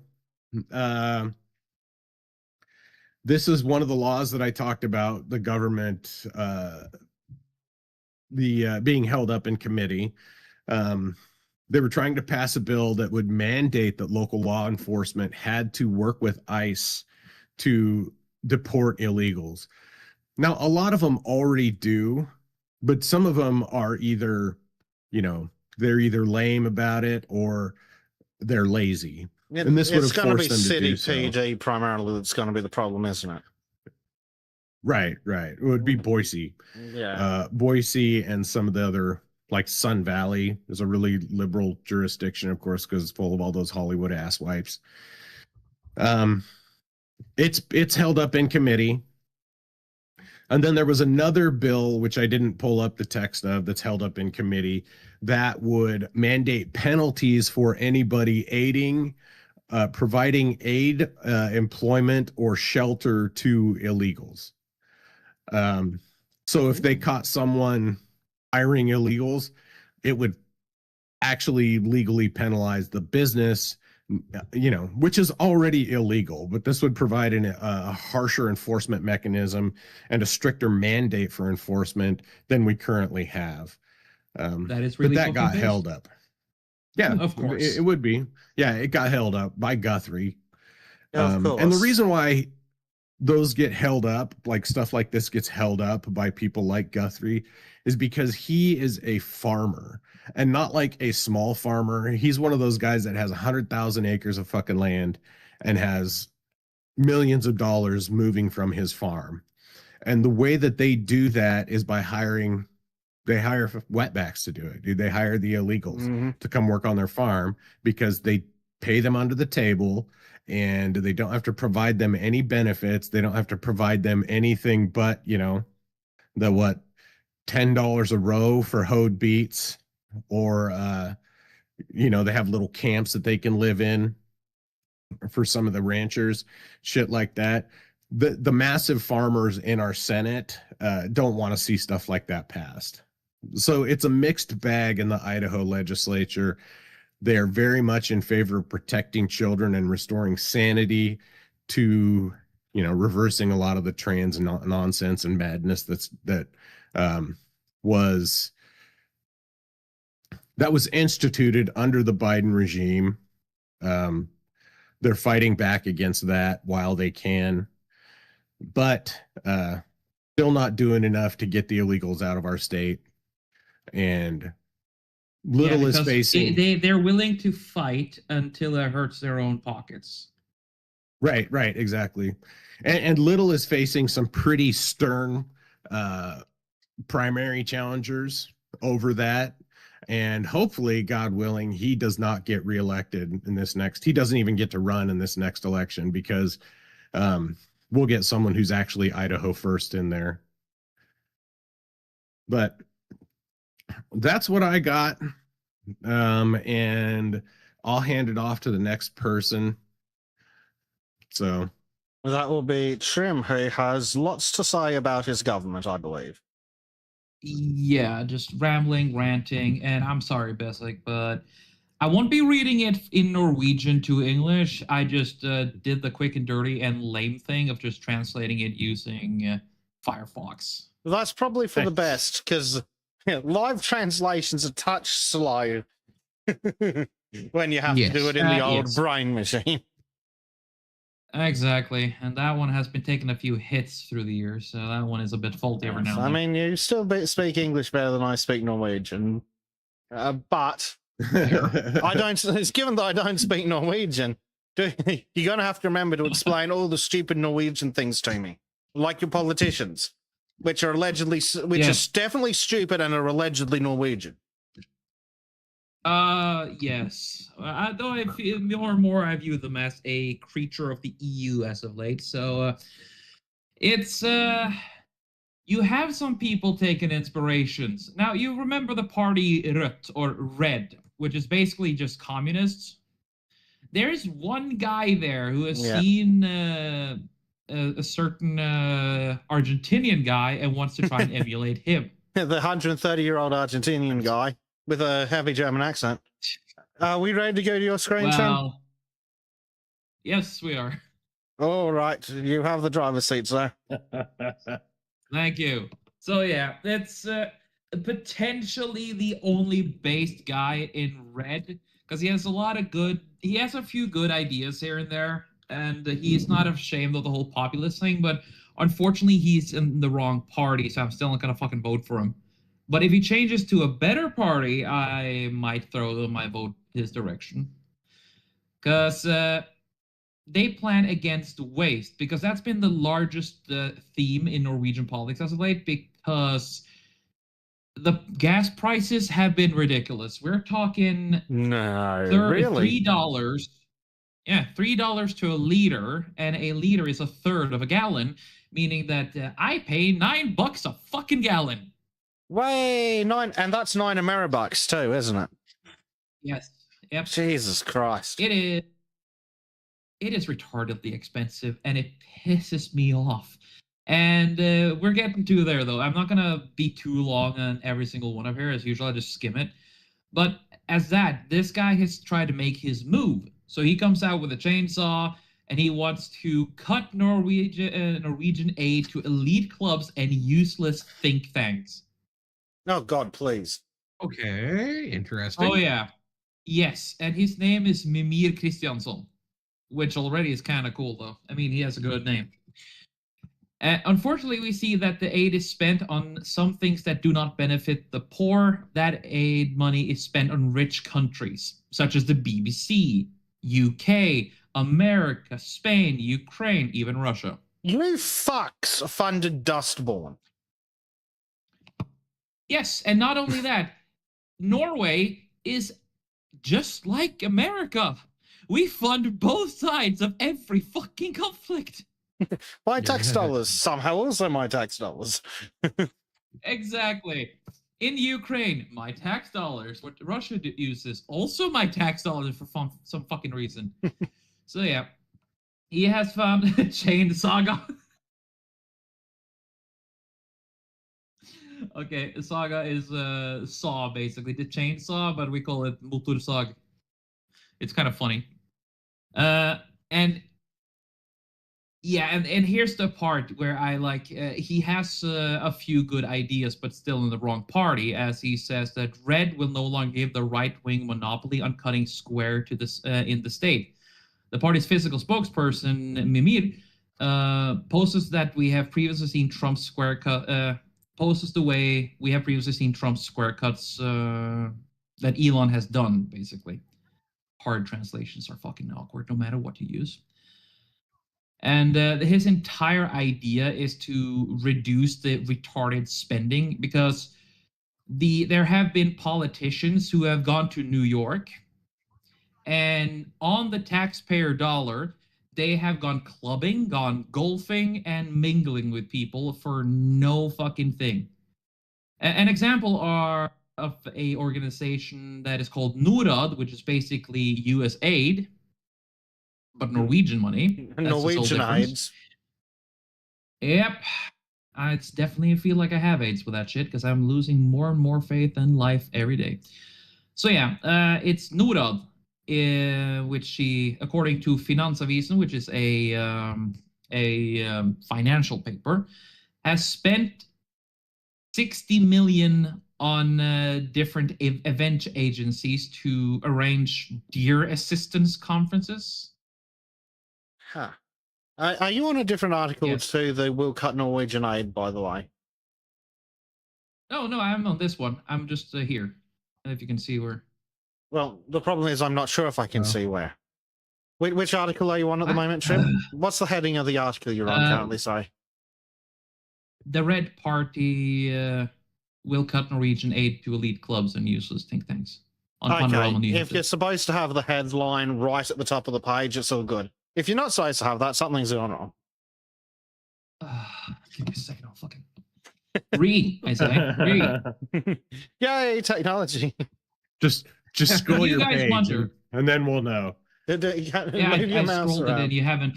This is one of the laws that I talked about, the government, being held up in committee. They were trying to pass a bill that would mandate that local law enforcement had to work with ICE to deport illegals. Now, a lot of them already do, but some of them are either, they're either lame about it or they're lazy. And this would have forced them to do so. City PG primarily that's going to be the problem, isn't it? Right. It would be Boise. Yeah. Boise and some of the other, like Sun Valley is a really liberal jurisdiction, of course, because it's full of all those Hollywood asswipes. It's held up in committee. And then there was another bill, which I didn't pull up the text of, that's held up in committee, that would mandate penalties for anybody aiding, providing aid, employment, or shelter to illegals. So if they caught someone hiring illegals, it would actually legally penalize the business, which is already illegal, but this would provide a harsher enforcement mechanism and a stricter mandate for enforcement than we currently have. That is really but that got held up. Yeah, of course. It would be. Yeah, it got held up by Guthrie. Of course. And the reason why those get held up, like stuff like this gets held up by people like Guthrie, is because he is a farmer, and not like a small farmer. He's one of those guys that has 100,000 acres of fucking land and has, millions of dollars moving from his farm. And the way that they do that is by they hire wetbacks to do it. They hire the illegals to come work on their farm because they pay them under the table and they don't have to provide them any benefits. They don't have to provide them anything but, the what, $10 a row for hoed beets, or, they have little camps that they can live in for some of the ranchers, shit like that. The massive farmers in our Senate don't want to see stuff like that passed. So it's a mixed bag in the Idaho legislature. They are very much in favor of protecting children and restoring sanity to, reversing a lot of the trans nonsense and madness that was instituted under the Biden regime. They're fighting back against that while they can, but still not doing enough to get the illegals out of our state. And Little is facing they're willing to fight until it hurts their own pockets. Right, exactly. And Little is facing some pretty stern primary challengers over that. And hopefully, God willing, he does not get reelected in this next. He doesn't even get to run in this next election because we'll get someone who's actually Idaho first in there. But that's what I got. And I'll hand it off to the next person. So that will be Trim, who has lots to say about his government, I believe. Yeah, just rambling, ranting, and I'm sorry, Bessic, but I won't be reading it in Norwegian to English. I just did the quick and dirty and lame thing of just translating it using Firefox. That's probably for the best, because live translation's a touch slow when you have to do it in the old brain machine. Exactly, and that one has been taking a few hits through the years, so that one is a bit faulty every now and then. I mean, you still speak English better than I speak Norwegian, but I don't. It's given that I don't speak Norwegian, you're going to have to remember to explain all the stupid Norwegian things to me, like your politicians, which are definitely stupid and are allegedly Norwegian. Yes. Though I feel more and more I view them as a creature of the EU as of late. So it's you have some people taking inspirations. Now you remember the party Rødt or Red, which is basically just communists. There's one guy there who has seen a certain Argentinian guy and wants to try and emulate him. The 130-year-old Argentinian guy with a heavy German accent. Are we ready to go to your screen, Sam? Yes, we are. All right, you have the driver's seat, sir. Thank you. So yeah, it's potentially the only based guy in Red, because he has a few good ideas here and there, and he's not ashamed of the whole populist thing, but unfortunately he's in the wrong party, so I'm still not gonna fucking vote for him. But if he changes to a better party, I might throw my vote his direction. Because they plan against waste, because that's been the largest theme in Norwegian politics as of late, because the gas prices have been ridiculous. We're talking really? $3. Yeah, $3 to a liter, and a liter is a third of a gallon, meaning that I pay $9 a fucking gallon. Way $9, and that's $9 Ameribucks too, isn't it? Yes. Yep. Jesus Christ. It is retardedly expensive, and it pisses me off. And we're getting to there, though. I'm not gonna be too long on every single one of here. As usual, I just skim it. But this guy has tried to make his move. So he comes out with a chainsaw, and he wants to cut Norwegian aid to elite clubs and useless think tanks. Oh, God, please. Okay, interesting. Oh, yeah. Yes, and his name is Mimir Kristiansson, which already is kind of cool, though. I mean, he has a good name. Unfortunately, we see that the aid is spent on some things that do not benefit the poor. That aid money is spent on rich countries, such as the BBC, UK, America, Spain, Ukraine, even Russia. You fucks funded Dustborn. Yes, and not only that, Norway is just like America. We fund both sides of every fucking conflict. My tax dollars, somehow also my tax dollars. Exactly. In Ukraine, my tax dollars. What Russia uses, also my tax dollars for some fucking reason. So yeah, he has found Chain Saga. Okay, Saga is saw basically, the chainsaw, but we call it motorsag. It's kind of funny. And yeah, and here's the part where I like, he has a few good ideas, but still in the wrong party, as he says that Red will no longer give the right-wing monopoly on cutting square to this in the state. The party's physical spokesperson, Mimir, poses that we have previously seen Trump's square cut, poses the way we have previously seen Trump's square cuts that Elon has done, basically. Hard translations are fucking awkward no matter what you use. And his entire idea is to reduce the retarded spending, because there have been politicians who have gone to New York, and on the taxpayer dollar, they have gone clubbing, gone golfing, and mingling with people for no fucking thing. An example of a organization that is called NORAD, which is basically US aid, but Norwegian money. That's Norwegian AIDS. Yep. It's definitely feel like I have AIDS with that shit, because I'm losing more and more faith in life every day. So yeah, it's NORAD, which she, according to Finansavisen, which is a financial paper, has spent 60 million on different event agencies to arrange deer assistance conferences. Huh. Are you on a different article Yes. to the Will Cut Norwegian Aid, by the way? No, I'm on this one. I'm just here. If you can see where. Well, the problem is I'm not sure if I can Oh. see where. Which article are you on at the moment, Trim? What's the heading of the article you're on currently, sorry? The Red Party will cut Norwegian aid to elite clubs and useless think tanks. On Panorama Okay, News. if you're supposed to have the headline right at the top of the page, it's all good. If you're not supposed to have that, something's going on. Give me a second, I'll fucking read, I say. Read. Yay, technology. Just scroll You your guys page, wonder. and then we'll know. Yeah, Move your I mouse scrolled it around. and you haven't.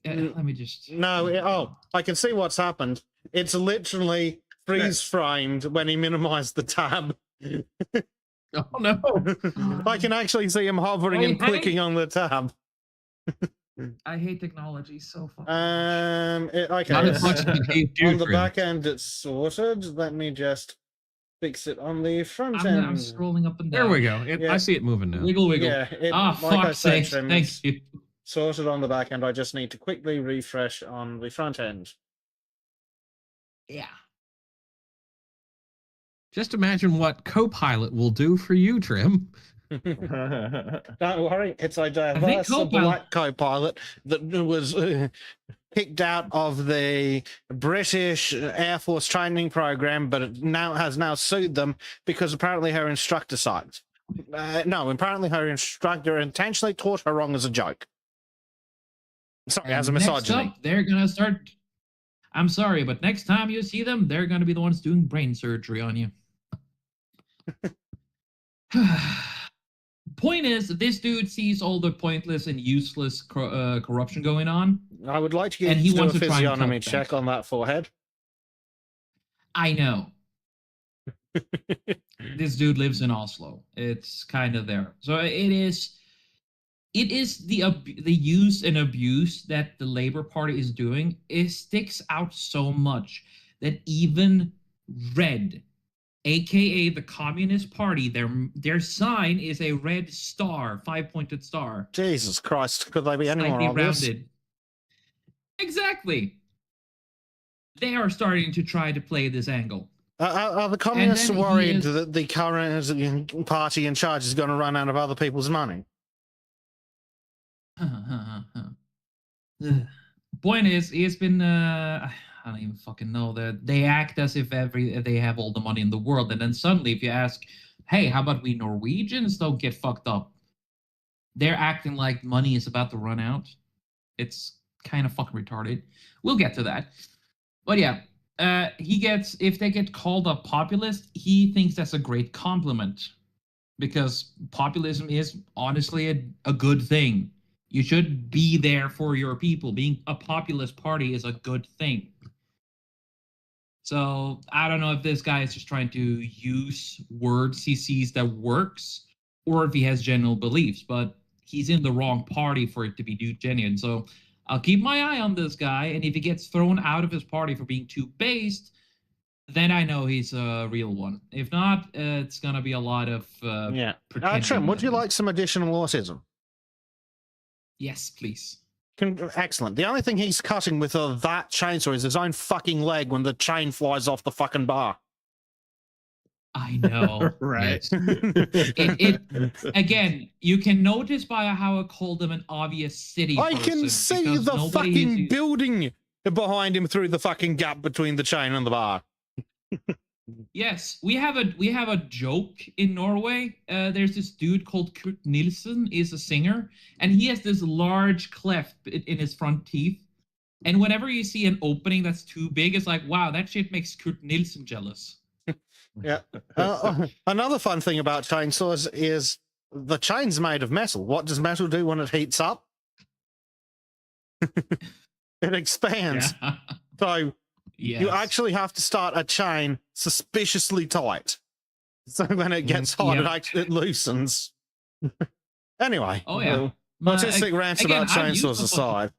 Let me just. No, I can see what's happened. It's literally freeze framed when he minimized the tab. Oh no! I can actually see him hovering and Hey. clicking on the tab. I hate technology so fucking Okay. Not as much as you hate On the Trim. back end, it's sorted. Let me just fix it on the front I'm end. scrolling up and down. There we go. Yeah. I see it moving now. Wiggle, wiggle. Yeah, Ah, like I fuck's said, sake. Trim, Thank it's you. sorted on the back end. I just need to quickly refresh on the front end. Yeah. Just imagine what Copilot will do for you, Trim. Don't worry, it's a think diverse Copilot- black co-pilot that was kicked out of the British Air Force training program, but it has now sued them because apparently her instructor sucked. Apparently her instructor intentionally taught her wrong as a joke. Sorry, as a Next misogyny. up, they're gonna start. I'm sorry, but next time you see them, they're gonna be the ones doing brain surgery on you. Point is, this dude sees all the pointless and useless corruption going on. I would like to get And he you to do a wants to try and physiognomy cut check things. on that forehead. I know. This dude lives in Oslo. It's kind of there. So it is the use and abuse that the Labour Party is doing. It sticks out so much that even Red, aka the Communist Party, their sign is a red star, 5-pointed star, Jesus Christ, could they be any more slightly obvious? rounded. Exactly. They are starting to try to play this angle. Are the communists then he worried is- that the current party in charge is going to run out of other people's money? Point is, he has been. I don't even fucking know that they act as if they have all the money in the world, and then suddenly, if you ask, "Hey, how about we Norwegians don't get fucked up?" They're acting like money is about to run out. It's kind of fucking retarded. We'll get to that, but yeah, he gets if they get called a populist, he thinks that's a great compliment because populism is honestly a good thing. You should be there for your people. Being a populist party is a good thing. So I don't know if this guy is just trying to use words he sees that works, or if he has general beliefs. But he's in the wrong party for it to be genuine. So I'll keep my eye on this guy, and if he gets thrown out of his party for being too based, then I know he's a real one. If not, it's gonna be a lot of Yeah. pretending. Trim, would you like some additional autism? Yes, please. Excellent. The only thing he's cutting with that chainsaw is his own fucking leg when the chain flies off the fucking bar. I know. Right. It again, you can notice by how I called him an obvious city I person, can see because the nobody fucking is- building behind him through the fucking gap between the chain and the bar. Yes, we have a joke in Norway. There's this dude called Kurt Nilsen, is a singer, and he has this large cleft in his front teeth. And whenever you see an opening that's too big, it's like, wow, that shit makes Kurt Nilsen jealous. Yeah. Another fun thing about chainsaws is the chain's made of metal. What does metal do when it heats up? It expands. Yeah. So Yes. you actually have to start a chain suspiciously tight. So when it gets hot, Yeah. it loosens. Anyway. Oh, yeah. Autistic rants again, about I've used chainsaws the aside.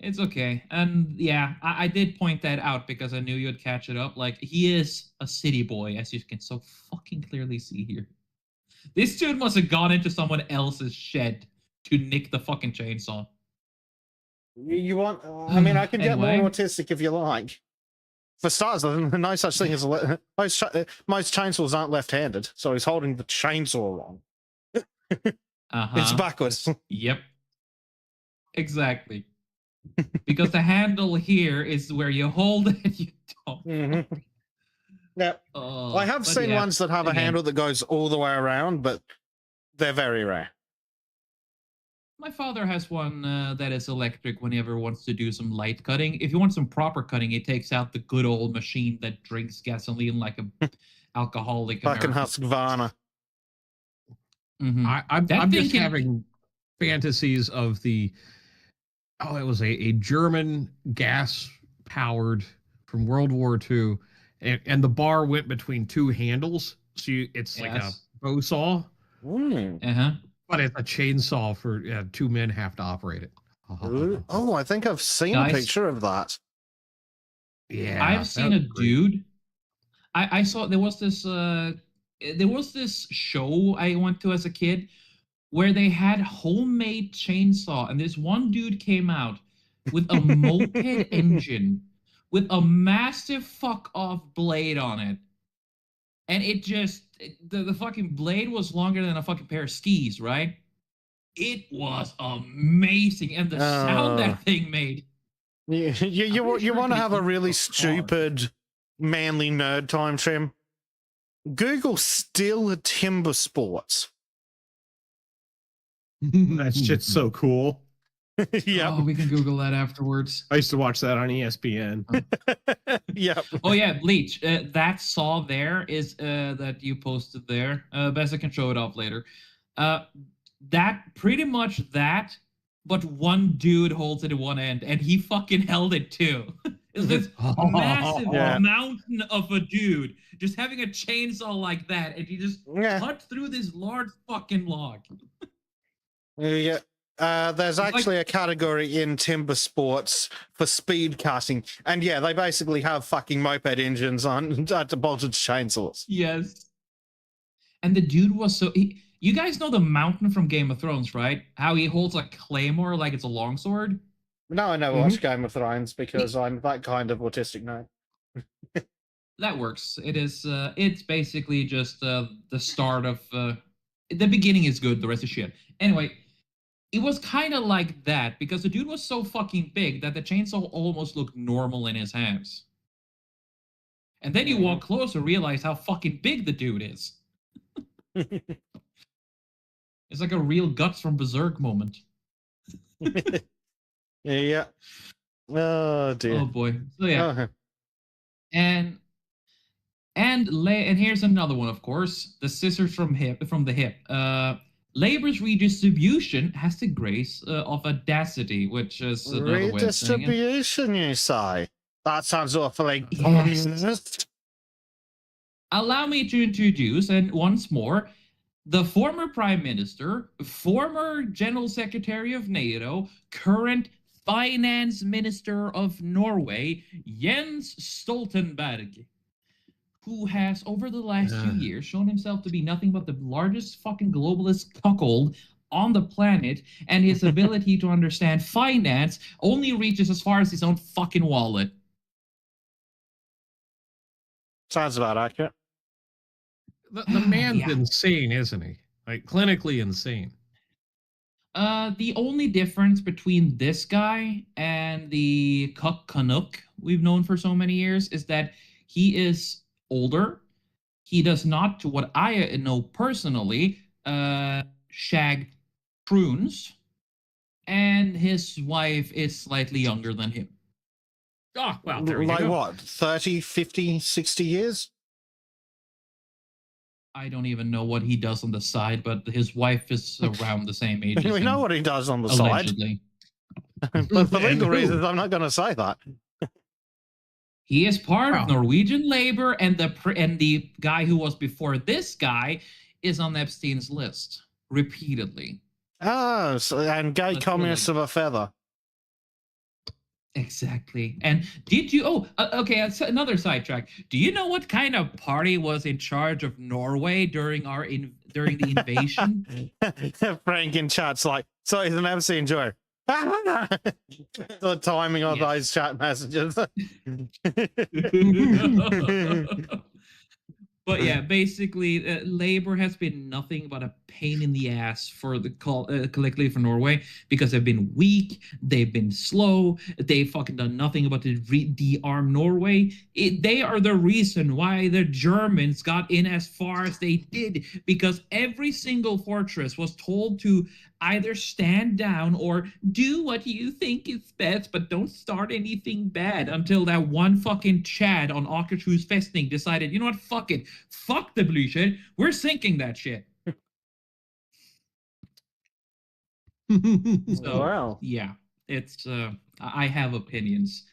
It's okay. And yeah, I did point that out because I knew you'd catch it up. Like, he is a city boy, as you can so fucking clearly see here. This dude must have gone into someone else's shed to nick the fucking chainsaw. You want? I mean, I can get Anyway. more autistic if you like. For starters, there's no such thing as most chainsaws aren't left-handed, so he's holding the chainsaw wrong. Uh-huh. It's backwards. Yep. Exactly. Because the handle here is where you hold it, you don't. Mm-hmm. Yeah, I have But seen yeah, ones that have a again, handle that goes all the way around, but they're very rare. My father has one that is electric whenever he wants to do some light cutting. If you want some proper cutting, he takes out the good old machine that drinks gasoline like a alcoholic Fucking American. Husqvarna. Mhm. I'm That thing just can- having fantasies of it was a German gas powered from World War II, and the bar went between two handles, so it's like a Yes. bow saw, Uh-huh. but it's a chainsaw for two men have to operate it. Oh, I think I've seen Nice. a picture of that. Yeah, I've seen a dude. I saw there was this show I went to as a kid where they had homemade chainsaw, and this one dude came out with a moped engine with a massive fuck off blade on it. And it just the fucking blade was longer than a fucking pair of skis, right? It was amazing, and the sound that thing made. You pretty want sure to it have a could really eat a car. stupid, manly nerd time, Trim? Google Steel Timber Sports. That shit's so cool. Yep. Oh, we can Google that afterwards. I used to watch that on ESPN. Yep. Oh yeah, Bleach. That saw there is that you posted there. Best I can show it off later. That pretty much that, but one dude holds it at one end, and he fucking held it too. It's this massive Yeah. mountain of a dude just having a chainsaw like that, and he just Yeah. cut through this large fucking log. Yeah. There's actually a category in timber sports for speed cutting, and yeah, they basically have fucking moped engines on bolted chainsaws. Yes. And the dude was so. You guys know the mountain from Game of Thrones, right? How he holds a claymore like it's a longsword? No, I never watched Game of Thrones because I'm that kind of autistic nerd. That works. It is. It's basically just the start of. The beginning is good. The rest is shit. Anyway, It was kind of like that because the dude was so fucking big that the chainsaw almost looked normal in his hands. And then you walk closer, realize how fucking big the dude is. It's like a real Guts from Berserk moment. Yeah. Oh dear. Oh boy. So yeah. Oh, And and here's another one, of course. The scissors from the hip. Labor's redistribution has the grace of audacity, which is another way of saying it. redistribution, you say? That sounds awfully Yes. communist. Allow me to introduce, and once more, the former Prime Minister, former General Secretary of NATO, current Finance Minister of Norway, Jens Stoltenberg, who has, over the last few years, shown himself to be nothing but the largest fucking globalist cuckold on the planet, and his ability to understand finance only reaches as far as his own fucking wallet. Sounds about accurate. The man's Yeah. insane, isn't he? Like clinically insane. The only difference between this guy and the Cuck Canuck we've known for so many years is that he is older. He does not, to what I know personally, shag prunes, and his wife is slightly younger than him. Oh, well, there you Like go. what? 30, 50, 60 years? I don't even know what he does on the side, but his wife is around the same age. We know what he does on the side. Allegedly. But for And legal who? reasons, I'm not going to say that. He is part Wow. of Norwegian labor, and the guy who was before this guy is on Epstein's list repeatedly. Oh, so, and gay That's communists really- of a feather. Exactly. And did you? Oh, okay. That's another sidetrack. Do you know what kind of party was in charge of Norway during during the invasion? Frank in chat's like, so he's an MC enjoyer. The timing of Yes. those chat messages. But yeah, basically, labor has been nothing but a pain in the ass for the collectively for Norway because they've been weak, they've been slow, they've fucking done nothing about to de-arm Norway. They are the reason why the Germans got in as far as they did, because every single fortress was told to either stand down or do what you think is best, but don't start anything bad, until that one fucking Chad on Akershus Festning decided, you know what, fuck it. Fuck the blue shit. We're sinking that shit. So, Wow. yeah, it's, I have opinions.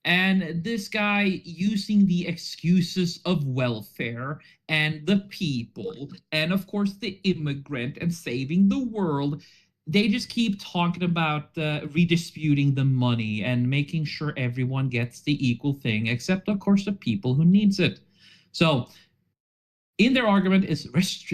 And this guy, using the excuses of welfare and the people, and of course the immigrant and saving the world, they just keep talking about redistributing the money and making sure everyone gets the equal thing, except of course the people who needs it. So, in their argument is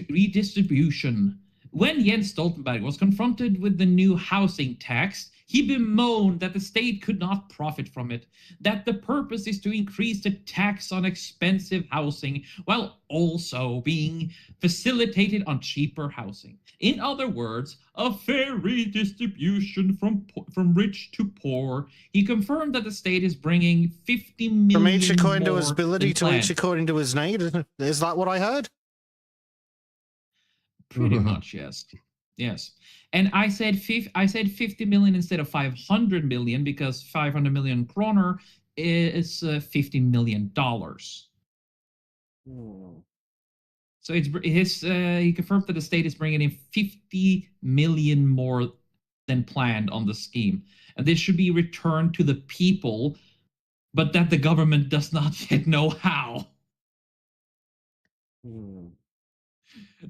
redistribution. When Jens Stoltenberg was confronted with the new housing tax, he bemoaned that the state could not profit from it, that the purpose is to increase the tax on expensive housing while also being facilitated on cheaper housing. In other words, a fair redistribution from rich to poor. He confirmed that the state is bringing 50 million From each according to his more ability than to each planned. according to his need. Is that what I heard? Pretty much, yes. Yes. And I said 50 million instead of 500 million because 500 million kroner is $50 million. So he confirmed that the state is bringing in 50 million more than planned on the scheme. And this should be returned to the people, but that the government does not yet know how.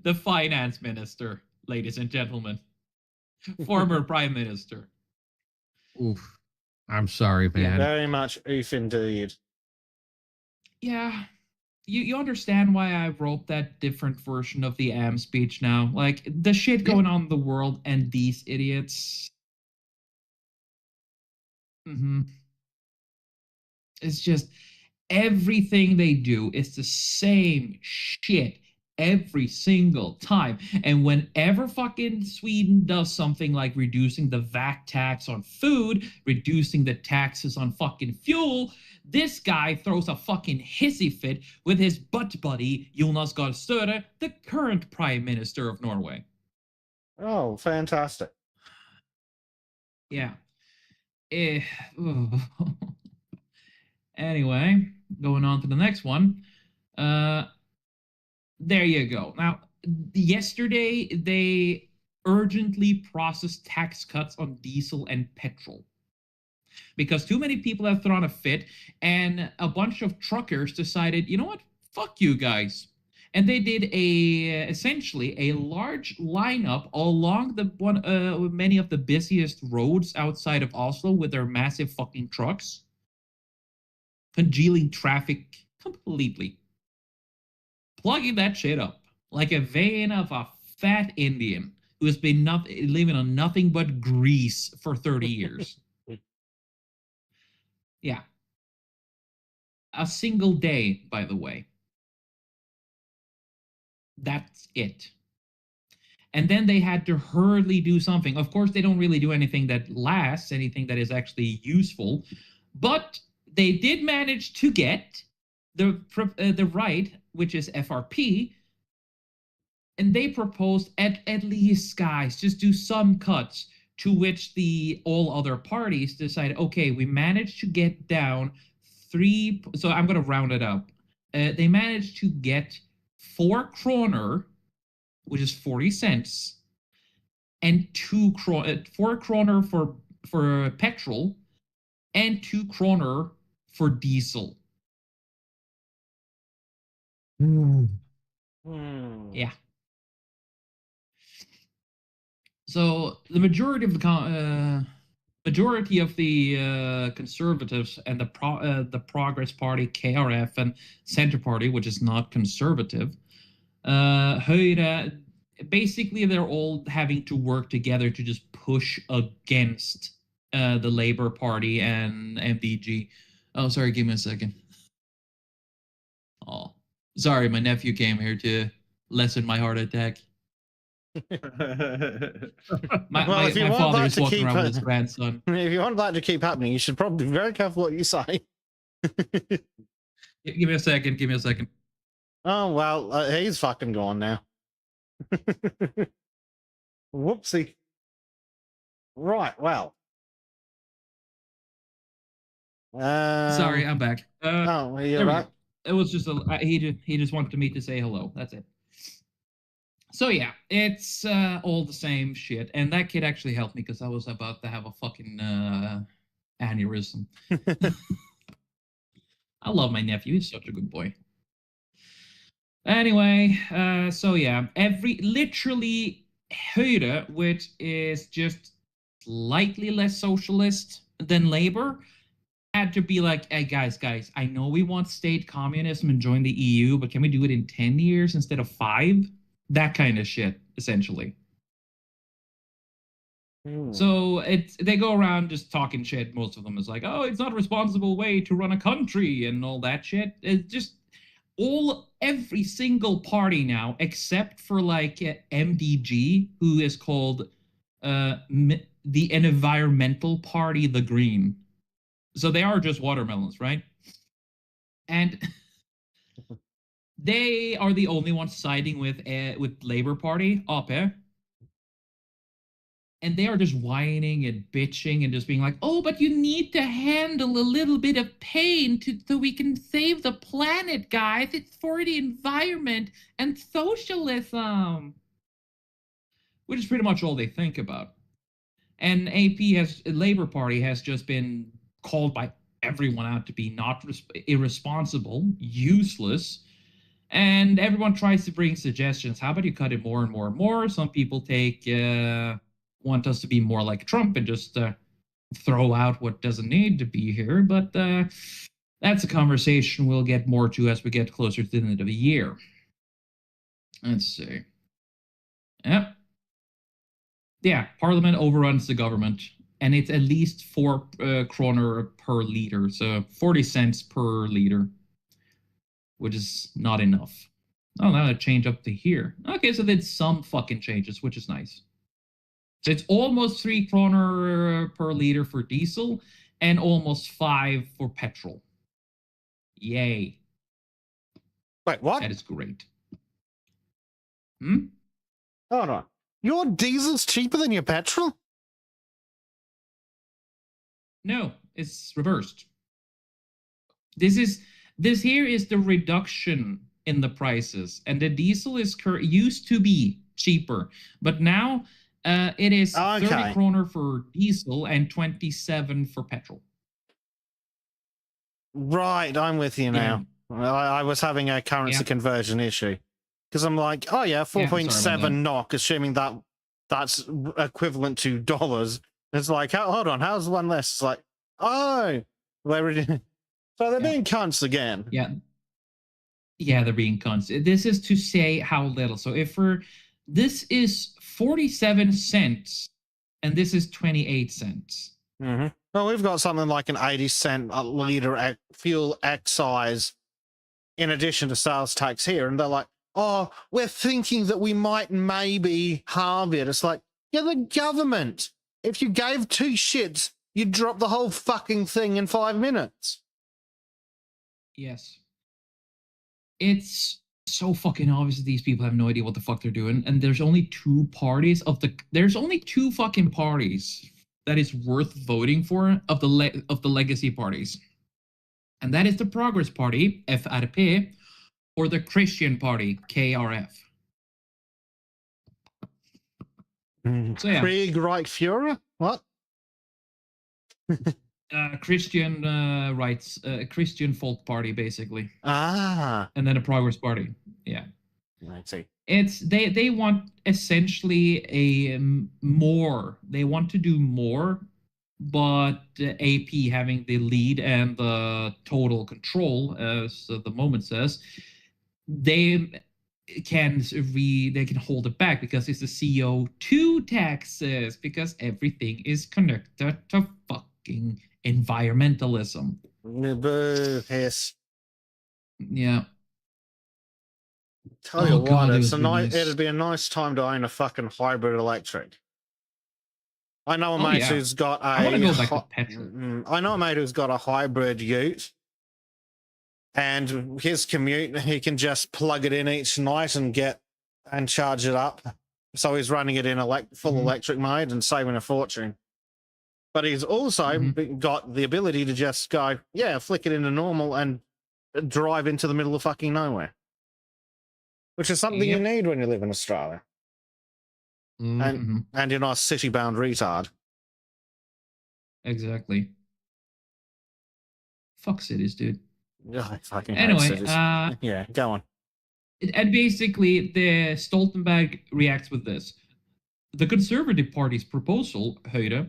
The finance minister, ladies and gentlemen. Former prime minister. Oof. I'm sorry, man. Very much oof indeed. Yeah. You understand why I wrote that different version of the Am speech now? Like, the shit going on in the world and these idiots. It's just, everything they do is the same shit every single time. And whenever fucking Sweden does something like reducing the VAT tax on food, reducing the taxes on fucking fuel, this guy throws a fucking hissy fit with his butt buddy, Jonas Gahr Støre, the current Prime Minister of Norway. Oh, fantastic. Yeah. Anyway, going on to the next one. There you go. Now, yesterday, they urgently processed tax cuts on diesel and petrol because too many people have thrown a fit, and a bunch of truckers decided, you know what? Fuck you guys. And they did essentially a large lineup along many of the busiest roads outside of Oslo with their massive fucking trucks, congealing traffic completely, plugging that shit up like a vein of a fat Indian who has been living on nothing but grease for 30 years. Yeah. A single day, by the way. That's it. And then they had to hurriedly do something. Of course, they don't really do anything that lasts, anything that is actually useful, but they did manage to get the right, which is FRP, and they proposed at least, guys, just do some cuts, to which the all other parties decided, okay, we managed to get down so I'm going to round it up. They managed to get 4 kroner, which is 40 cents, and 4 kroner for petrol, and 2 kroner for diesel. Yeah. So the majority of the conservatives and the Progress Party, KRF, and Center Party, which is not conservative, Høyre, basically they're all having to work together to just push against the Labour Party and MDG. Oh, sorry, give me a second. Oh, sorry, my nephew came here to lessen my heart attack. My father is walking around with his grandson. If you want that to keep happening, you should probably be very careful what you say. Give me a second. Give me a second. Oh, well, he's fucking gone now. Whoopsie. Right, well. Sorry, I'm back. Oh, you're right. It was just he just wanted me to say hello. That's it. So yeah, it's all the same shit, and that kid actually helped me because I was about to have a fucking aneurysm. I love my nephew; he's such a good boy. Anyway, so yeah, literally Høyre, which is just slightly less socialist than Labour, had to be like, hey guys, I know we want state communism and join the EU, but can we do it in 10 years instead of 5? That kind of shit, essentially. So they go around just talking shit. Most of them is like, oh, it's not a responsible way to run a country and all that shit. It's just every single party now, except for like MDG, who is called the environmental party, the Green. So they are just watermelons, right? And they are the only ones siding with Labour Party, AP. And they are just whining and bitching and just being like, oh, but you need to handle a little bit of pain so we can save the planet, guys. It's for the environment and socialism. Which is pretty much all they think about. And Labour Party has just been called by everyone out to be not irresponsible, useless. And everyone tries to bring suggestions. How about you cut it more and more and more? Some people want us to be more like Trump and just throw out what doesn't need to be here. But that's a conversation we'll get more to as we get closer to the end of the year. Let's see. Yep. Yeah, Parliament overruns the government. And it's at least 4 kroner per liter. So 40 cents per liter. Which is not enough. Oh, now it changed up to here. Okay, so there's some fucking changes, which is nice. So it's almost 3 kroner per liter for diesel and almost 5 for petrol. Yay. Wait, what? That is great. Hold on. Your diesel's cheaper than your petrol? No, it's reversed. This here is the reduction in the prices, and the diesel is used to be cheaper, but now it is 30 kroner for diesel and 27 for petrol. Right, I'm with you now. Yeah. I was having a currency conversion issue. Because I'm like, oh yeah, 4.7 NOK, assuming that's equivalent to dollars. It's like, hold on, how's one less? It's like, oh, so they're being cunts again. Yeah, they're being cunts. This is to say how little. So this is 47 cents, and this is 28 cents. Mm-hmm. Well, we've got something like an 80-cent a liter fuel excise in addition to sales tax here, and they're like, oh, we're thinking that we might maybe halve it. It's like, you're the government. If you gave 2 shits, you'd drop the whole fucking thing in 5 minutes. Yes. It's so fucking obvious that these people have no idea what the fuck they're doing, and there's only 2 parties there's only 2 fucking parties that is worth voting for of the legacy parties. And that is the Progress Party, FRP, or the Christian Party, KRF. So yeah. Krieg Reich Führer? What? Christian rights, Christian Folk Party, basically. Ah. And then a Progress Party. Yeah. I see. It's they want essentially they want to do more, but AP having the lead and the total control, as the moment says, they can hold it back because it's the CO2 taxes, because everything is connected to fucking environmentalism. Yes. Yeah. Tell you what, it'd be a nice time to own a fucking hybrid electric. I know a mate who's got a. I want to go back to petrol. I know a mate who's got a hybrid ute, and his commute, he can just plug it in each night and charge it up. So he's running it in full electric mode and saving a fortune. But he's also got the ability to just go, flick it into normal and drive into the middle of fucking nowhere. Which is something you need when you live in Australia. And you're not a city-bound retard. Exactly. Fuck cities, dude. I fucking anyway, hate cities. Go on. And basically, the Stoltenberg reacts with this. The Conservative Party's proposal, Høyre,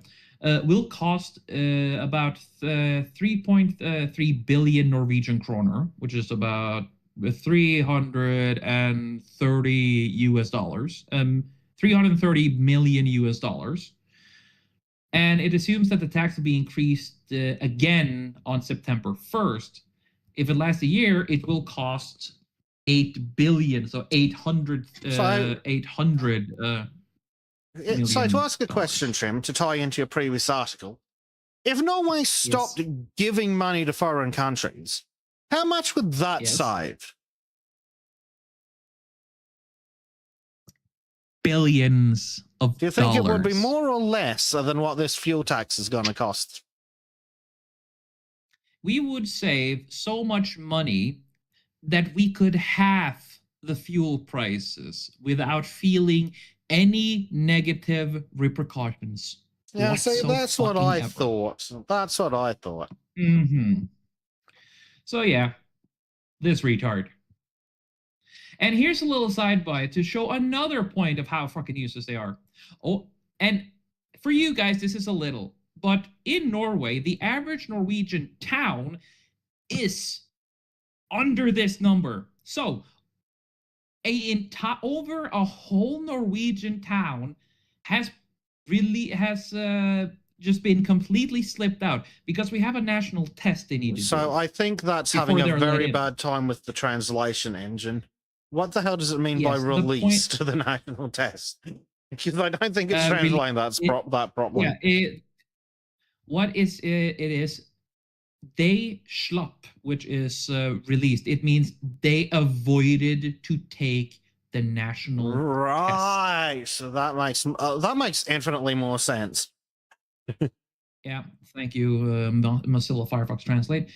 will cost about 3.3 billion Norwegian kroner, which is about 330 US dollars, 330 million US dollars. And it assumes that the tax will be increased again on September 1st. If it lasts a year, it will cost 8 billion, so 800 So to ask a question, Trim, to tie into your previous article, if Norway stopped giving money to foreign countries, how much would that save? Billions of dollars. Do you think it would be more or less than what this fuel tax is going to cost? We would save so much money that we could halve the fuel prices without feeling any negative repercussions. Yeah, see, that's what I thought. That's what I thought. So yeah, this retard. And here's a little sidebite to show another point of how fucking useless they are. Oh, and for you guys, this is a little, but in Norway, the average Norwegian town is under this number. So over a whole Norwegian town has just been completely slipped out because we have a national test they need to do. So I think that's having a very bad time with the translation engine. What the hell does it mean by Yes, the release point- to the national test? Because I don't think it's Really, translating that properly. Yeah, it is they schlup, which is released. It means they avoided to take the national Right. So that makes infinitely more sense. Yeah, thank you, Mozilla Firefox Translate.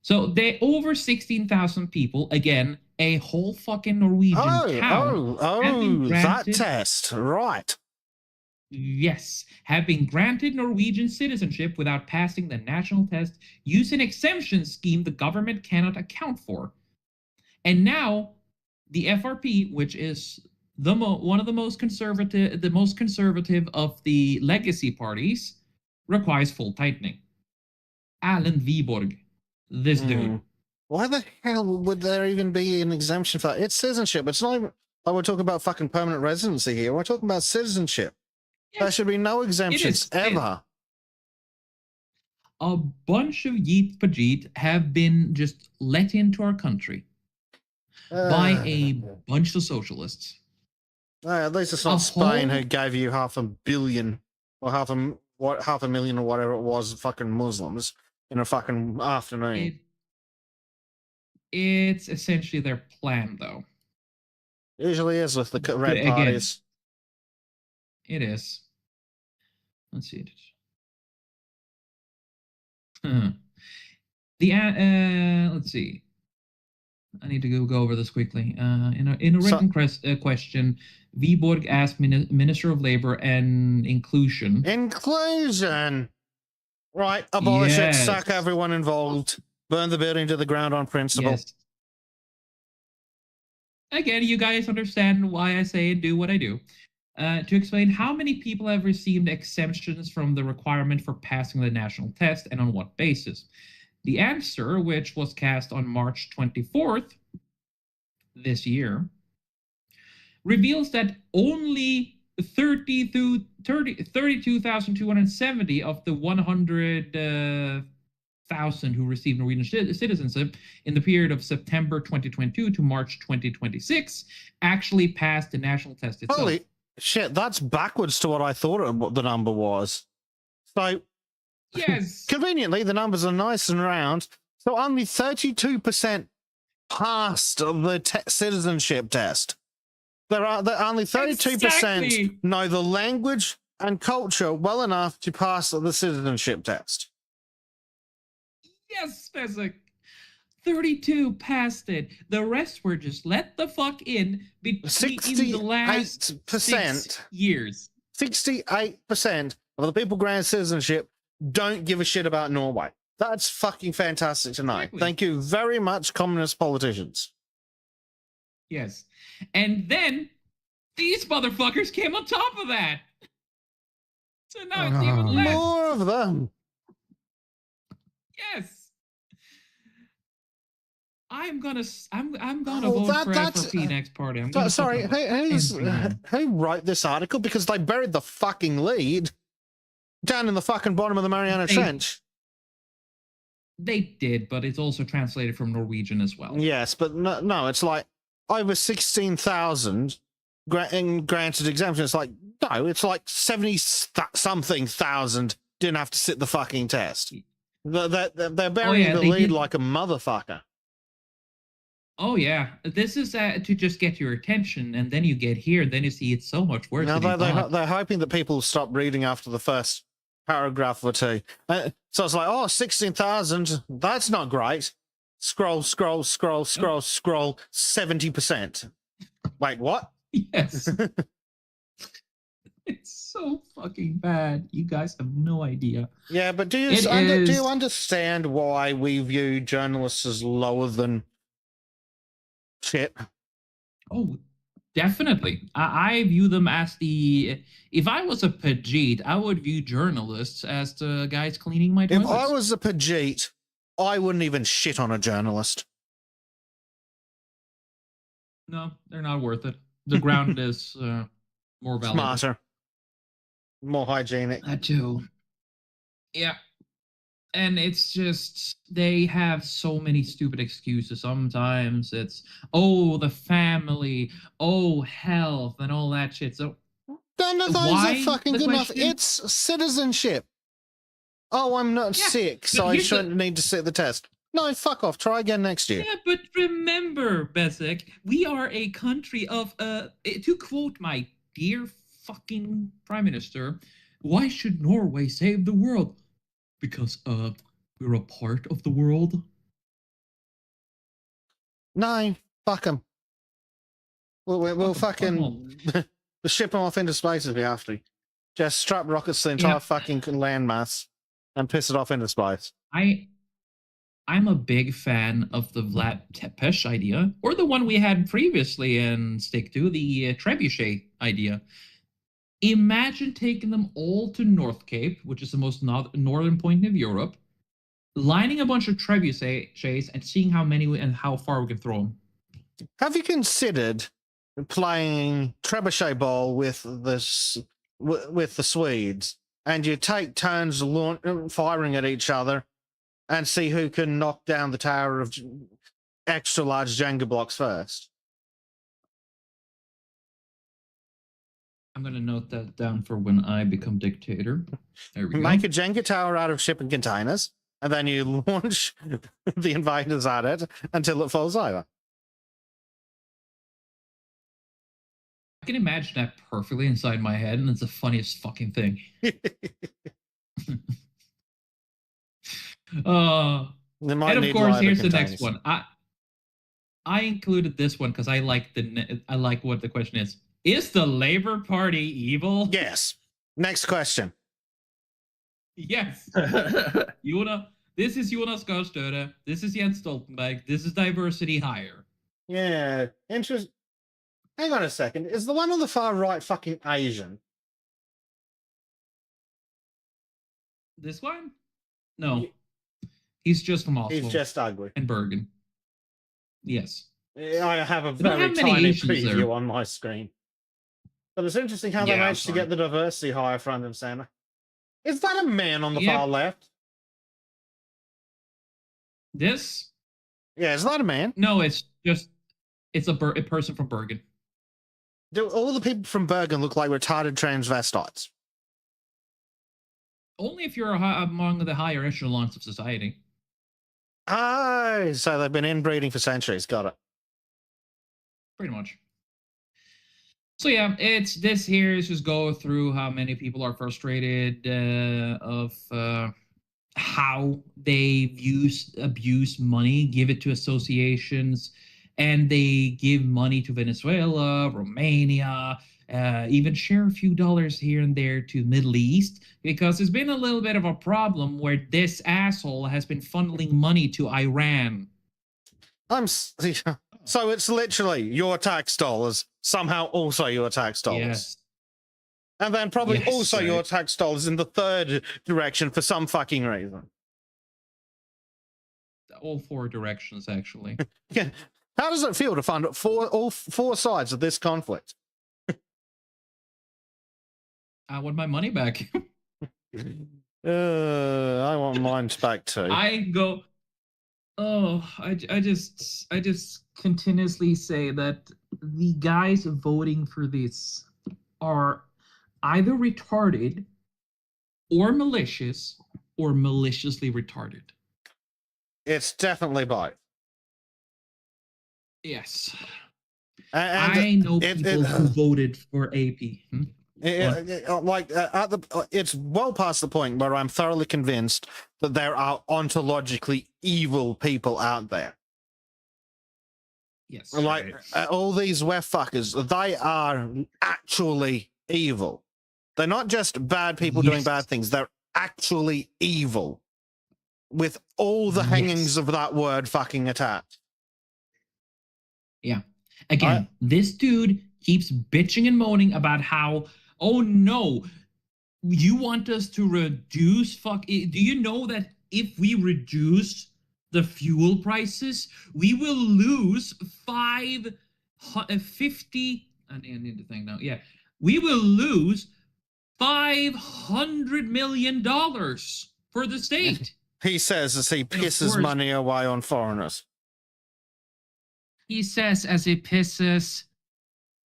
So they over 16,000 people, again, a whole fucking Norwegian town. have been That granted- test. Right. Yes, have been granted Norwegian citizenship without passing the national test, use an exemption scheme the government cannot account for. And now the FRP, which is one of the most conservative of the legacy parties, requires full tightening. Alan Viborg, this dude. Why the hell would there even be an exemption for that? It's citizenship. It's not even like we're talking about fucking permanent residency here. We're talking about citizenship. There Yes, should be no exemptions ever. a bunch of Yeet Pajit have been just let into our country by a bunch of socialists. At least it's not Spain who gave you 500 million or half a million or whatever it was fucking Muslims in a fucking afternoon. It's essentially their plan, though. Usually is with the red Again, parties. It is. Let's see. Let's see. I need to go over this quickly. In a written question, Viborg asked Minister of Labor and Inclusion. Inclusion! Right, abolish it, Yes. sack everyone involved, burn the building to the ground on principle. Yes. Again, you guys understand why I say and do what I do. To explain how many people have received exemptions from the requirement for passing the national test and on what basis. The answer, which was cast on March 24th this year, reveals that only 32,270 of the 100,000 who received Norwegian citizenship in the period of September 2022 to March 2026 actually passed the national test itself. Holy shit, that's backwards to what I thought the number was. So, Yes. conveniently, the numbers are nice and round. So only 32% passed the citizenship test. There are only 32% Exactly. know the language and culture well enough to pass the citizenship test. Yes, Fezzik. 32 passed it. The rest were just let the fuck in between the last 6 years. 68% of the people granted citizenship don't give a shit about Norway. That's fucking fantastic to know. Exactly. Thank you very much, communist politicians. Yes. And then these motherfuckers came on top of that. So now it's even less. More of them. Yes. I'm gonna vote for FRP next party. I'm gonna Sorry, NPM. who wrote this article? Because they buried the fucking lead down in the fucking bottom of the Mariana Trench. They did, but it's also translated from Norwegian as well. Yes, but no, it's like over 16,000 granted exemption. It's like, no, it's like 70-something thousand didn't have to sit the fucking test. They're burying the lead like a motherfucker. Oh yeah, this is to just get your attention, and then you get here, and then you see it's so much worse. No, they're hoping that people stop reading after the first paragraph or two. So it's like, oh, 16,000, that's not great. Scroll, 70%. Wait, what? Yes. It's so fucking bad. You guys have no idea. Yeah, but do you understand why we view journalists as lower than shit? Oh, definitely. I view them as if I was a Pajit, I would view journalists as the guys cleaning my toilets. If I was a Pajit, I wouldn't even shit on a journalist. No, they're not worth it. The ground is more valuable. Smarter. More hygienic. That too. Yeah. And it's just they have so many stupid excuses. Sometimes it's the family, health, and all that shit. So None of those are why fucking the good enough. question? It's citizenship. Oh, I'm not Yeah, sick, so but I here's the- shouldn't need to sit the test. No, fuck off. Try again next year. Yeah, but remember, Besek, we are a country of to quote my dear fucking prime minister, why should Norway save the world? Because we're a part of the world. No, fuck them. We'll Fuck 'em, fucking ship them off into space if we have to. Just strap rockets to the entire Yeah. fucking landmass and piss it off into space. I'm a big fan of the Vlad Tepes idea, or the one we had previously and stick to the Trebuchet idea. Imagine taking them all to North Cape, which is the most northern point of Europe, lining a bunch of trebuchets and seeing how many and how far we can throw them. Have you considered playing trebuchet ball with the Swedes, and you take turns firing at each other, and see who can knock down the tower of extra large Jenga blocks first? I'm going to note that down for when I become dictator. There we go. Make a Jenga tower out of shipping containers, and then you launch the invaders at it until it falls over. I can imagine that perfectly inside my head, and it's the funniest fucking thing. They might And of need course, lighter here's the containers. next one. I included this one because I like what the question is. Is the Labour Party evil? Yes. Next question. Yes. This is Jonas Gahr Støre. This is Jens Stoltenberg. This is diversity higher. Yeah. Interest. Hang on a second. Is the one on the far right fucking Asian? This one? No. He's just from Oslo He's just ugly. and Bergen. Yes. I have a don't very have many tiny Asians preview there. on my screen. But it's interesting how they Yeah, managed to sorry. get the diversity higher front and center. Is that a man on the Yep. far left? This? Yeah, is that a man? No, it's a person from Bergen. Do all the people from Bergen look like retarded transvestites? Only if you're among the higher echelons of society. Oh, so they've been inbreeding for centuries. Got it. Pretty much. So yeah, it's this here is just go through how many people are frustrated of how they abuse money, give it to associations, and they give money to Venezuela, Romania, even share a few dollars here and there to the Middle East, because there's been a little bit of a problem where this asshole has been funneling money to Iran. So it's literally your tax dollars, somehow also your tax dollars. Yes. And then probably Yes, also right. your tax dollars in the third direction for some fucking reason. All four directions, actually. Yeah. How does it feel to fund all four sides of this conflict? I want my money back. I want mine back too. I just continuously say that the guys voting for this are either retarded or malicious or maliciously retarded. It's definitely both. Yes. And I know people who voted for AP. it's well past the point where I'm thoroughly convinced that there are ontologically evil people out there. Yes. Like all these weft fuckers, they are actually evil. They're not just bad people doing Yes. bad things. They're actually evil, with all the hangings of that word fucking attached. Yeah. Again, this dude keeps bitching and moaning about how, oh no, you want us to reduce do you know that if we reduce the fuel prices, we will lose 50 I need to think now. Yeah. We will lose $500 million for the state. He says as he pisses course- money away on foreigners. He says as he pisses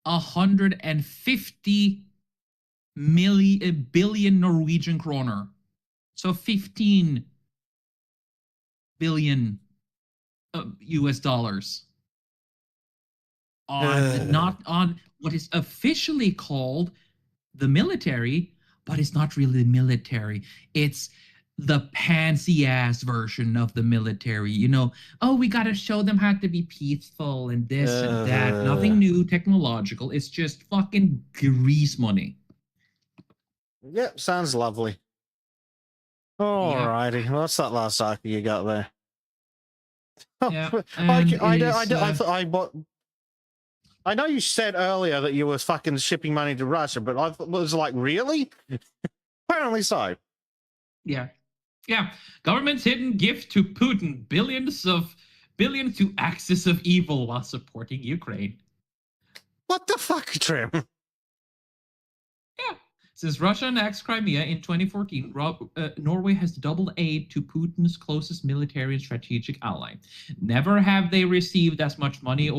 150 billion Norwegian kroner. So 15 billion US dollars. Not on what is officially called the military, but it's not really the military. It's the pansy-ass version of the military. You know, oh, we got to show them how to be peaceful and this and that. Nothing new technological. It's just fucking grease money. Yep, sounds lovely. Alrighty, what's that last article you got there? Yeah, I know you said earlier that you were fucking shipping money to Russia, but I was like, really? Apparently so. Yeah. Government's hidden gift to Putin, billions to axis of evil while supporting Ukraine. What the fuck, Trim? Yeah. Since Russia annexed Crimea in 2014, Norway has doubled aid to Putin's closest military and strategic ally. Never have they received as much money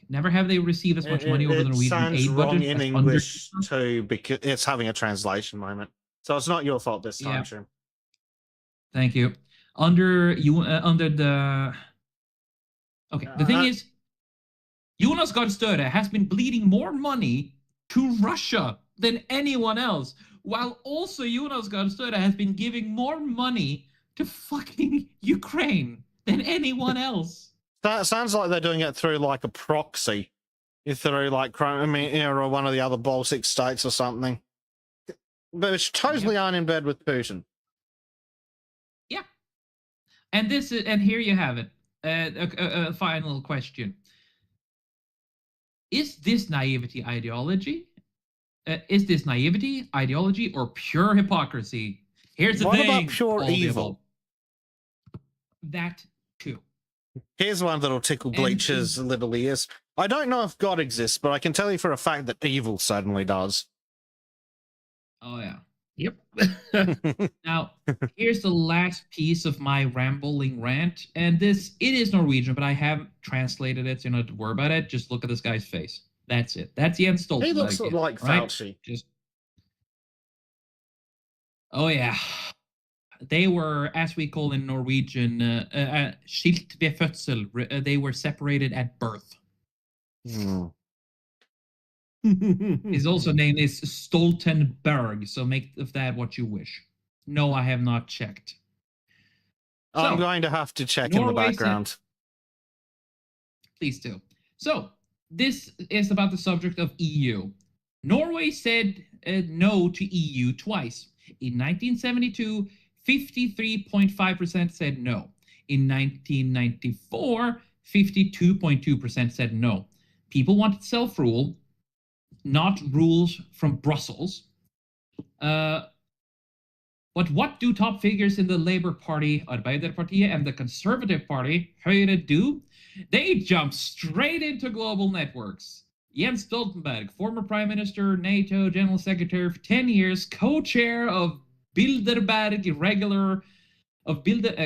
Never have they received as much money over the Norwegian aid budget. It sounds wrong in English too, because it's having a translation moment. So it's not your fault this time, Trim. Thank you. The thing is, Jonas Gahr Støre has been bleeding more money to Russia than anyone else, while also Jonas Gahr Støre has been giving more money to fucking Ukraine than anyone else. That sounds like they're doing it through like a proxy, through like or one of the other Baltic states or something. But it's totally aren't in bed with Putin. Yeah, and here you have it. A final question: Is this naivety ideology? Or pure hypocrisy? Here's the thing. What about pure evil? That too. Here's one that'll tickle Bleach's little ears. I don't know if God exists, but I can tell you for a fact that evil certainly does. Oh, yeah. Yep. Now, here's the last piece of my rambling rant. And it is Norwegian, but I haven't translated it, so you don't have to worry about it. Just look at this guy's face. That's it. That's Jens Stoltenberg. He looks like Fauci. Oh, yeah. They were, as we call in Norwegian, skilt ved fødsel. They were separated at birth. His also name is Stoltenberg, so make of that what you wish. No, I have not checked. I'm going to have to check in the background. Please do. So, this is about the subject of EU. Norway said no to EU twice. In 1972, 53.5% said no. In 1994, 52.2% said no. People wanted self-rule, not rules from Brussels. But what do top figures in the Labour Party, Arbeiderpartiet, and the Conservative Party, Høyre, do? They jump straight into global networks. Jens Stoltenberg, former Prime Minister, NATO General Secretary for 10 years, co-chair of Bilderberg,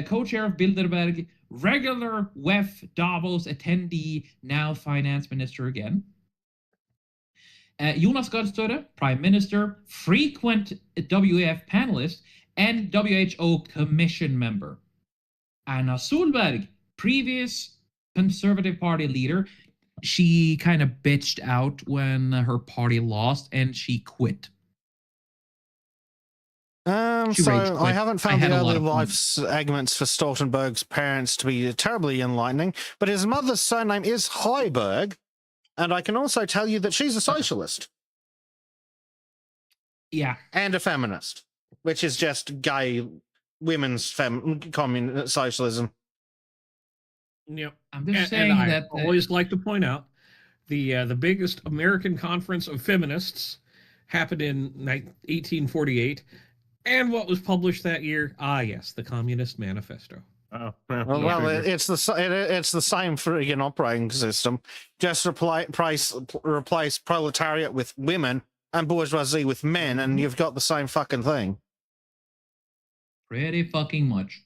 co-chair of Bilderberg, regular WEF Davos attendee, now finance minister again. Jonas Gahr Støre, Prime Minister, frequent WEF panelist, and WHO Commission member. Anna Solberg, previous Conservative Party leader, she kind of bitched out when her party lost and she quit. I haven't found the early life segments for Stoltenberg's parents to be terribly enlightening, but his mother's surname is Heiberg, and I can also tell you that she's a socialist. Yeah. And a feminist, which is just gay women's communist socialism. Yep. I'm just saying that I always like to point out the biggest American conference of feminists happened in 1848. And what was published that year? Ah, yes, the Communist Manifesto. Oh, well, it's the same friggin' operating system. Just replace proletariat with women, and bourgeoisie with men, and you've got the same fucking thing. Pretty fucking much.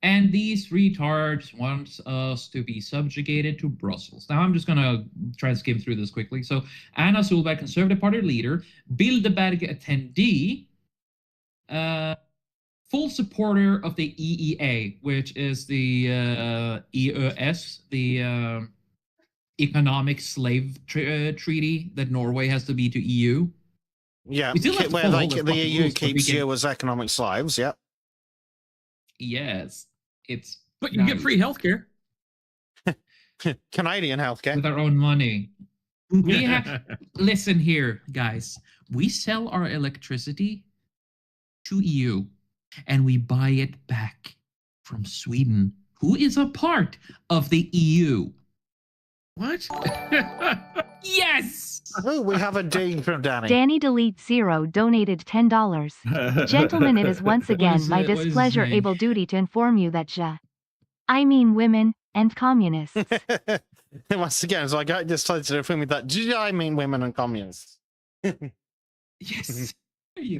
And these retards want us to be subjugated to Brussels. Now, I'm just going to try to skim through this quickly. So, Anna Solberg, Conservative Party leader, Bilderberg attendee, full supporter of the EEA, which is the EES, the Economic Slave Treaty that Norway has to be to EU. Yeah, We still have to where follow they, all their the fucking EU rules, but we keeps can- you as economic slaves, yep. Yes, it's But you get nice. free healthcare. Canadian healthcare. With our own money. We have listen here, guys. We sell our electricity to EU and we buy it back from Sweden, who is a part of the EU. What? Yes! Oh, we have a D from Danny. Danny Delete Zero donated $10. Gentlemen, it is once again is my it? What is his displeasure name? able duty to inform you that I mean women and communists. Once again, so I got just told to film me that. Do I mean women and communists? Yes. There you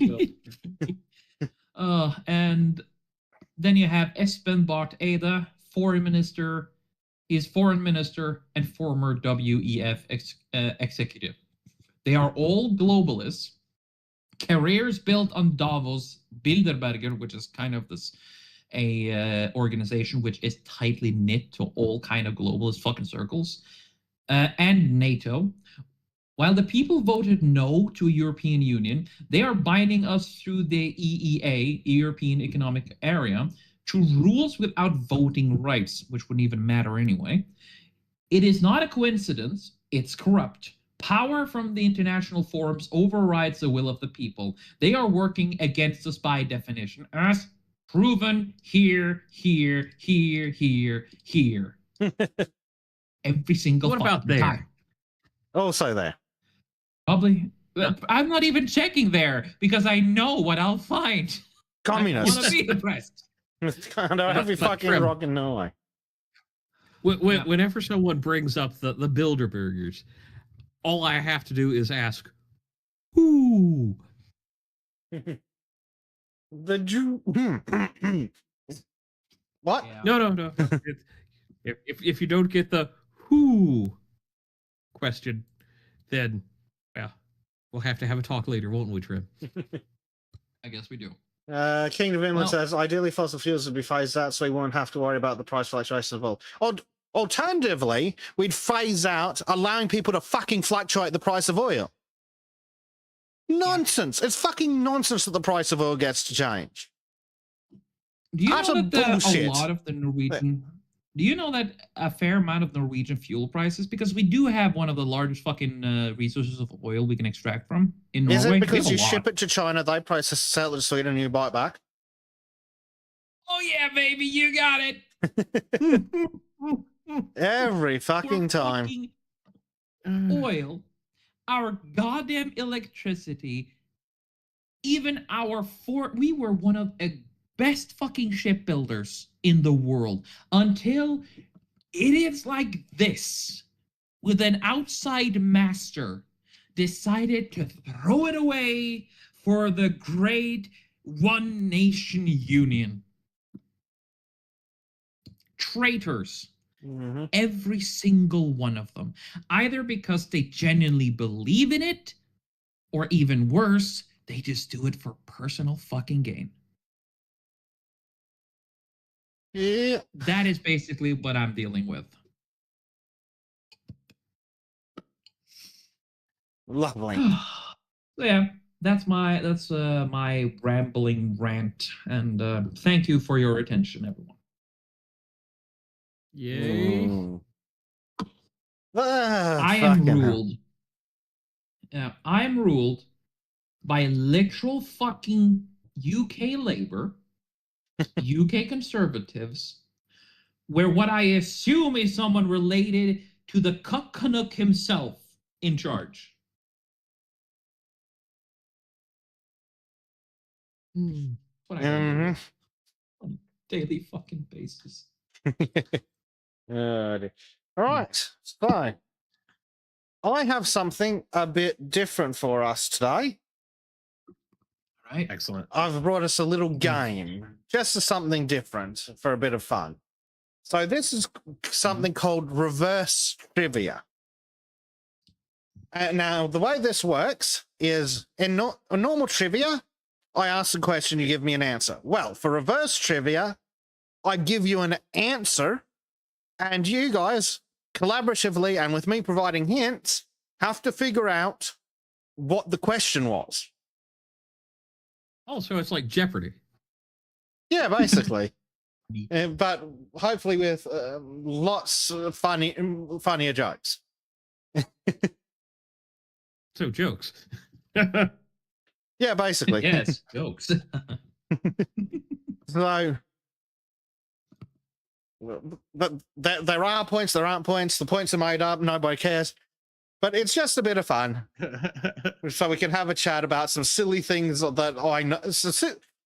go. And then you have Espen Barth Eide, foreign minister. He's foreign minister and former WEF executive. They are all globalists. Careers built on Davos, Bilderberger, which is kind of this organization which is tightly knit to all kind of globalist fucking circles, and NATO. While the people voted no to European Union, they are binding us through the EEA, European Economic Area, to rules without voting rights, which wouldn't even matter anyway. It is not a coincidence, it's corrupt. Power from the international forums overrides the will of the people. They are working against us by definition, as proven here. Every single What about fucking there? time. Also there. Probably. I'm not even checking there because I know what I'll find. I want Communists. to be impressed. Kind of every But fucking Trim. rock in Norway. Whenever someone brings up the Bilderbergers, all I have to do is ask, who? The Jew. What? Yeah. No. If you don't get the who question, then, well, we'll have to have a talk later, won't we, Trim? I guess we do. King of Inland Well- says, ideally fossil fuels would be phased out so we won't have to worry about the price fluctuations of oil. Alternatively, we'd phase out allowing people to fucking fluctuate the price of oil. Nonsense. It's fucking nonsense that the price of oil gets to change. Do you Utter know that bullshit. a lot of the Norwegian... Do you know that a fair amount of Norwegian fuel prices, because we do have one of the largest fucking resources of oil we can extract from in Norway. Is it We because have a you lot. ship it to China, they process, sell it to Sweden, and you buy it back? Oh yeah, baby, you got it. Every fucking For time. fucking oil, our goddamn electricity, even we were one of the best fucking shipbuilders in the world until idiots like this with an outside master decided to throw it away for the great one nation union. Traitors. Mhm. Every single one of them. Either because they genuinely believe in it, or even worse, they just do it for personal fucking gain. Yeah. That is basically what I'm dealing with. Lovely. So yeah, that's my rambling rant, and thank you for your attention, everyone. Yay. Mm. Ah, I am fucking hell. ruled. Yeah, I am ruled by literal fucking UK Labour, UK Conservatives, where what I assume is someone related to the Cuck Canuck himself in charge. That's what I gotta deal Mhm. with on a daily fucking basis. All right. So, I have something a bit different for us today. Right? Excellent. I've brought us a little game, just something different for a bit of fun. So this is something called reverse trivia. Now, the way this works is in a normal trivia, I ask a question, you give me an answer. Well, for reverse trivia, I give you an answer, and you guys, collaboratively and with me providing hints, have to figure out what the question was. Oh, so it's like Jeopardy. Yeah, basically. But hopefully with lots of funnier jokes. So jokes. Yeah, basically. Yes, jokes. So, but there are points, there aren't points. The points are made up. Nobody cares. But it's just a bit of fun. So we can have a chat about some silly things that I know.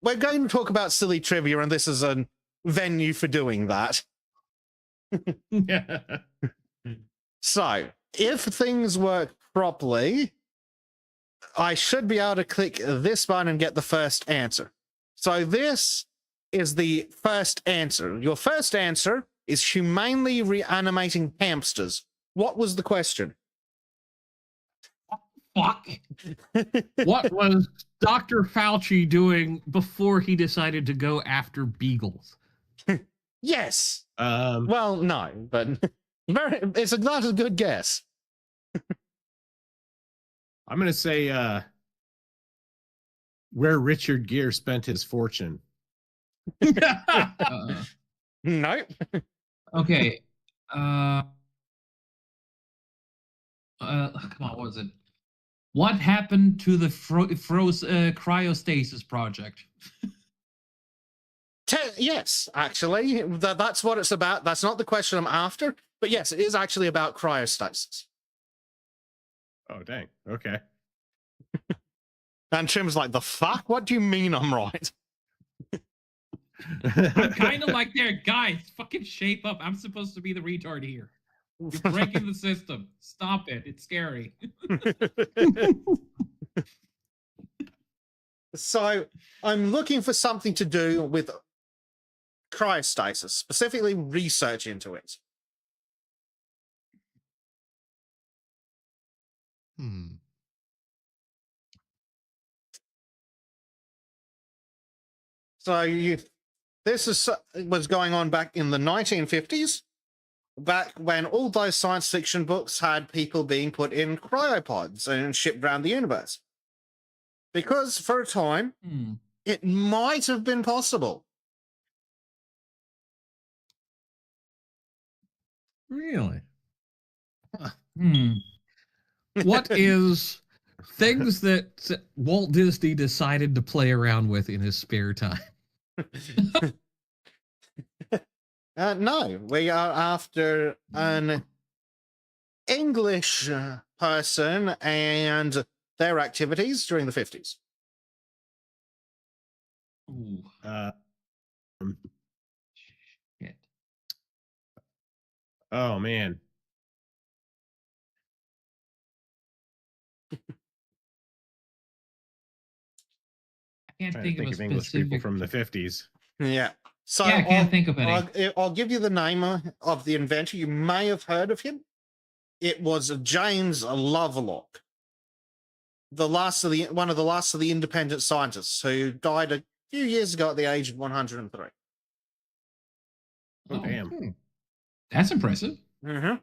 We're going to talk about silly trivia, and this is a venue for doing that. So, if things work properly, I should be able to click this button and get the first answer. So this is the first answer. Your first answer is humanely reanimating hamsters. What was the question? Fuck. What was Dr. Fauci doing before he decided to go after beagles? Yes. Um, Well, no, but it's not a good guess. I'm gonna say where Richard Gere spent his fortune. Nope. Okay. Come on, what was it? What happened to the cryostasis project? Yes, actually, that's what it's about. That's not the question I'm after, but yes, it is actually about cryostasis. Oh dang. Okay. And Trim's like, the fuck? What do you mean I'm right? I'm kind of like there, guys. Fucking shape up. I'm supposed to be the retard here. You're breaking the system. Stop it. It's scary. So I'm looking for something to do with cryostasis, specifically research into it. So this was going on back in the 1950s, back when all those science fiction books had people being put in cryopods and shipped around the universe. Because for a time, it might have been possible. Really? Hmm. What is things that Walt Disney decided to play around with in his spare time? No, we are after an English person and their activities during the 50s. Ooh. Shit. Oh man. I can't Trying to think think of of a English people specific. from the 50s. Yeah. So Yeah, I can't think of any. I'll give you the name of the inventor. You may have heard of him. It was James Lovelock, one of the last of the independent scientists who died a few years ago at the age of 103. Oh, damn. That's impressive. Mm-hmm.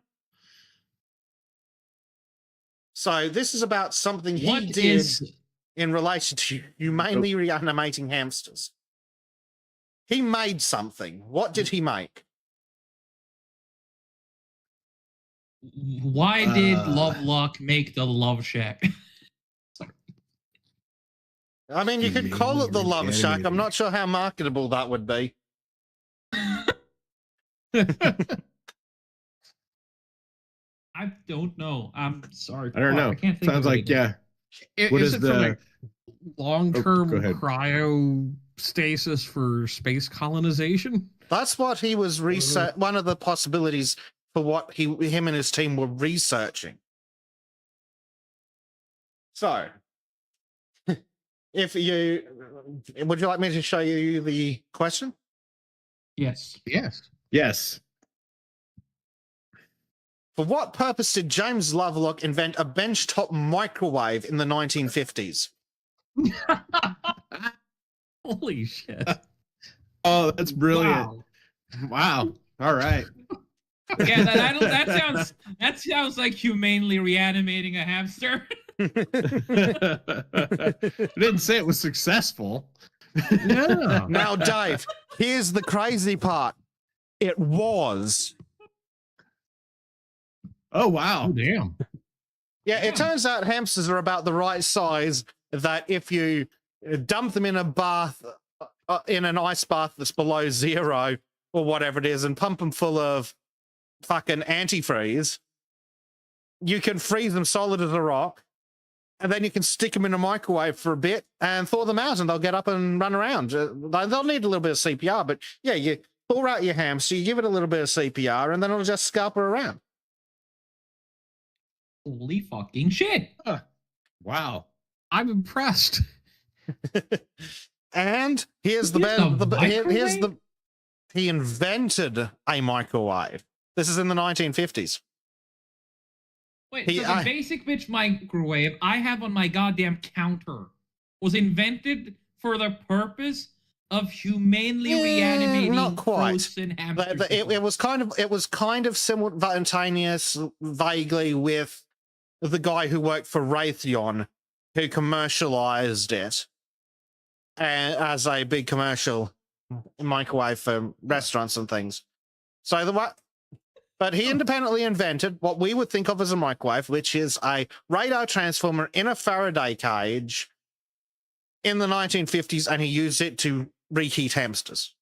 So this is about something he What did is in relation to humanely reanimating hamsters. He made something. What did he make? Why did Lovelock make the Love Shack? I mean, you could call it the Love Shack. I'm Reanimating. not sure how marketable that would be. I don't know. I'm sorry. I don't know. I can't think Sounds of like anything. What Is is it the- from like long-term go ahead. cryostasis for space colonization? That's what he was research. One of the possibilities for what him and his team were researching. So, if you would you like me to show you the question? Yes. Yes. Yes. For what purpose did James Lovelock invent a benchtop microwave in the 1950s? Holy shit. Oh, that's brilliant. Wow. All right. Yeah, that sounds like humanely reanimating a hamster. I didn't say it was successful. Yeah. Now, Dave, here's the crazy part. It was. Oh, wow. Oh, damn. Yeah, it turns out hamsters are about the right size that if you dump them in a bath, in an ice bath that's below zero or whatever it is, and pump them full of fucking antifreeze, you can freeze them solid as a rock, and then you can stick them in a microwave for a bit and thaw them out, and they'll get up and run around. They'll need a little bit of CPR, but yeah, you thaw out your hamster, you give it a little bit of CPR, and then it'll just scalper around. Holy fucking shit. Wow. I'm impressed. And here's the he invented a microwave. This is in the 1950s. Wait, so the basic bitch microwave I have on my goddamn counter was invented for the purpose of humanely reanimating not quite. frozen hamsters. It was kind of simultaneous, vaguely, with the guy who worked for Raytheon, who commercialized it as a big commercial microwave for restaurants and things. So but he independently invented what we would think of as a microwave, which is a radar transformer in a Faraday cage in the 1950s, and he used it to reheat hamsters.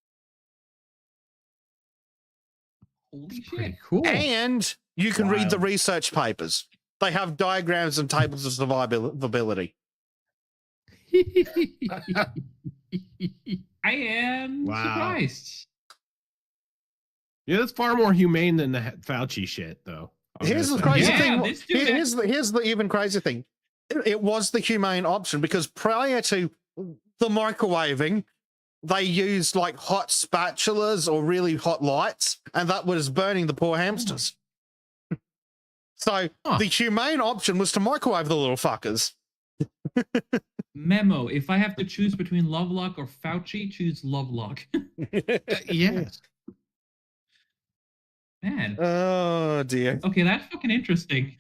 Holy shit. Pretty cool. And you can read the research papers. They have diagrams and tables of survivability. I am surprised. Yeah, that's far more humane than the Fauci shit, though. Here's the crazy thing. Here's the even crazy thing. It was the humane option because prior to the microwaving, they used like hot spatulas or really hot lights, and that was burning the poor hamsters. So the humane option was to microwave the little fuckers. Memo: if I have to choose between Lovelock or Fauci, choose Lovelock. Yes. Man. Oh dear. Okay, that's fucking interesting.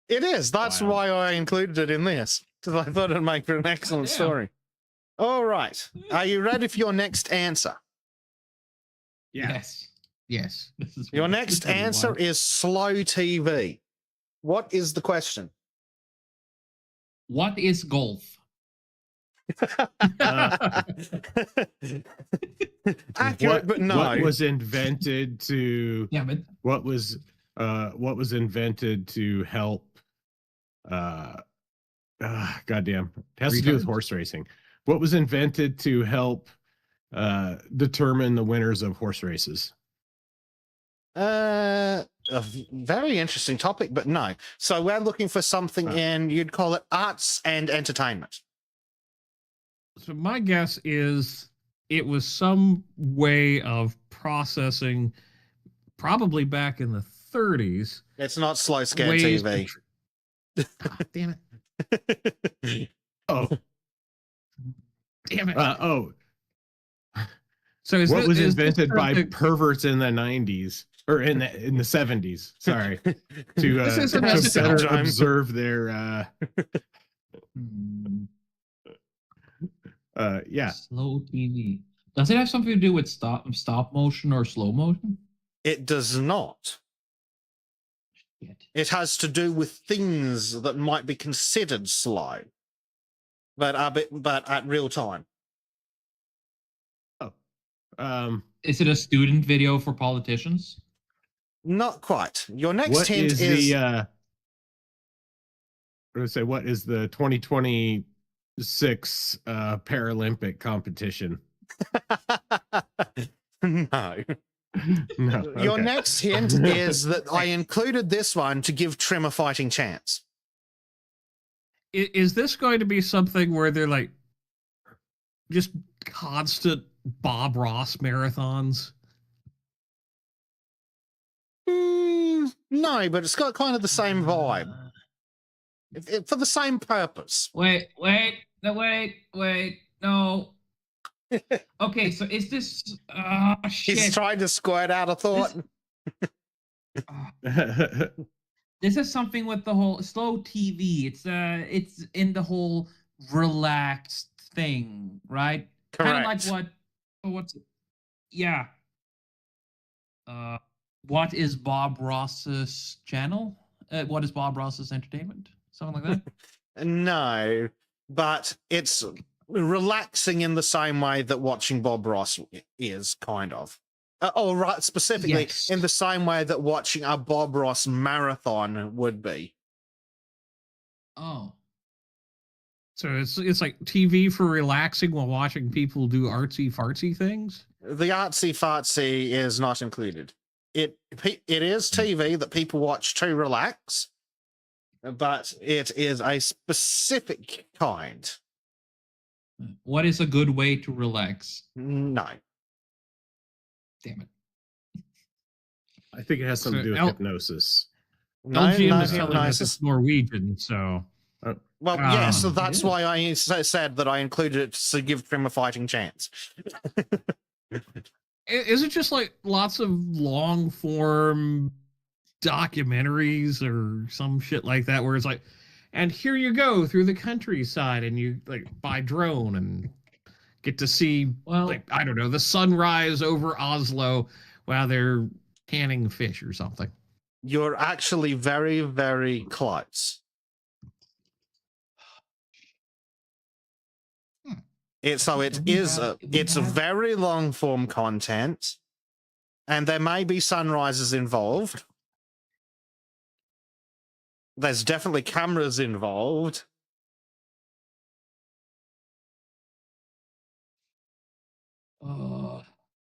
It is. That's why I included it in this, because I thought it'd make for an excellent story. All right. Are you ready for your next answer? Yes. Yes. Your next answer is slow TV. What is the question? What is golf? Accurate, but no. What was invented to? Yeah, but what was invented to help? Goddamn, it has to do with horse racing. What was invented to help determine the winners of horse races? A very interesting topic, but no. So we're looking for something in, you'd call it arts and entertainment. So my guess is it was some way of processing, probably back in the 30s. It's not slow scan ways TV. Damn it. Oh, Damn it. So what was invented by perverts in the 90s or in the 70s? Sorry, to better observe their. Yeah. Slow TV. Does it have something to do with stop motion or slow motion? It does not. Shit. It has to do with things that might be considered slow, but at real time. Is it a student video for politicians? Not quite. Your next What hint is is the? What is the 2026 Paralympic competition? No. No. Your okay. next hint is that I included this one to give Trim a fighting chance. Is this going to be something where they're like just constant Bob Ross marathons? No, but it's got kind of the same vibe. For the same purpose. Wait, no. Okay, so is this? Shit. He's trying to squirt out a thought. This is something with the whole slow TV. It's in the whole relaxed thing, right? Kind of like what's yeah. What is Bob Ross's channel? What is Bob Ross's entertainment? Something like that? No, but it's relaxing in the same way that watching Bob Ross is, kind of. Or right, specifically Yes. in the same way that watching a Bob Ross marathon would be. Oh. So it's like TV for relaxing while watching people do artsy fartsy things. The artsy fartsy is not included. It is TV that people watch to relax, but it is a specific kind. What is a good way to relax? No. Damn it. I think it has something to do with hypnosis. No, LGM no is telling us hypnosis. it's Norwegian, so Well, yes, so Ah, that's why I said that I included it to give Trim a fighting chance. is it just like lots of long form documentaries or some shit like that where it's like, and here you go through the countryside and you like by drone and get to see like I don't know the sunrise over Oslo while they're canning fish or something. You're actually very, very close. It's very long form content, and there may be sunrises involved. There's definitely cameras involved.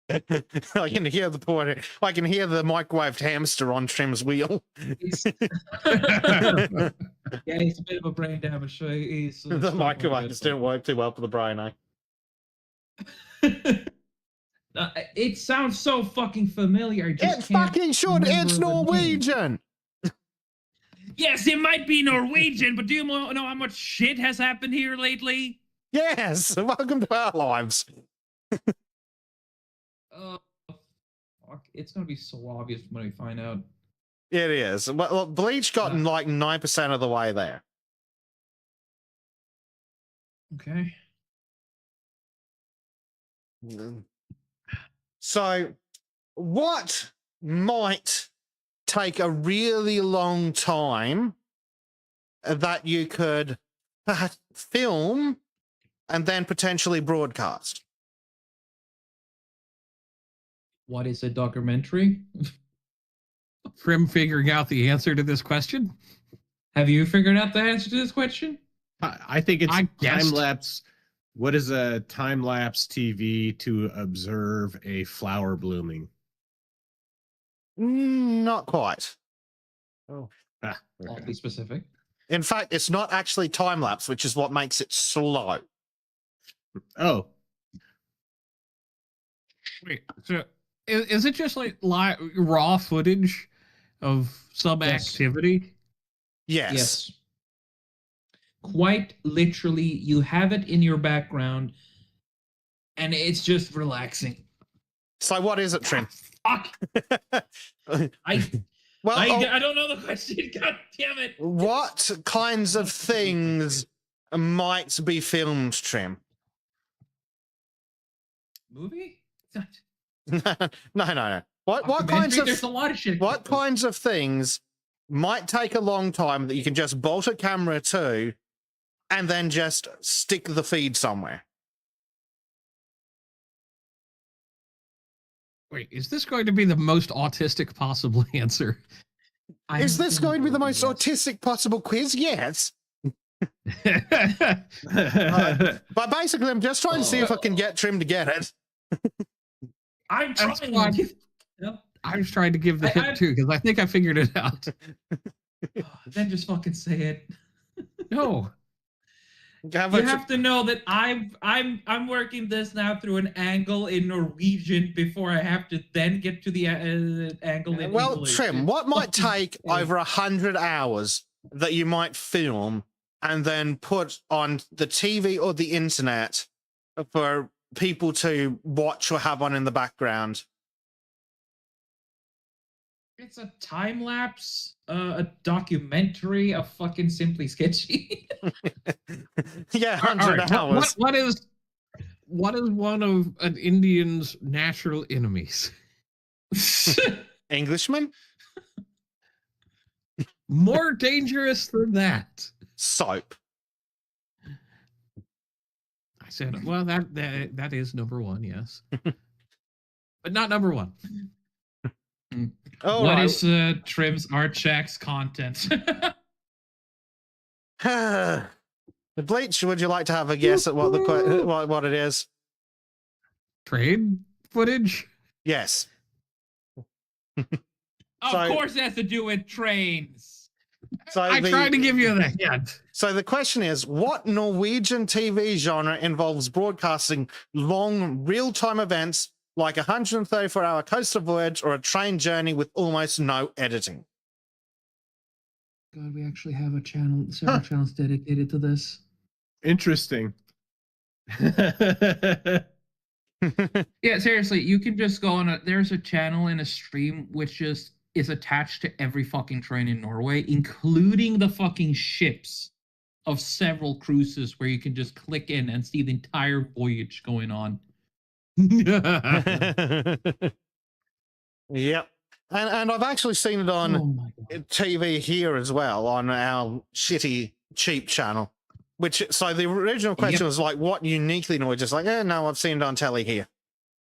I can hear the poor. I can hear the microwaved hamster on Trim's wheel. Yeah, he's a bit of a brain damage. So he's The microwaves didn't work too well for the brain, eh? It sounds so fucking familiar. I just It can't fucking should. remember It's the name. Norwegian. Yes, it might be Norwegian, but do you know how much shit has happened here lately? Yes. Welcome to our lives. Fuck. It's gonna be so obvious when we find out. It is. Well, Bleach got like 9% of the way there. Okay. So, what might take a really long time that you could film and then potentially broadcast? What is a documentary? Trim figuring out the answer to this question. Have you figured out the answer to this question? I think it's I guessed. time lapse. What is a time lapse TV to observe a flower blooming? Not quite. Oh, I'll be specific. In fact, it's not actually time lapse, which is what makes it slow. Oh, Wait, so is it just like raw footage of some activity? Yes. Quite literally, you have it in your background, and it's just relaxing. So what is it, Trim? Fuck. I Well, don't know the question. God damn it. what kinds of things might be filmed, Trim? Movie? No. What kinds of There's a lot of shit. what kinds of things might take a long time that you can just bolt a camera to and then just stick the feed somewhere? Wait, is this going to be the most autistic possible answer? Is this going to be the most autistic possible quiz? Yes. But basically, I'm just trying to see if I can get Trim to get it. I'm That's trying. fine. Yep. I was trying to give the hint too because I think I figured it out. Then just fucking say it. No, You have to know that I'm working this now through an angle in Norwegian before I have to then get to the angle in Well, English. Trim, It's what might fucking take insane. over 100 hours that you might film and then put on the TV or the internet for people to watch or have on in the background? It's a time lapse, a documentary, a fucking Simply Sketchy. Yeah, All 100 right, hours. what is one of an Indian's natural enemies? Englishman? More dangerous than that. Soap. I said, well, that is number one, yes, but not number one. All What right. is Trim's Art Shack's content? The Bleach, would you like to have a guess at what what it is? Trade footage. Yes. Of So- course, it has to do with trains. So I tried to give you the hint. So the question is, what Norwegian TV genre involves broadcasting long real-time events like a 134-hour coastal voyage or a train journey with almost no editing? God, we actually have a channel, several channels dedicated to this. Interesting. Yeah, seriously, you can just go on there's a channel in a stream which just is attached to every fucking train in Norway, including the fucking ships of several cruises where you can just click in and see the entire voyage going on. Yep. And I've actually seen it on Oh my god. TV here as well on our shitty cheap channel. So the original question was like, what uniquely Norwegian? Just like, no, I've seen it on telly here.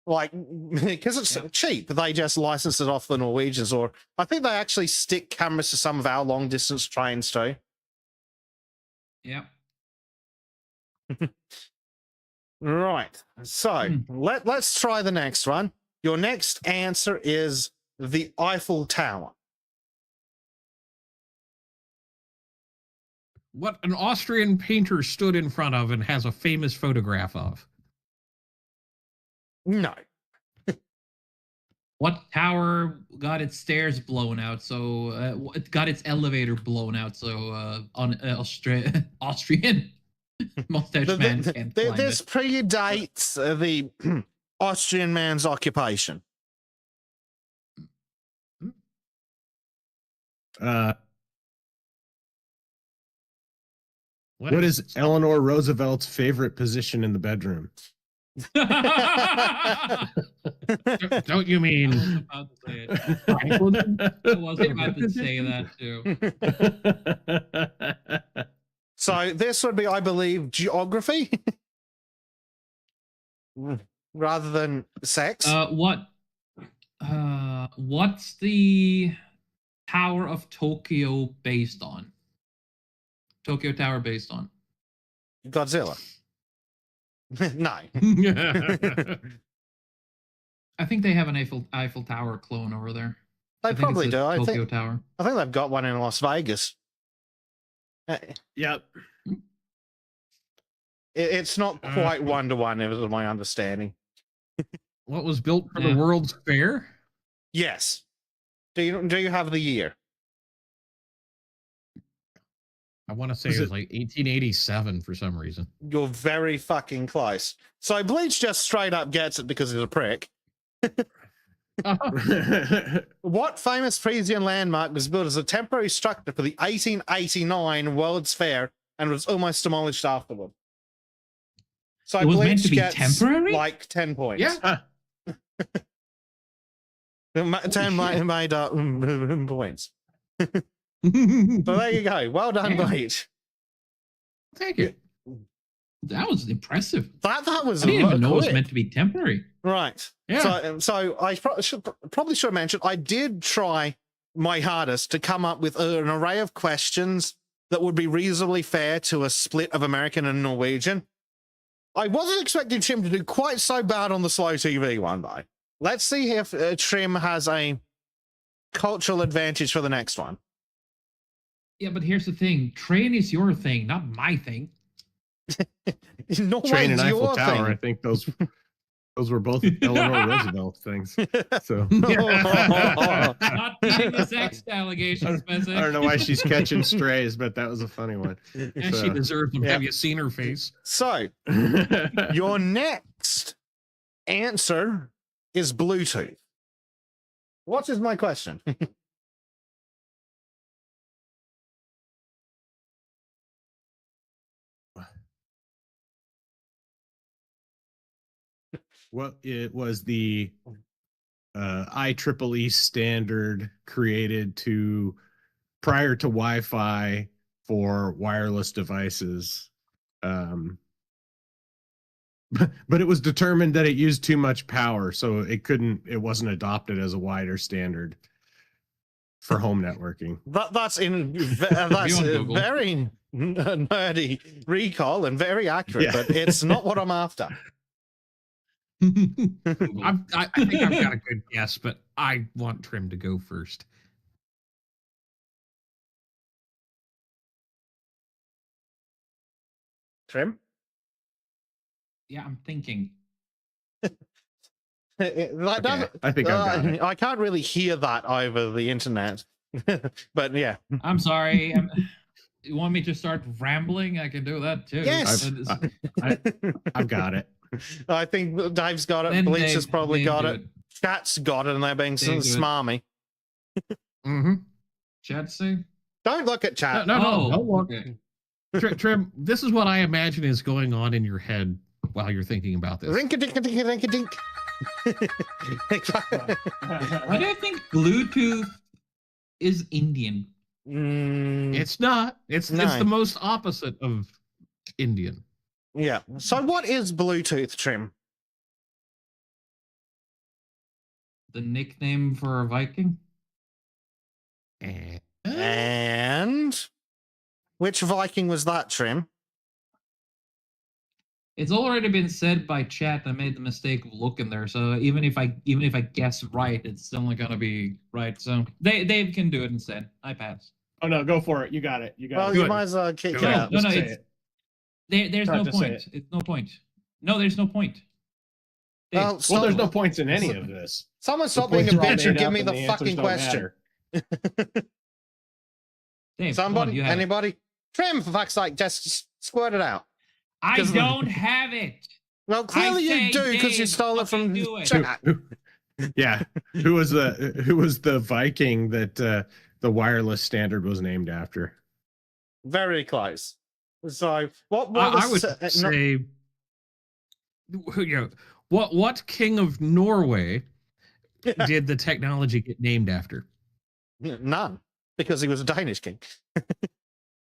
Like, because it's cheap, they just license it off the Norwegians, or I think they actually stick cameras to some of our long distance trains too. Yep. Right. So let's try the next one. Your next answer is the Eiffel Tower. What an Austrian painter stood in front of and has a famous photograph of. No. What tower got its stairs blown out? So it got its elevator blown out. So on Austrian mustache man can't climb This it. predates the Austrian man's occupation. What is Eleanor Roosevelt's favorite position in the bedroom? Don't you mean? I was about to say that too. So this would be, I believe, geography rather than sex. What's the Tower of Tokyo based on? Tokyo Tower based on? Godzilla. No. I think they have an Eiffel Tower clone over there. They probably do. I Tokyo think Tower. they've got one in Las Vegas. Yep. It's not quite 1-to-1, is my understanding. What was built for the World's Fair? Yes. Do you have the year? I want to say it was like 1887 for some reason. You're very fucking close. So Bleach just straight up gets it because he's a prick. What famous Frisian landmark was built as a temporary structure for the 1889 World's Fair and was almost demolished afterward? So It was Bleach meant to be gets temporary? like 10 points. Yeah. 10 made up points. So there you go. Well done, Damn. Bleach. Thank you. That was impressive. That was I didn't even know it was quick. meant to be temporary. Right. Yeah. So I probably should have mentioned I did try my hardest to come up with an array of questions that would be reasonably fair to a split of American and Norwegian. I wasn't expecting Trim to do quite so bad on the slow TV one, though. Let's see if Trim has a cultural advantage for the next one. Yeah, but here's the thing. Train is your thing, not my thing. Norway's Train and Eiffel your Tower. I thing. think those were both Eleanor Roosevelt things. So Not beating the sex allegations, I Spencer. don't know why she's catching strays, but that was a funny one. And she deserves them. Yeah. Have you seen her face? So, your next answer is Bluetooth. What is my question? Well, it was the IEEE standard created prior to Wi-Fi for wireless devices. But it was determined that it used too much power, so it wasn't adopted as a wider standard for home networking. That's on Google. very nerdy recall and very accurate, Yeah. but it's not what I'm after. I think I've got a good guess, but I want Trim to go first. Trim? Yeah, I'm thinking. That doesn't- I think I've got it. I can't really hear that over the internet. But yeah. I'm sorry. You want me to start rambling? I can do that too. Yes. I've got it. I think Dave's got it. Then Bleach Dave- has probably Dave got do it. Chat's got it, and they're being Dave do it. smarmy. Mm-hmm. Chat say? Don't look at chat. No, Oh, don't look. okay. Trim, this is what I imagine is going on in your head while you're thinking about this. Rink-a-dink-a-dink-a-dink-a-dink. Why do I think Bluetooth is Indian? It's not. It's No. the most opposite of Indian. Yeah. So what is Bluetooth, Trim? The nickname for a Viking? And which Viking was that, Trim? It's already been said by chat. I made the mistake of looking there, so even if I guess right, it's still not gonna be right. So Dave can do it instead. I pass. Oh no, go for it. You got it. You got Well, it. you Good. might as well kick Go it ahead. out. No, Just say it's it. there's Try no to say point. it. It's no point. No, there's no point. Dave, Well, Well, so- there's no points in any of this. Someone The stop being a points are all bitch and made give up me and the answers fucking don't question. matter. Dave, come on, Somebody? you have it. Anybody? Trim, for fuck's sake, just squirt it out. I 'Cause- don't have it. Well, clearly you say, do because you Dave, stole it fucking from do it. chat. Yeah. Who was the Viking that the wireless standard was named after? Very close. So, what I would was say, what king of Norway did the technology get named after? none, because he was a Danish king.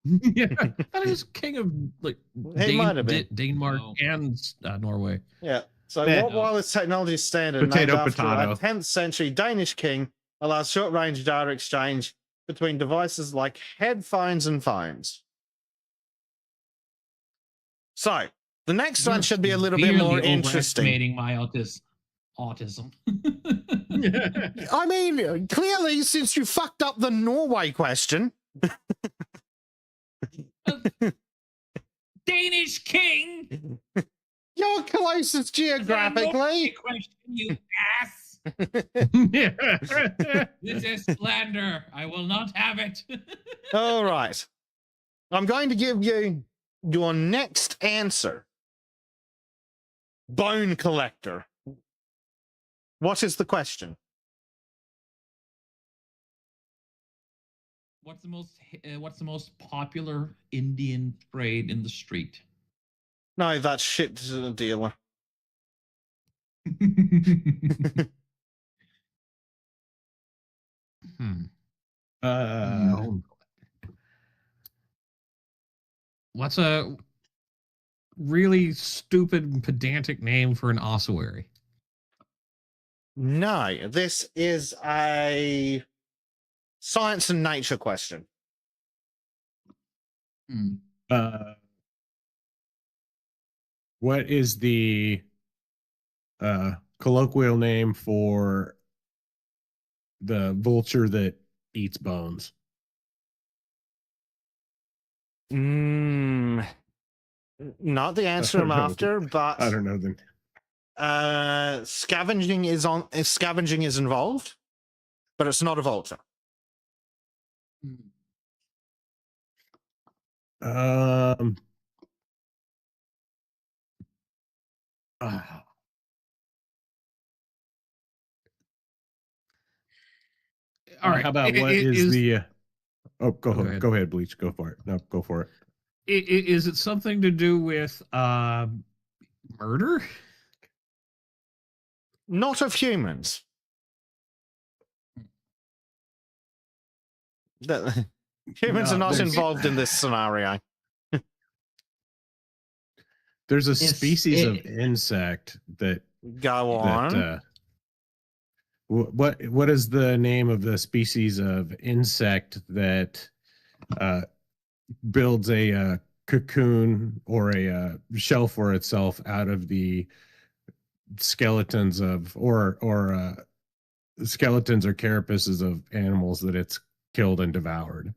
Yeah, that is king of like He might have been. Denmark No. and Norway. Yeah. So, Yeah. what wireless technology standard Potato, named after potato. a 10th century Danish king allows short-range data exchange between devices like headphones and phones? So, the next one should be a little bit more Severely interesting. overestimating my autism. I mean, clearly, since you fucked up the Norway question, Danish king. you're closest geographically. Question, you ass. This is slander. I will not have it. All right. I'm going to give you your next answer. Bone collector. What is the question? What's the most popular Indian trade in the street? No, that's shit dealer. No. What's a really stupid and pedantic name for an ossuary? No, this is a science and nature question. Hmm. What is the colloquial name for the vulture that eats bones? Not the answer I I'm don't know. after, but I don't know then. scavenging is involved, but it's not a vulture. Um. ah, All right. How about what Is is the? Oh, Go ahead. Go ahead, Bleach. Go for it. No, go for it. is it something to do with murder? Not of humans. Humans No, are not there's- involved in this scenario. There's a It's- species it- of insect that Go on. what is the name of the species of insect that builds a cocoon or a shell for itself out of the skeletons of or skeletons or carapaces of animals that it's killed and devoured?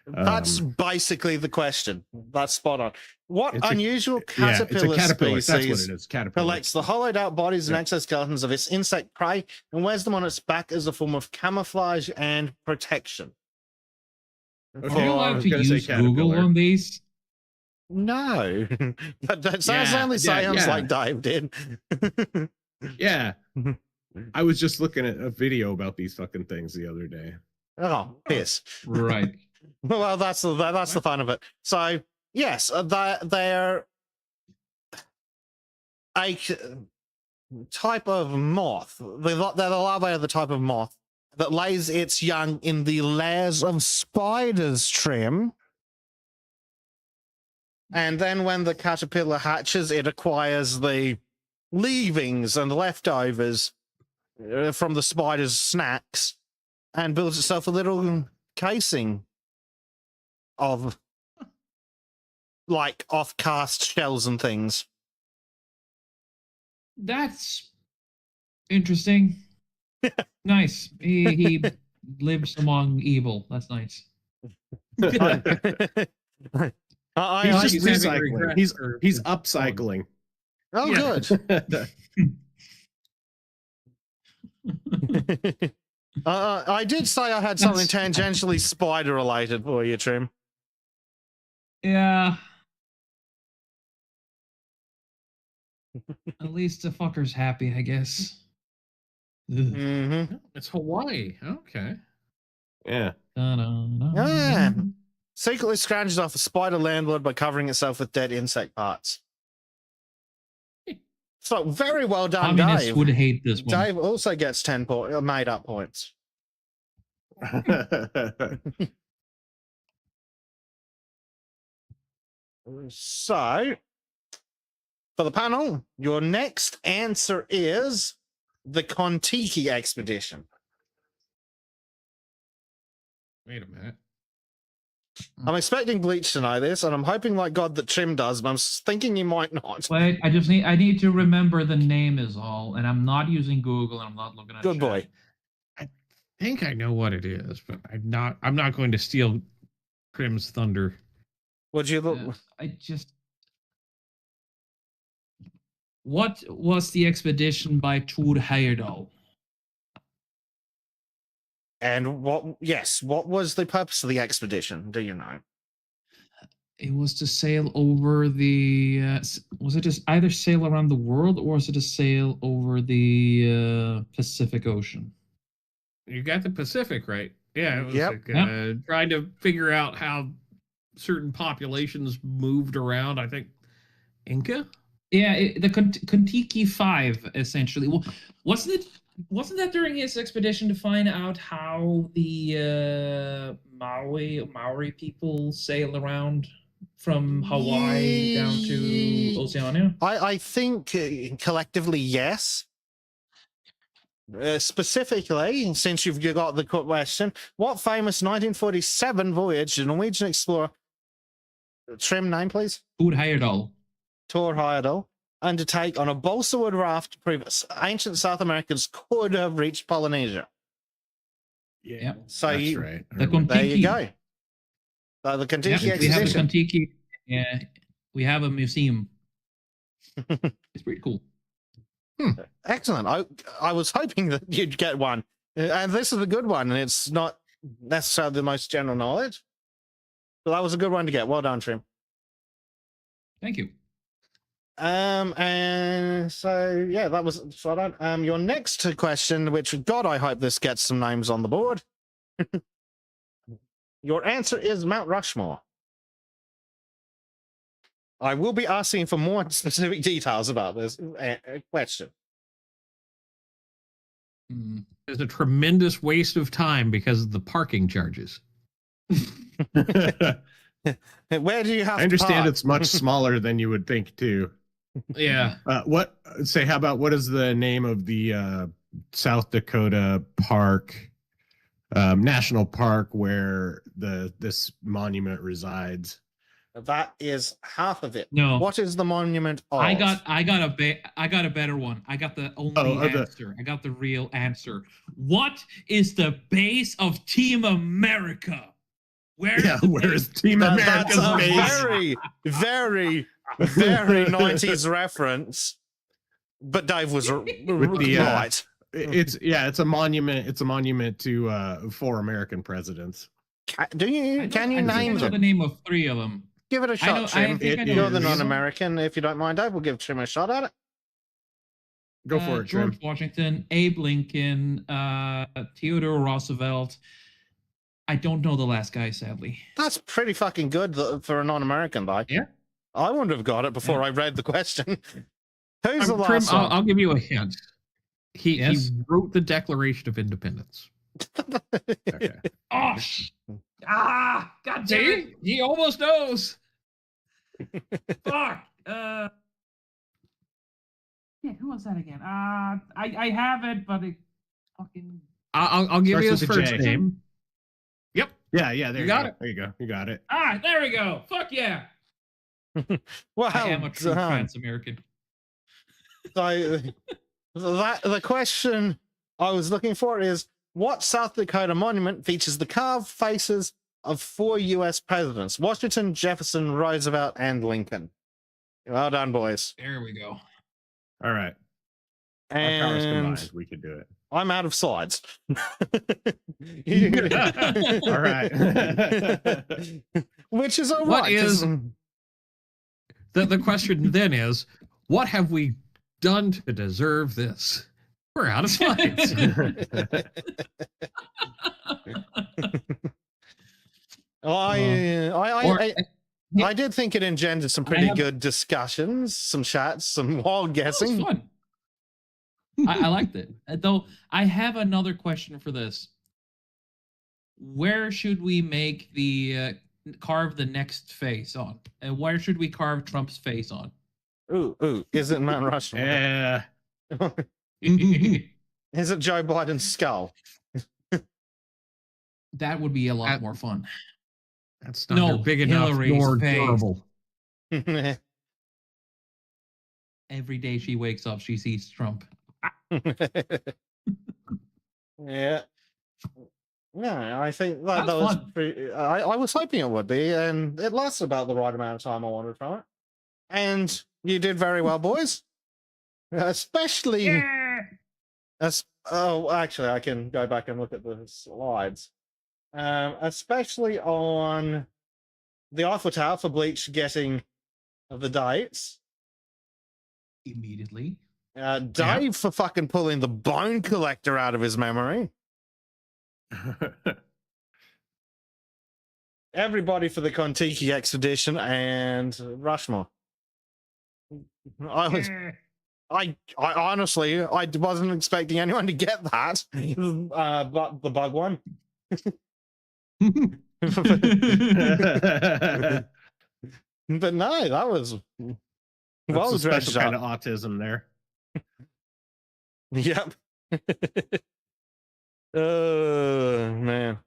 That's basically the question. That's spot on. What It's a- unusual Yeah, it's a caterpillar caterpillar. That's what species it is. Caterpillar. collects the hollowed out bodies and Yeah. exoskeletons of its insect prey and wears them on its back as a form of camouflage and protection? Okay. Are For- you I allowed was to gonna say use Google caterpillar. on these? No, but that sounds Yeah, only yeah, sounds yeah. like Dave did. Yeah. I was just looking at a video about these fucking things the other day. Oh, piss. Right. Well, that's the fun of it. So yes, they're a type of moth. They're the larvae of the type of moth that lays its young in the lairs of spiders, Trim. And then when the caterpillar hatches, it acquires the leavings and leftovers from the spider's snacks and builds itself a little casing of like off-cast shells and things. That's interesting. Nice. He lives among evil. That's nice. I He's like- just he's having recycling. regrets He's for- he's for upcycling. oh, Yeah. good. I did say I had something That's- tangentially spider-related for you, Trim. Yeah. At least the fucker's happy, I guess. Ugh. Mm-hmm. It's Hawaii. Okay. Yeah. Da-da-da. Yeah. Secretly scrounges off a spider landlord by covering itself with dead insect parts. So very well done, Communists Dave. would hate this one. Dave also gets 10 made up points. So, for the panel, your next answer is the Kon-Tiki expedition. Wait a minute. I'm expecting Bleach to know this, and I'm hoping like God that Trim does, but I'm thinking he might not. Wait, I need to remember the name is all, and I'm not using Google and I'm not looking at Good chat. boy. I think I know what it is, but I'm not going to steal Crim's thunder. Would you look? What was the expedition by Thor Heyerdahl? And what was the purpose of the expedition? Do you know? It was to sail over the. Was it just either sail around the world or was it to sail over the Pacific Ocean? You got the Pacific right. Yeah, it was Yep. like, trying to figure out how certain populations moved around. I think Inca. Yeah, the Kon-Tiki 5 essentially. Well, wasn't that during his expedition to find out how the Maori people sail around from Hawaii down to Oceania? I think collectively, yes. Specifically, since you've got the question, what famous 1947 voyage did Norwegian explorer Trim name, please? Thor Heyerdahl. Thor Heyerdahl undertake on a balsa wood raft to prove ancient South Americans could have reached Polynesia? Yeah. Yep. So That's you, right. The Kon- there you Kon-Tiki. go. The Kon-Tiki Yeah, we have the expedition. Kon-Tiki. Yeah, We have a museum. It's pretty cool. Excellent. I was hoping that you'd get one, and this is a good one, and it's not necessarily the most general knowledge. But that was a good one to get. Well done, Trim. Thank you. And so yeah, that was spot on. Your next question, which God, I hope this gets some names on the board. Your answer is Mount Rushmore. I will be asking for more specific details about this question. It's a tremendous waste of time because of the parking charges. Where do you have I understand to park? it's much smaller than you would think too. Yeah. How about what is the name of the South Dakota park, national park where this monument resides? That is half of it. No. What is the monument of? I got a better one. I got the only answer. I got the real answer. What is the base of Team America? Where is Team America's That's a base? very, very, very 90s reference. But Dave was right. It's a monument. It's a monument to 4 American presidents. Can you name I know the them? name of 3 of them. Give it a shot, Trim. You're the is- non-American. If you don't mind, Dave, we'll give Trim a shot at it. Go for it, Trim. George Washington, Abe Lincoln, Theodore Roosevelt. I don't know the last guy, sadly. That's pretty fucking good for a non-American, though. Yeah. I wouldn't have got it before I read the question. Who's the Trim, last one? I'll give you a hint. He Yes? wrote the Declaration of Independence. Okay. Oh, God damn it. See? He almost knows. Fuck. Who was that again? I have it, but it fucking. I'll give Starts you his with a first J. name. Yep. Yeah. There you got go. it. There you go. You got it. There we go. Fuck yeah. Well I am a true done. trans-American. So the question I was looking for is, what South Dakota monument features the carved faces of 4 U.S. presidents: Washington, Jefferson, Roosevelt, and Lincoln? Well done, boys. There we go. All right. Our powers And combined, we could do it. I'm out of slides. All right. Which is all What right. is- The question then is, what have we done to deserve this? We're out of slides. I did think it engendered some pretty good discussions, some chats, some wild That was guessing. fun. I liked it. Though I have another question for this. Where should we make the carve the next face on? And where should we carve Trump's face on? Ooh, is it Mount Rushmore? Yeah. Is it Joe Biden's skull? That would be a lot more fun. That's not big enough Hillary's nor face. durable. Every day she wakes up, she sees Trump. Yeah. No, I think that That's was fun. pretty, I was hoping it would be, and it lasted about the right amount of time I wanted from it. And you did very well, boys. Especially actually, I can go back and look at the slides. Especially on the Eiffel Tower for Bleach getting the dates. Immediately. Dave for fucking pulling the bone collector out of his memory. Everybody for the Kontiki expedition and Rushmore. I honestly, I wasn't expecting anyone to get that, but the bug one. But no, that was That's a dredged special kind up. of autism there. Yep. Oh man.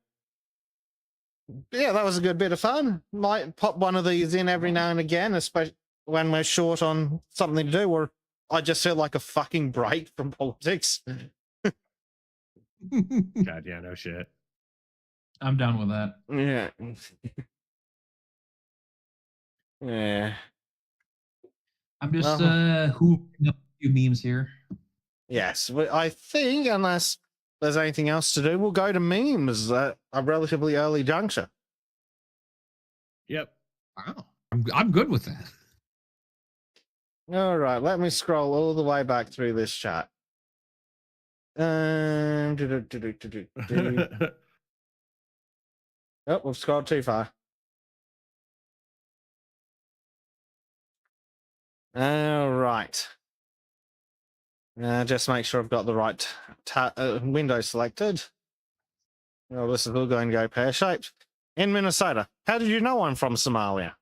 Yeah, that was a good bit of fun. Might pop one of these in every now and again, especially when we're short on something to do, or I just feel like a fucking break from politics. God, yeah, no shit. I'm down with that. Yeah. Yeah. I'm just Uh-huh. hoovering up a few memes here. Yes, I think unless there's anything else to do, we'll go to memes at a relatively early juncture. Yep. Wow. I'm good with that. All right, let me scroll all the way back through this chat. Oh, we've scrolled too far. All right. Just make sure I've got the right window selected. Oh, this is all going to go pear-shaped. In Minnesota. How did you know I'm from Somalia?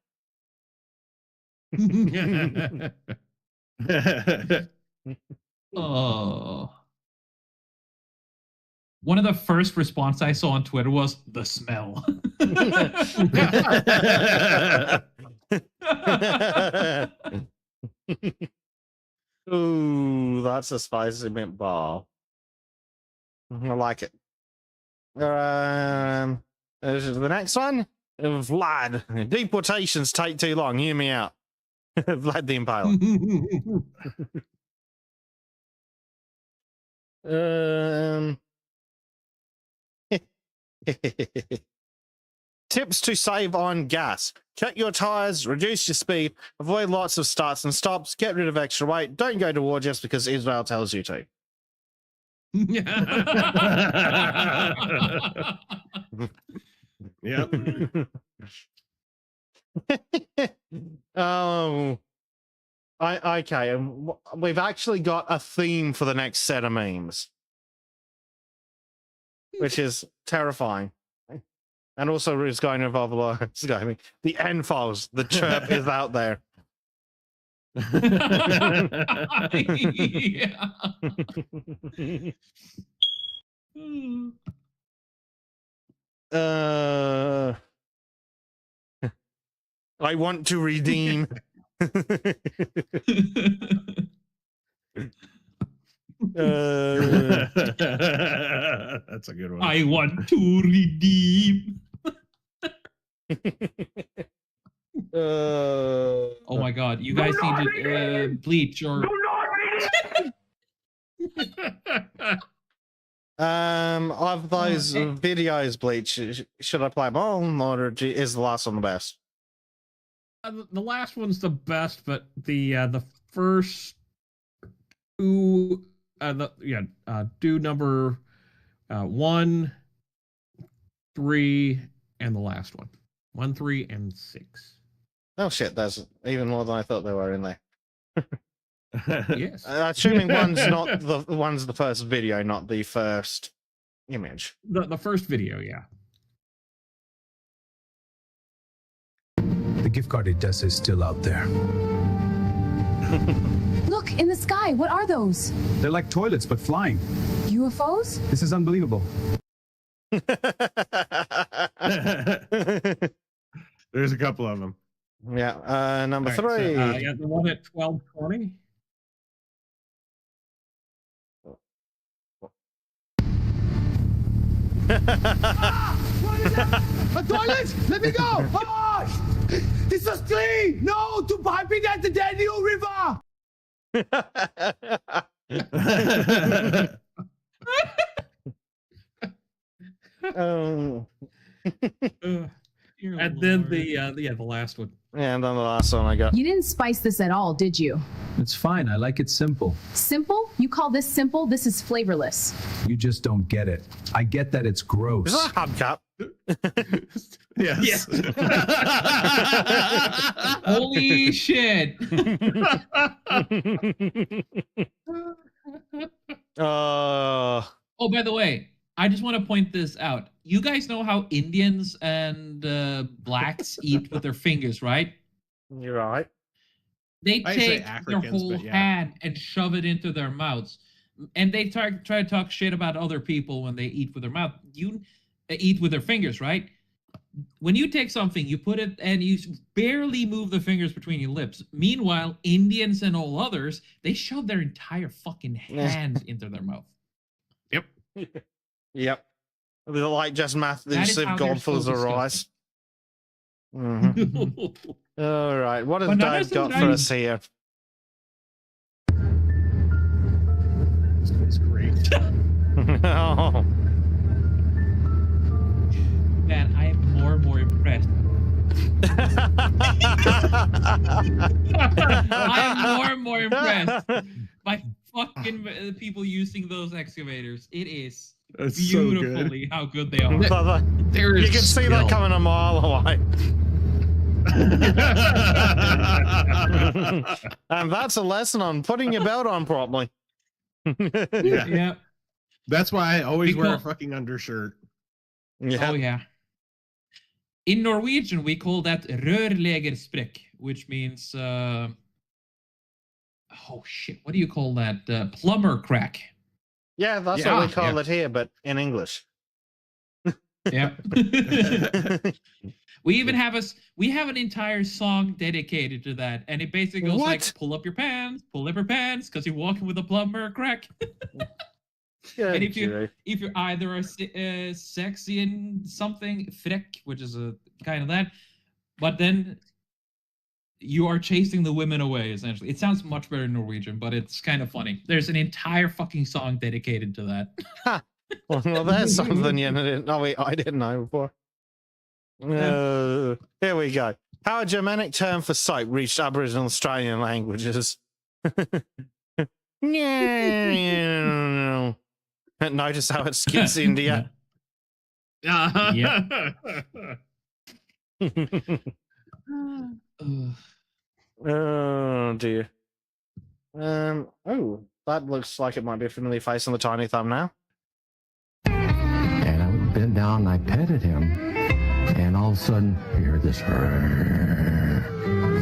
Oh. One of the first response I saw on Twitter was the smell. Ooh, that's a spicy meatball. I like it. This is the next one. Vlad. Deportations take too long. Hear me out. Vlad the Impaler. Tips to save on gas. Check your tires, reduce your speed, avoid lots of starts and stops, get rid of extra weight, don't go to war just because Israel tells you to. Yep. Oh, okay. We've actually got a theme for the next set of memes, which is terrifying, and also is going to involve a lot. It's going to be the end files. The chirp is out there. I want to redeem. That's a good one. I want to redeem. Oh my god, you guys need to bleach or of those videos, bleach, should I play them all, or is the last one the best? The last one's the best, but the first two, do number 1, 3, and the last one. 1, 3, and 6. Oh shit, there's even more than I thought there were in there. Yes. Assuming one's the first video, not the first image. The first video, yeah. The gift card address is still out there. Look, in the sky, what are those? They're like toilets, but flying. UFOs? This is unbelievable. There's a couple of them. Yeah. Number All right, 3. so, the one at 12:20. What is that? A toilet? Let me go! Oh, this is clean! No, to piping at the Danube River! Oh. And then the last one. Yeah, and then the last one I got. You didn't spice this at all, did you? It's fine. I like it simple. Simple? You call this simple? This is flavorless. You just don't get it. I get that it's gross. Is that a hubcap? Yes. holy shit. Oh, by the way, I just want to point this out. You guys know how Indians and blacks eat with their fingers, right? You're right. They I say take their Africans, whole but yeah. hand and shove it into their mouths. And they try to talk shit about other people when they eat with their mouth. You eat with their fingers, right? When you take something, you put it and you barely move the fingers between your lips. Meanwhile, Indians and all others, they shove their entire fucking hand into their mouth. Yep. Yep. They're like just massive That is how they're gobfuls so of rice. Mhm. All right. What has Bananas Dave and got for rice. us here? It's great. Oh. Man, I am more and more impressed. I am more and more impressed by fucking people using those excavators. It is That's so good. beautifully how good they are. There You is can see that skill. coming a mile away. And that's a lesson on putting your belt on properly. Yeah. Yeah. That's why I always wear a Because- fucking undershirt. Yeah. Oh yeah. In Norwegian, we call that rørleggersprekk, which means oh shit, what do you call that? Plumber crack. Yeah, that's Yeah, what we call yeah. it here, but in English. Yeah. We even have we have an entire song dedicated to that, and it basically goes like, What? pull up your pants, because you're walking with a plumber crack. Good And if you- Joe. If you're either a sexy and something, frekk, which is a kind of that, but then you are chasing the women away, essentially. It sounds much better in Norwegian, but it's kind of funny. There's an entire fucking song dedicated to that. Well, there's something you didn't know. I didn't know before. Here we go. How a Germanic term for soap reached Aboriginal Australian languages. Notice how it skips India. Yeah. Ugh. Oh dear. Oh, that looks like it might be a familiar face on the tiny thumbnail. And I bent down and I petted him, and all of a sudden, you hear this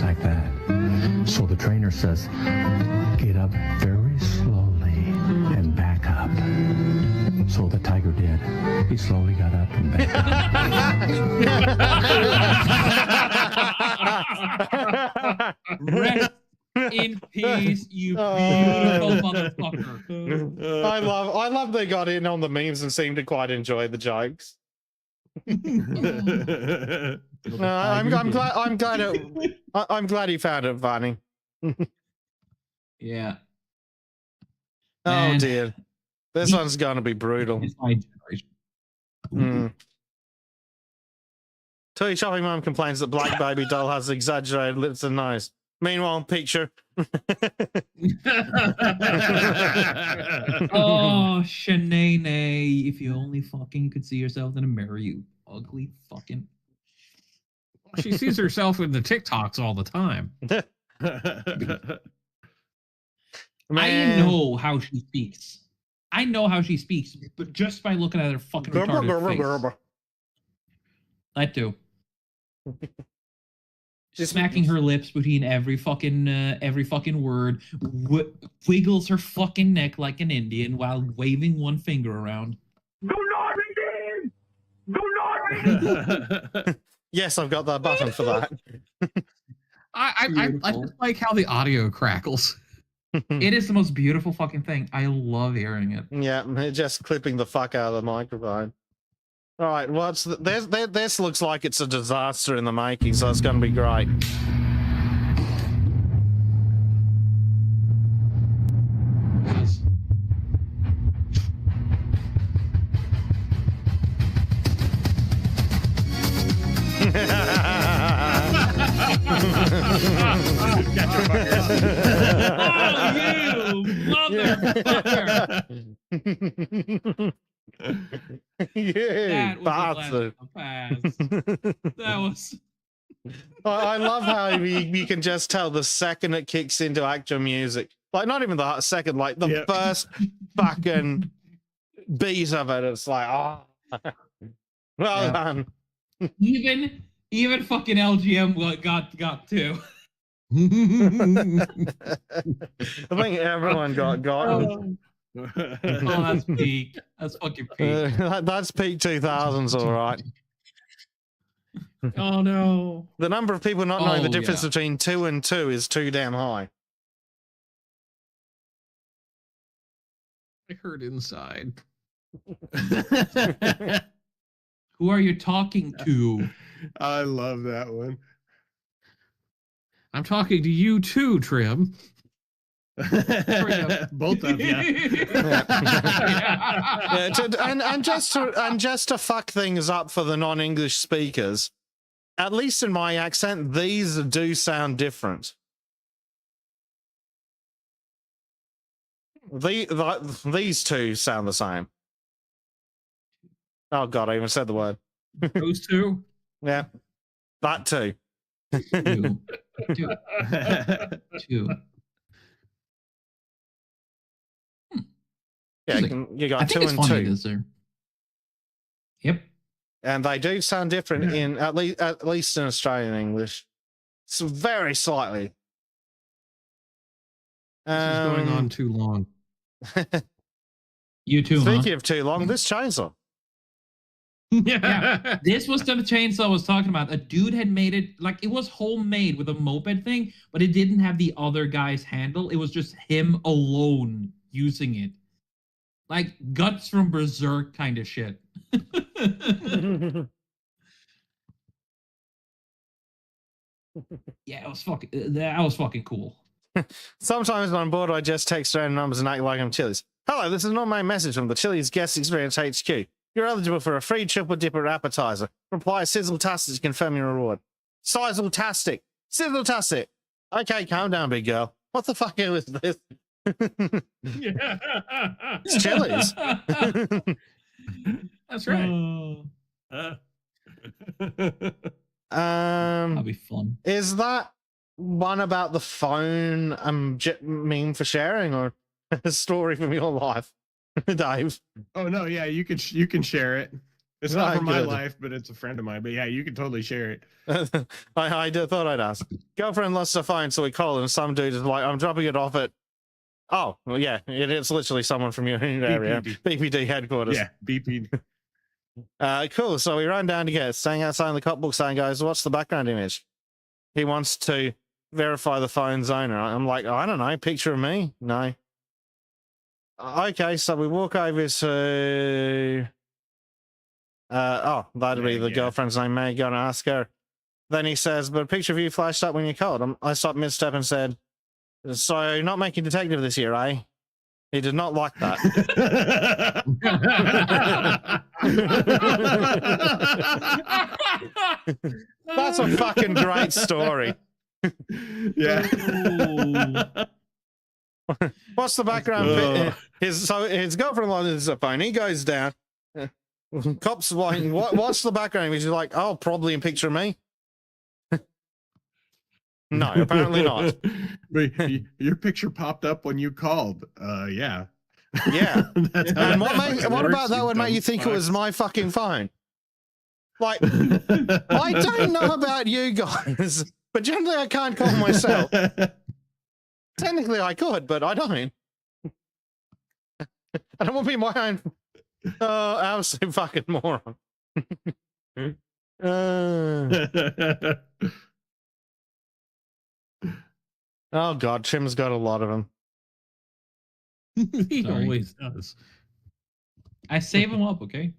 like that. So the trainer says, get up very slowly and back up. So the tiger did. He slowly got up and back up. Rest in peace, you beautiful motherfucker. I love they got in on the memes and seemed to quite enjoy the jokes. No, I'm glad he found it funny. Yeah. Oh Man. dear, this one's gonna be brutal. It's my generation. Toy shopping mom complains that black baby doll has exaggerated lips and nose. Meanwhile, picture. Oh, Shanae, if you only fucking could see yourself in a mirror, you ugly fucking. She sees herself in the TikToks all the time. I know how she speaks. I know how she speaks, but just by looking at her fucking retarded face. That too. Just Smacking her lips between every fucking word, wiggles her fucking neck like an Indian while waving one finger around. Do not read it! Yes, I've got that button for that. I Beautiful. just like how the audio crackles. It is the most beautiful fucking thing. I love hearing it. Yeah, just clipping the fuck out of the microphone. All right, what's this looks like it's a disaster in the making, so it's going to be great. Oh, you motherfucker! Yeah, That was a blast of the past. That was. I love how you can just tell the second it kicks into actual music. Like, not even the second, like the first fucking beat of it. It's like, oh, well done. Even fucking LGM got two. I think everyone got. Oh, that's peak. That's fucking peak. That's peak 2000s, all right. Oh no. The number of people not knowing the Oh, difference yeah. between 2 and 2 is too damn high. I heard inside. Who are you talking to? I love that one. I'm talking to you too, Trim. Both of you. Yeah, and just to fuck things up for the non-English speakers, at least in my accent, these do sound different. These two sound the same. Oh god, I even said the word. Those two? Yeah, that too. Two. Yeah, Interesting. you I got think 2 it's and funny 2. this there. Yep. And they do sound different in at least in Australian English. So very slightly. This is going on too long. You too, Speaking huh? of too long, this chainsaw. Yeah. This was the chainsaw I was talking about. A dude had made it, like, it was homemade with a moped thing, but it didn't have the other guy's handle. It was just him alone using it. Like Guts from Berserk kind of shit. Yeah, that was fucking cool. Sometimes when I'm bored, I just text random numbers and act like I'm Chili's. Hello, this is not my message from the Chili's Guest Experience HQ. You're eligible for a free triple dipper appetizer. Reply Sizzle-tastic to confirm your reward. Sizzle-tastic. Sizzle-tastic. Okay, calm down, big girl. What the fuck is this? It's Chili's. That's right. That'll be fun. Is that one about the phone meme for sharing, or a story from your life, Dave? Oh no, yeah, you can share it. It's not from my Good. life, but it's a friend of mine. But yeah, you can totally share it. I thought I'd ask. Girlfriend lost her phone, so we called, and some dude is like, I'm dropping it off at. Oh, well, yeah, it's literally someone from your area, BPD headquarters. Yeah, BPD. Cool. So we run down to get it, staying outside in the cop book sign, goes, what's the background image? He wants to verify the phone's owner. I'm like, I don't know, picture of me? No. Okay, so we walk over to that'd be the girlfriend's name, Meg, gonna ask her. Then he says, but a picture of you flashed up when you called. I stopped mid-step and said, so not making detective this year, eh? He did not like that. That's a fucking great story. Yeah. What's the background? His girlfriend loses a phone. He goes down. Cops like, what's the background? He's like, oh, probably a picture of me. No, apparently not. Your picture popped up when you called. Yeah. Yeah. And what about that would make you think it was my fucking phone? Like, I don't know about you guys, but generally I can't call myself. Technically I could, but I don't. I don't want to be my own. Oh, absolute fucking moron. Oh god, Trim's got a lot of them. He Sorry. always does. I save them up, okay?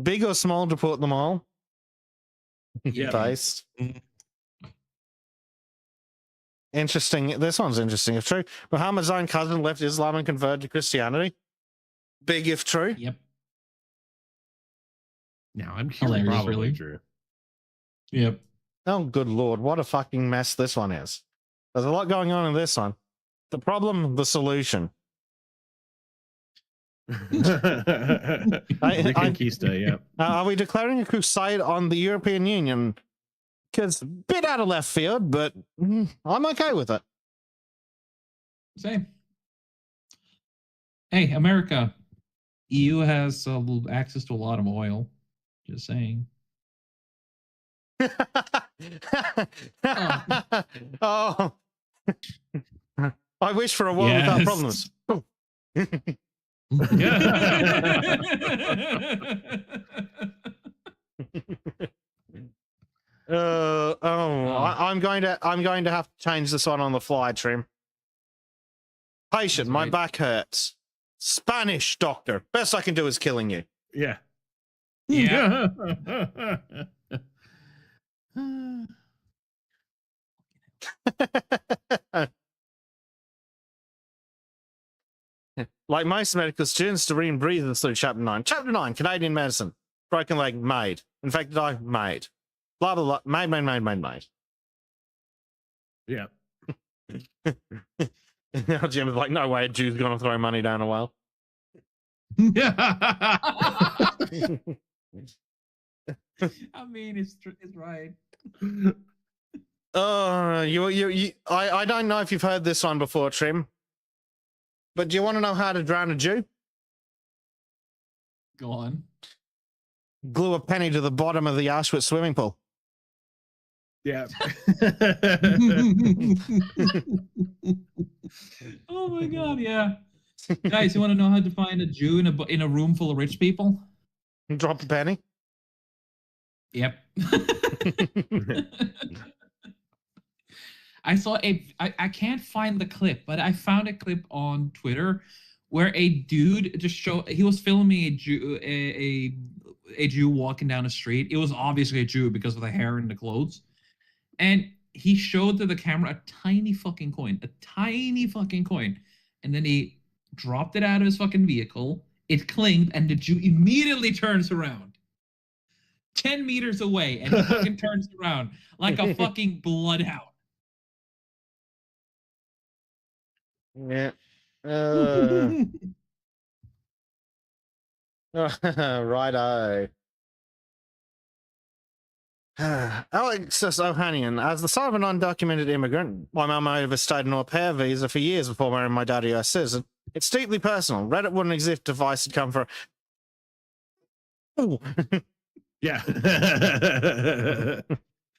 Big or small to put them all? Yeah. Based. Interesting. This one's interesting. If true, Muhammad's own cousin left Islam and converted to Christianity. Big if true. Yep. Now I'm curious. Hilarious, Probably really. true. Yep. Oh, good lord. What a fucking mess this one is. There's a lot going on in this one. The problem, the solution. Conquista, yeah. Are we declaring a crusade on the European Union? Because bit out of left field, but I'm okay with it. Same. Hey, America. EU has access to a lot of oil. Just saying. Oh. I wish for a world without problems. I'm going to have to change this one on the fly, Trim. Patient, my back hurts. Spanish doctor. Best I can do is killing you. Yeah. Yeah. Like most medical students, Doreen breathes through Chapter 9. Chapter 9, Canadian medicine. Broken leg, made. Infected eye, made. Blah, blah, blah. Made. Yeah. Now Jim is like, no way, a Jew's going to throw money down a well. I mean, it's right. I don't know if you've heard this one before, Trim. But do you want to know how to drown a Jew? Go on. Glue a penny to the bottom of the Auschwitz swimming pool. Yeah. Oh my god, yeah. Guys, you want to know how to find a Jew in a room full of rich people? Drop a penny. Yep. I can't find the clip, but I found a clip on Twitter where a dude he was filming a Jew walking down the street. It was obviously a Jew because of the hair and the clothes. And he showed to the camera a tiny fucking coin. And then he dropped it out of his fucking vehicle. It clinked, and the Jew immediately turns around. 10 meters away, and he fucking turns around like a fucking bloodhound. Yeah. Righto. Alexis Ohanian, as the son of an undocumented immigrant, my mum overstayed an au pair visa for years before marrying my daddy US citizen. It's deeply personal. Reddit wouldn't exist if Vice had come for... Ooh. Yeah. So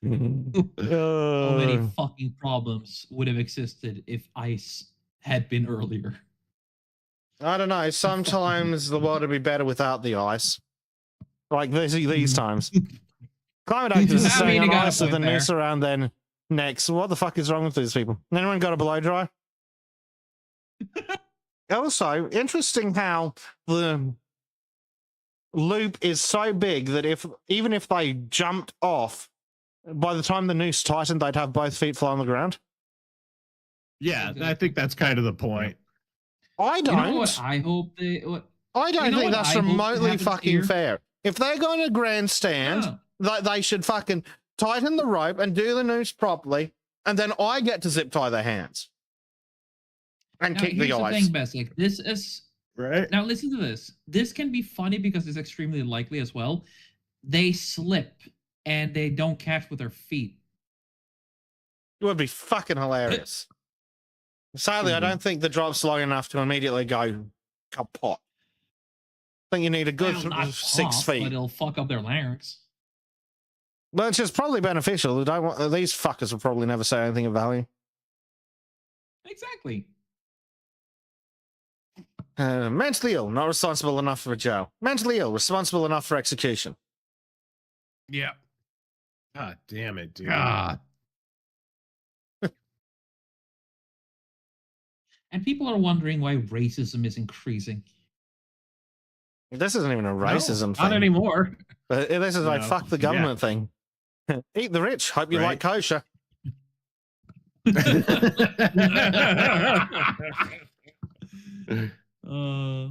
many fucking problems would have existed if ICE had been earlier. I don't know. Sometimes the world would be better without the ice. Like these times. Climate activists are saying on ice with the noose around their necks. What the fuck is wrong with these people? Anyone got a blow dry? Also, interesting how the loop is so big that even if they jumped off, by the time the noose tightened, they'd have both feet fly on the ground. Yeah, I think that's kind of the point. I don't. You know what I hope they... I don't think that's remotely fucking fair. If they're going to grandstand, they should fucking tighten the rope and do the noose properly, and then I get to zip tie their hands. And now, kick the ice. Here's the thing, Bessic. This is... Right. Now listen to this. This can be funny because it's extremely likely as well. They slip and they don't catch with their feet. It would be fucking hilarious. Sadly, I don't think the drop's long enough to immediately go kaput. I think you need a good 6 feet. But it'll fuck up their larynx. Which is probably beneficial. These fuckers will probably never say anything of value. Exactly. Mentally ill, not responsible enough for jail. Mentally ill, responsible enough for execution. Yeah. God damn it, dude. God. And people are wondering why racism is increasing. This isn't even a racism thing. Not anymore. But this is like fuck the government thing. Eat the rich. Hope you like kosher. I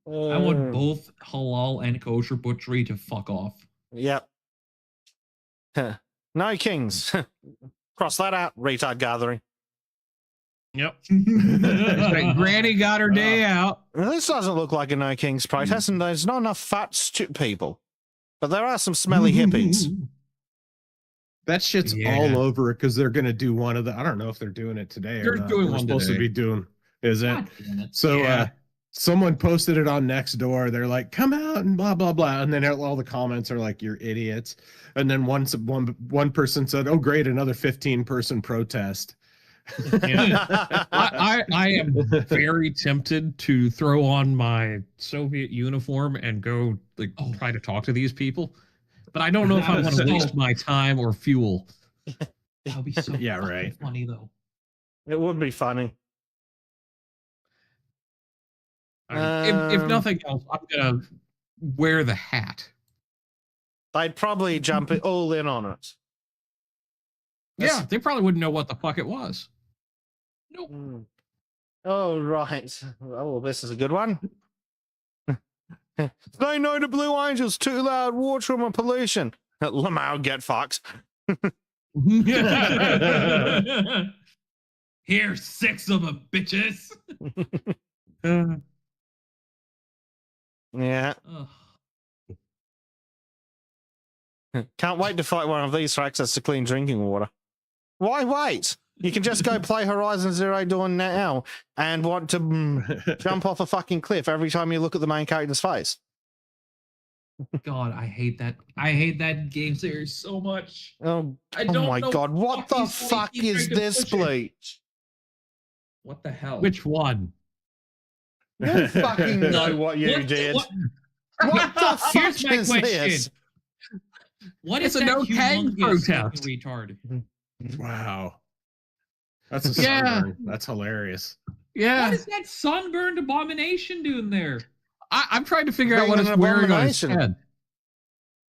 want both halal and kosher butchery to fuck off. Yep. No kings. Cross that out, retard gathering. Yep. Granny got her day out. This doesn't look like a no kings protest, and there's not enough fat people. But there are some smelly hippies. That shit's all over it because they're going to do one of the... I don't know if they're doing it today or not. Doing they're one supposed today. to be doing... Is it? So someone posted it on Nextdoor. They're like, come out and blah, blah, blah. And then all the comments are like, you're idiots. And then one person said, oh, great, another 15-person protest. I am very tempted to throw on my Soviet uniform and go try to talk to these people. But I don't know if I want to waste my time or fuel. That would be so funny, though. It would be funny. If nothing else, I'm going to wear the hat. They'd probably jump it all in on it. Yeah, they probably wouldn't know what the fuck it was. Nope. Oh, right. Oh, this is a good one. Say no to Blue Angels, too loud, war trauma, pollution. Lamau, get fucked. Here's 6 of them, bitches. Yeah. Ugh. Can't wait to fight one of these for access to clean drinking water. Why wait? You can just go play Horizon Zero Dawn now and want to jump off a fucking cliff every time you look at the main character's face. God, I hate that. I hate that game series so much. Oh, I oh don't my know god, what the what he's fuck trying is to this, push it. Bleach? What the hell? Which one? You fucking know what you What- did. what- What the Here's fuck my is question. this? What It's is a that no tag humongous protest. fucking retard? Wow. That's a Yeah. sunburn. That's hilarious. Yeah, What is that sunburned abomination doing there? I'm trying to figure out Being what an it's wearing on his abomination. head.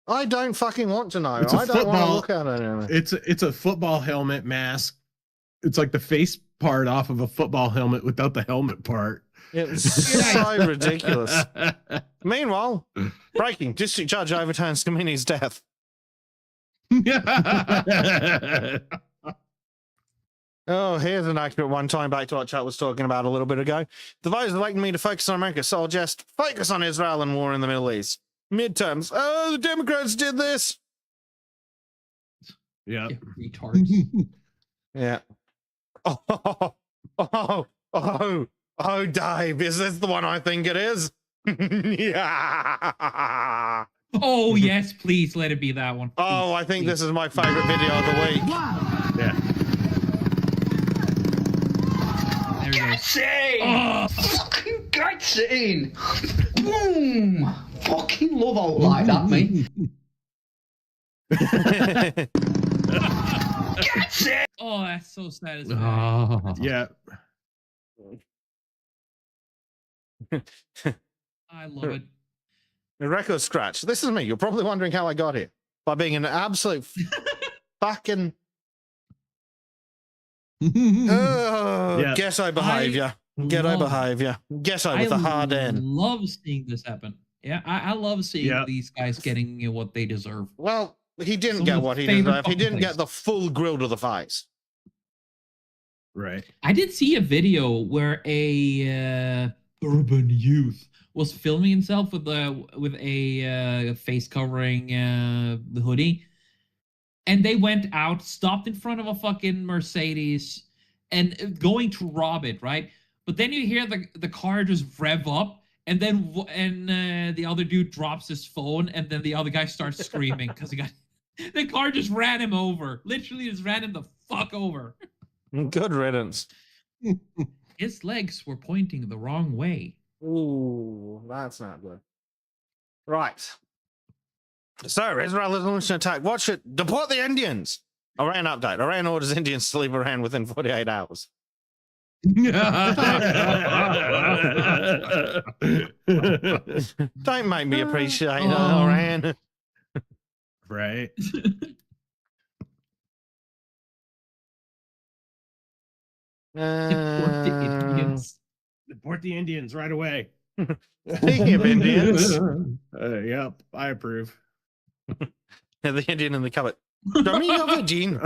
I don't fucking want to know. It's a I don't want to football- look at it anymore. It's a football helmet mask. It's like the face part off of a football helmet without the helmet part. It's so ridiculous. Meanwhile, breaking district judge overturns Kamini's death. Oh, here's an accurate one time back to what Chat was talking about a little bit ago. The voters elected me to focus on America, so I'll just focus on Israel and war in the Middle East. Midterms. Oh, the Democrats did this. Yeah. You retards. Yeah. Oh, Dave, is this the one I think it is? Yeah. Oh yes, please let it be that one. Oh, I think this is my favorite video of the week. Yeah. There we go. Shane! Oh, Fucking great scene! Boom! Fucking love out like that, mate. oh, that's so satisfying. Oh. Yeah. I love it. The record scratch. This is me. You're probably wondering how I got here. By being an absolute fucking Yeah. ghetto behavior. Ghetto love- behavior. Ghetto with a hard I N. love seeing this happen. Yeah, I love seeing Yeah. these guys getting what they deserve. Well, he didn't Some get of what the he favorite deserved. He didn't fucking get the full grill to the face. Right. I did see a video where a urban youth was filming himself with a face covering the hoodie, and they went out, stopped in front of a fucking Mercedes, and going to rob it, right? But then you hear the car just rev up, and then the other dude drops his phone, and then the other guy starts screaming because the car just ran him over. Literally, just ran him the fuck over. Good riddance. His legs were pointing the wrong way. Ooh, that's not good. Right. So, Israel has launched an attack. Watch it. Deport the Indians. Iran update. Iran orders Indians to leave Iran within 48 hours. Don't make me appreciate Iran. Right. Deport the Indians. Deport the Indians right away. Speaking of Indians, Yep, I approve. the Indian in the cupboard. Show me your vagine.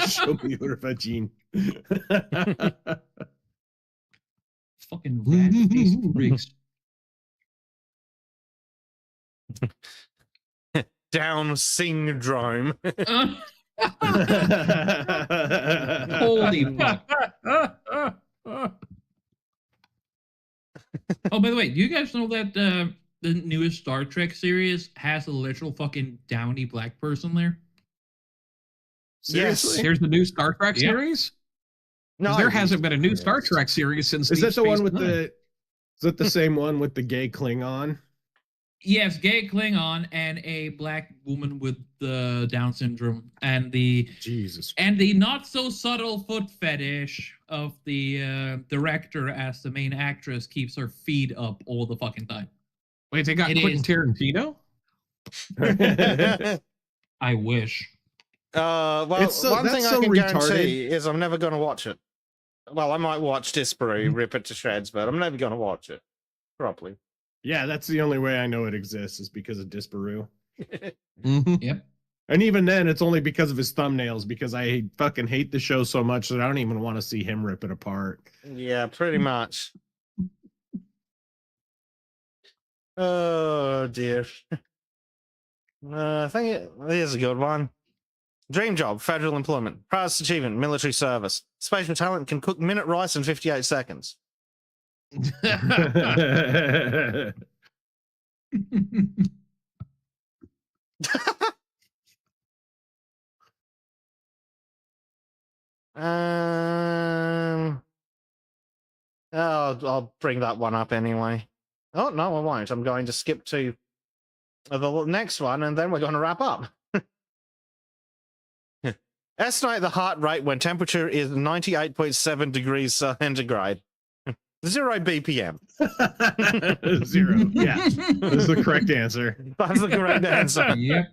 Show me your vagine. Fucking rat-faced rigs. Down syndrome. Holy fuck. Oh, by the way, do you guys know that the newest Star Trek series has a literal fucking downy black person there? Yes. Here's the new Star Trek Yeah. series. No, There hasn't been a new Star Trek series since. Is Deep that the one Space with Nine. the? Is that the same one with the gay Klingon? Yes, gay Klingon and a black woman with the Down syndrome and the Jesus. not so subtle foot fetish of the director as the main actress keeps her feet up all the fucking time. Wait, they got It Quentin is. Tarantino. I wish. Well, It's so- one that's thing I so can retarded. guarantee is I'm never going to watch it. Well, I might watch Disparu, rip it to shreds, but I'm never going to watch it properly. Yeah, that's the only way I know it exists is because of Disparu. Mhm. Yep. And even then, it's only because of his thumbnails, because I fucking hate the show so much that I don't even want to see him rip it apart. Yeah, pretty much. Oh, dear. I think here's a good one. Dream job, federal employment. Proudest achievement, military service. Spatial talent can cook minute rice in 58 seconds. I'll bring that one up anyway. Oh, no, I won't. I'm going to skip to the next one, and then we're going to wrap up. Estimate the heart rate when temperature is 98.7 degrees centigrade. 0 BPM. 0. Yeah, that's the correct answer. That's the correct answer. Yep.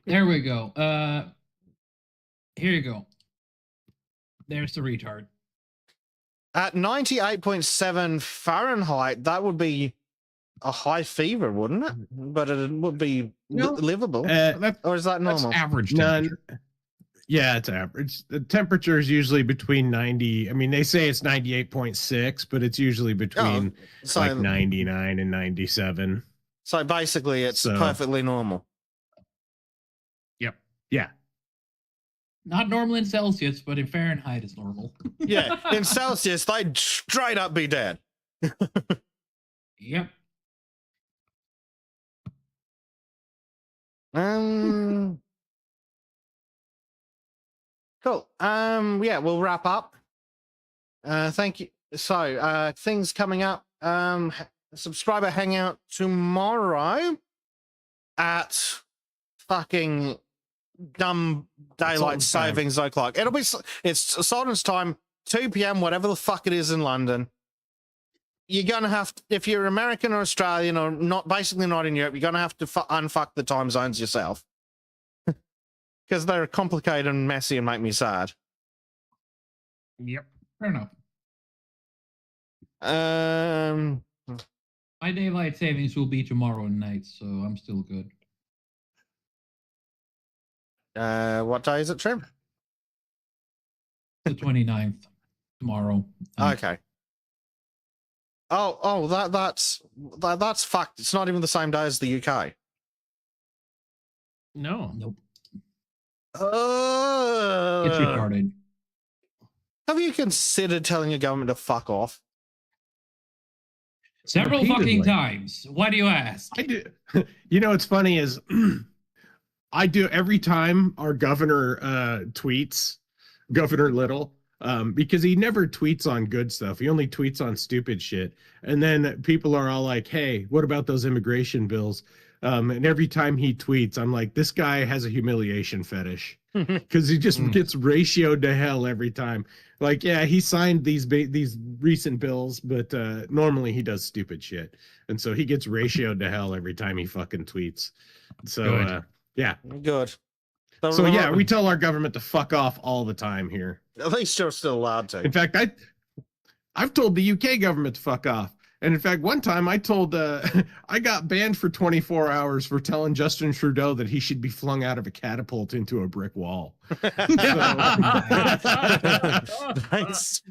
There we go. Here you go. There's the retard. At 98.7 Fahrenheit, that would be a high fever, wouldn't it? But it would be No. livable. Or is that That's normal? average None. temperature. Yeah, it's average. The temperature is usually between 90. I mean, they say it's 98.6, but it's usually between So, like 99 and 97. so basically, it's So- perfectly normal. Yeah. Not normal in Celsius, but in Fahrenheit is normal. Yeah, in Celsius, they'd straight up be dead. Yep. Cool. Yeah, we'll wrap up. Thank you. So, things coming up. Subscriber hangout tomorrow at fucking dumb daylight Sultan's time. savings o'clock. It's Sultan's time, 2 p.m. whatever the fuck it is in London. You're gonna have to, if you're American or Australian or not, basically not in Europe, you're gonna have to unfuck the time zones yourself because they're complicated and messy and make me sad. Yep. Fair enough. My daylight savings will be tomorrow night, so I'm still good. What day is it, Trim? The 29th tomorrow. Okay. Oh, that's fucked. It's not even the same day as the UK. No. Nope. It's Oh. retarded. Have you considered telling your government to fuck off? Several Repeatedly. fucking times. Why do you ask? I do. You know what's funny is I do every time our governor tweets, Governor Little, because he never tweets on good stuff. He only tweets on stupid shit. And then people are all like, hey, what about those immigration bills? And every time he tweets, I'm like, this guy has a humiliation fetish because he just gets ratioed to hell every time. Like, yeah, he signed these recent bills, but normally he does stupid shit. And so he gets ratioed to hell every time he fucking tweets. So, yeah. Good. So, yeah, we tell our government to fuck off all the time here. At least you're still allowed to. In fact, I've told the UK government to fuck off. And in fact, one time I told, I got banned for 24 hours for telling Justin Trudeau that he should be flung out of a catapult into a brick wall. Nice.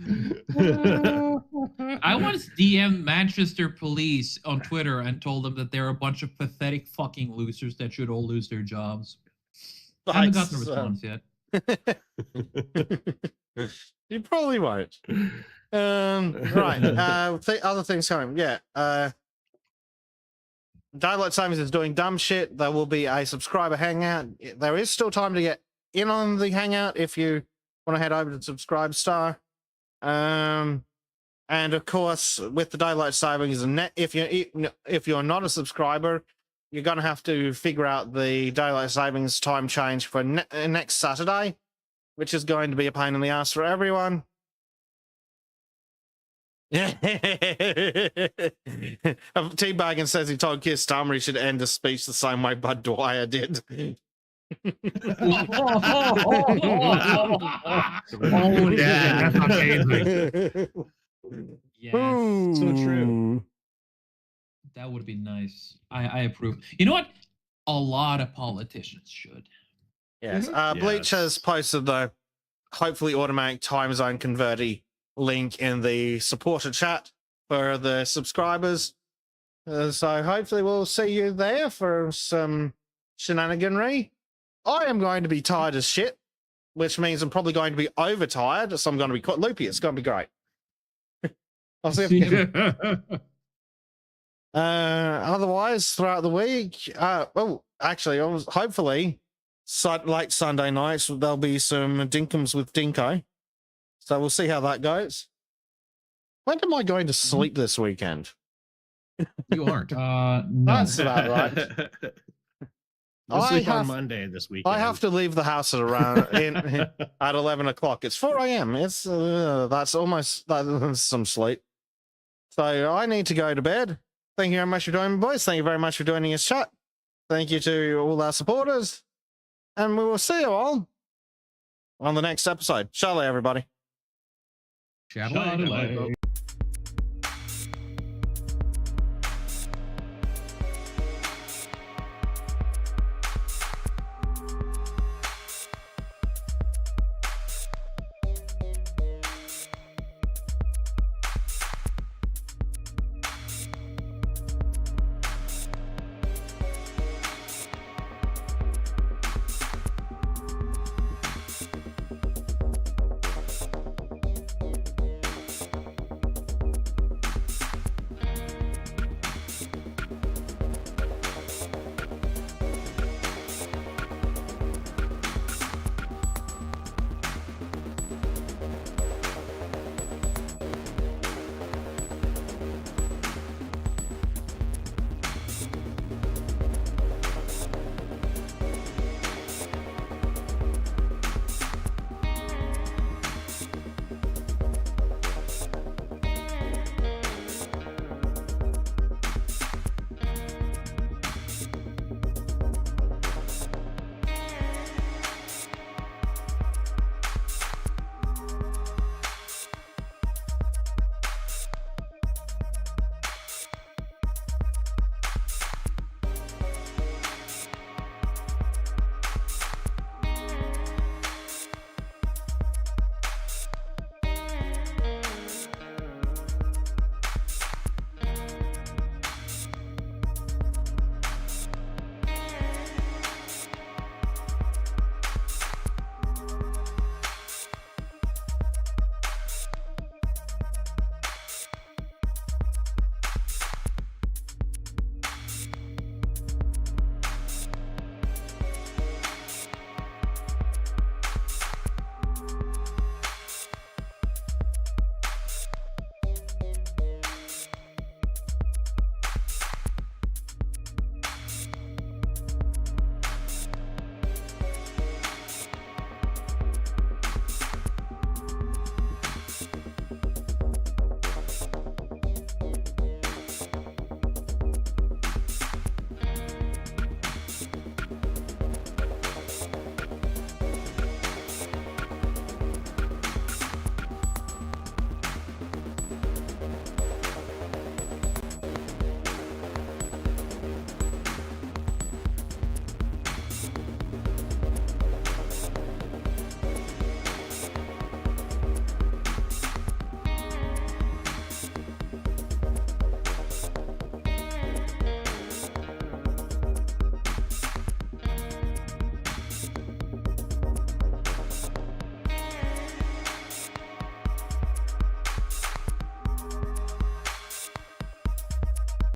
I once DM'd Manchester police on Twitter and told them that they're a bunch of pathetic fucking losers that should all lose their jobs. I haven't gotten a response yet. You probably won't. Right. Other things coming. Yeah. Daylight Savings is doing dumb shit. There will be a subscriber hangout. There is still time to get in on the hangout if you want to head over to Subscribestar. And of course, with the Daylight Savings, if you're not a subscriber, you're going to have to figure out the Daylight Savings time change for next Saturday, which is going to be a pain in the ass for everyone. Teabagging says he told Keir Starmer he should end his speech the same way Bud Dwyer did. Oh yeah, that's amazing. Yes, So true. that would be nice. I approve. You know what? A lot of politicians should. Yes. Mhm. Bleach Yes. has posted the hopefully automatic time zone converter link in the supporter chat for the subscribers. So hopefully we'll see you there for some shenaniganry. I am going to be tired as shit, which means I'm probably going to be overtired, so I'm going to be quite loopy. It's going to be great. I'll see if I can. Otherwise, throughout the week, actually, hopefully, late Sunday nights, there'll be some Dinkums with Dinko. So we'll see how that goes. When am I going to sleep this weekend? You aren't. No. That's about right. We'll I sleep on have- Monday this weekend. I have to leave the house at around at 11 o'clock. It's 4 a.m. It's that's some sleep. So I need to go to bed. Thank you very much for joining me, boys. Thank you very much for joining us, chat. Thank you to all our supporters. And we will see you all on the next episode. Shadilay, everybody. Shadilay. Shadilay.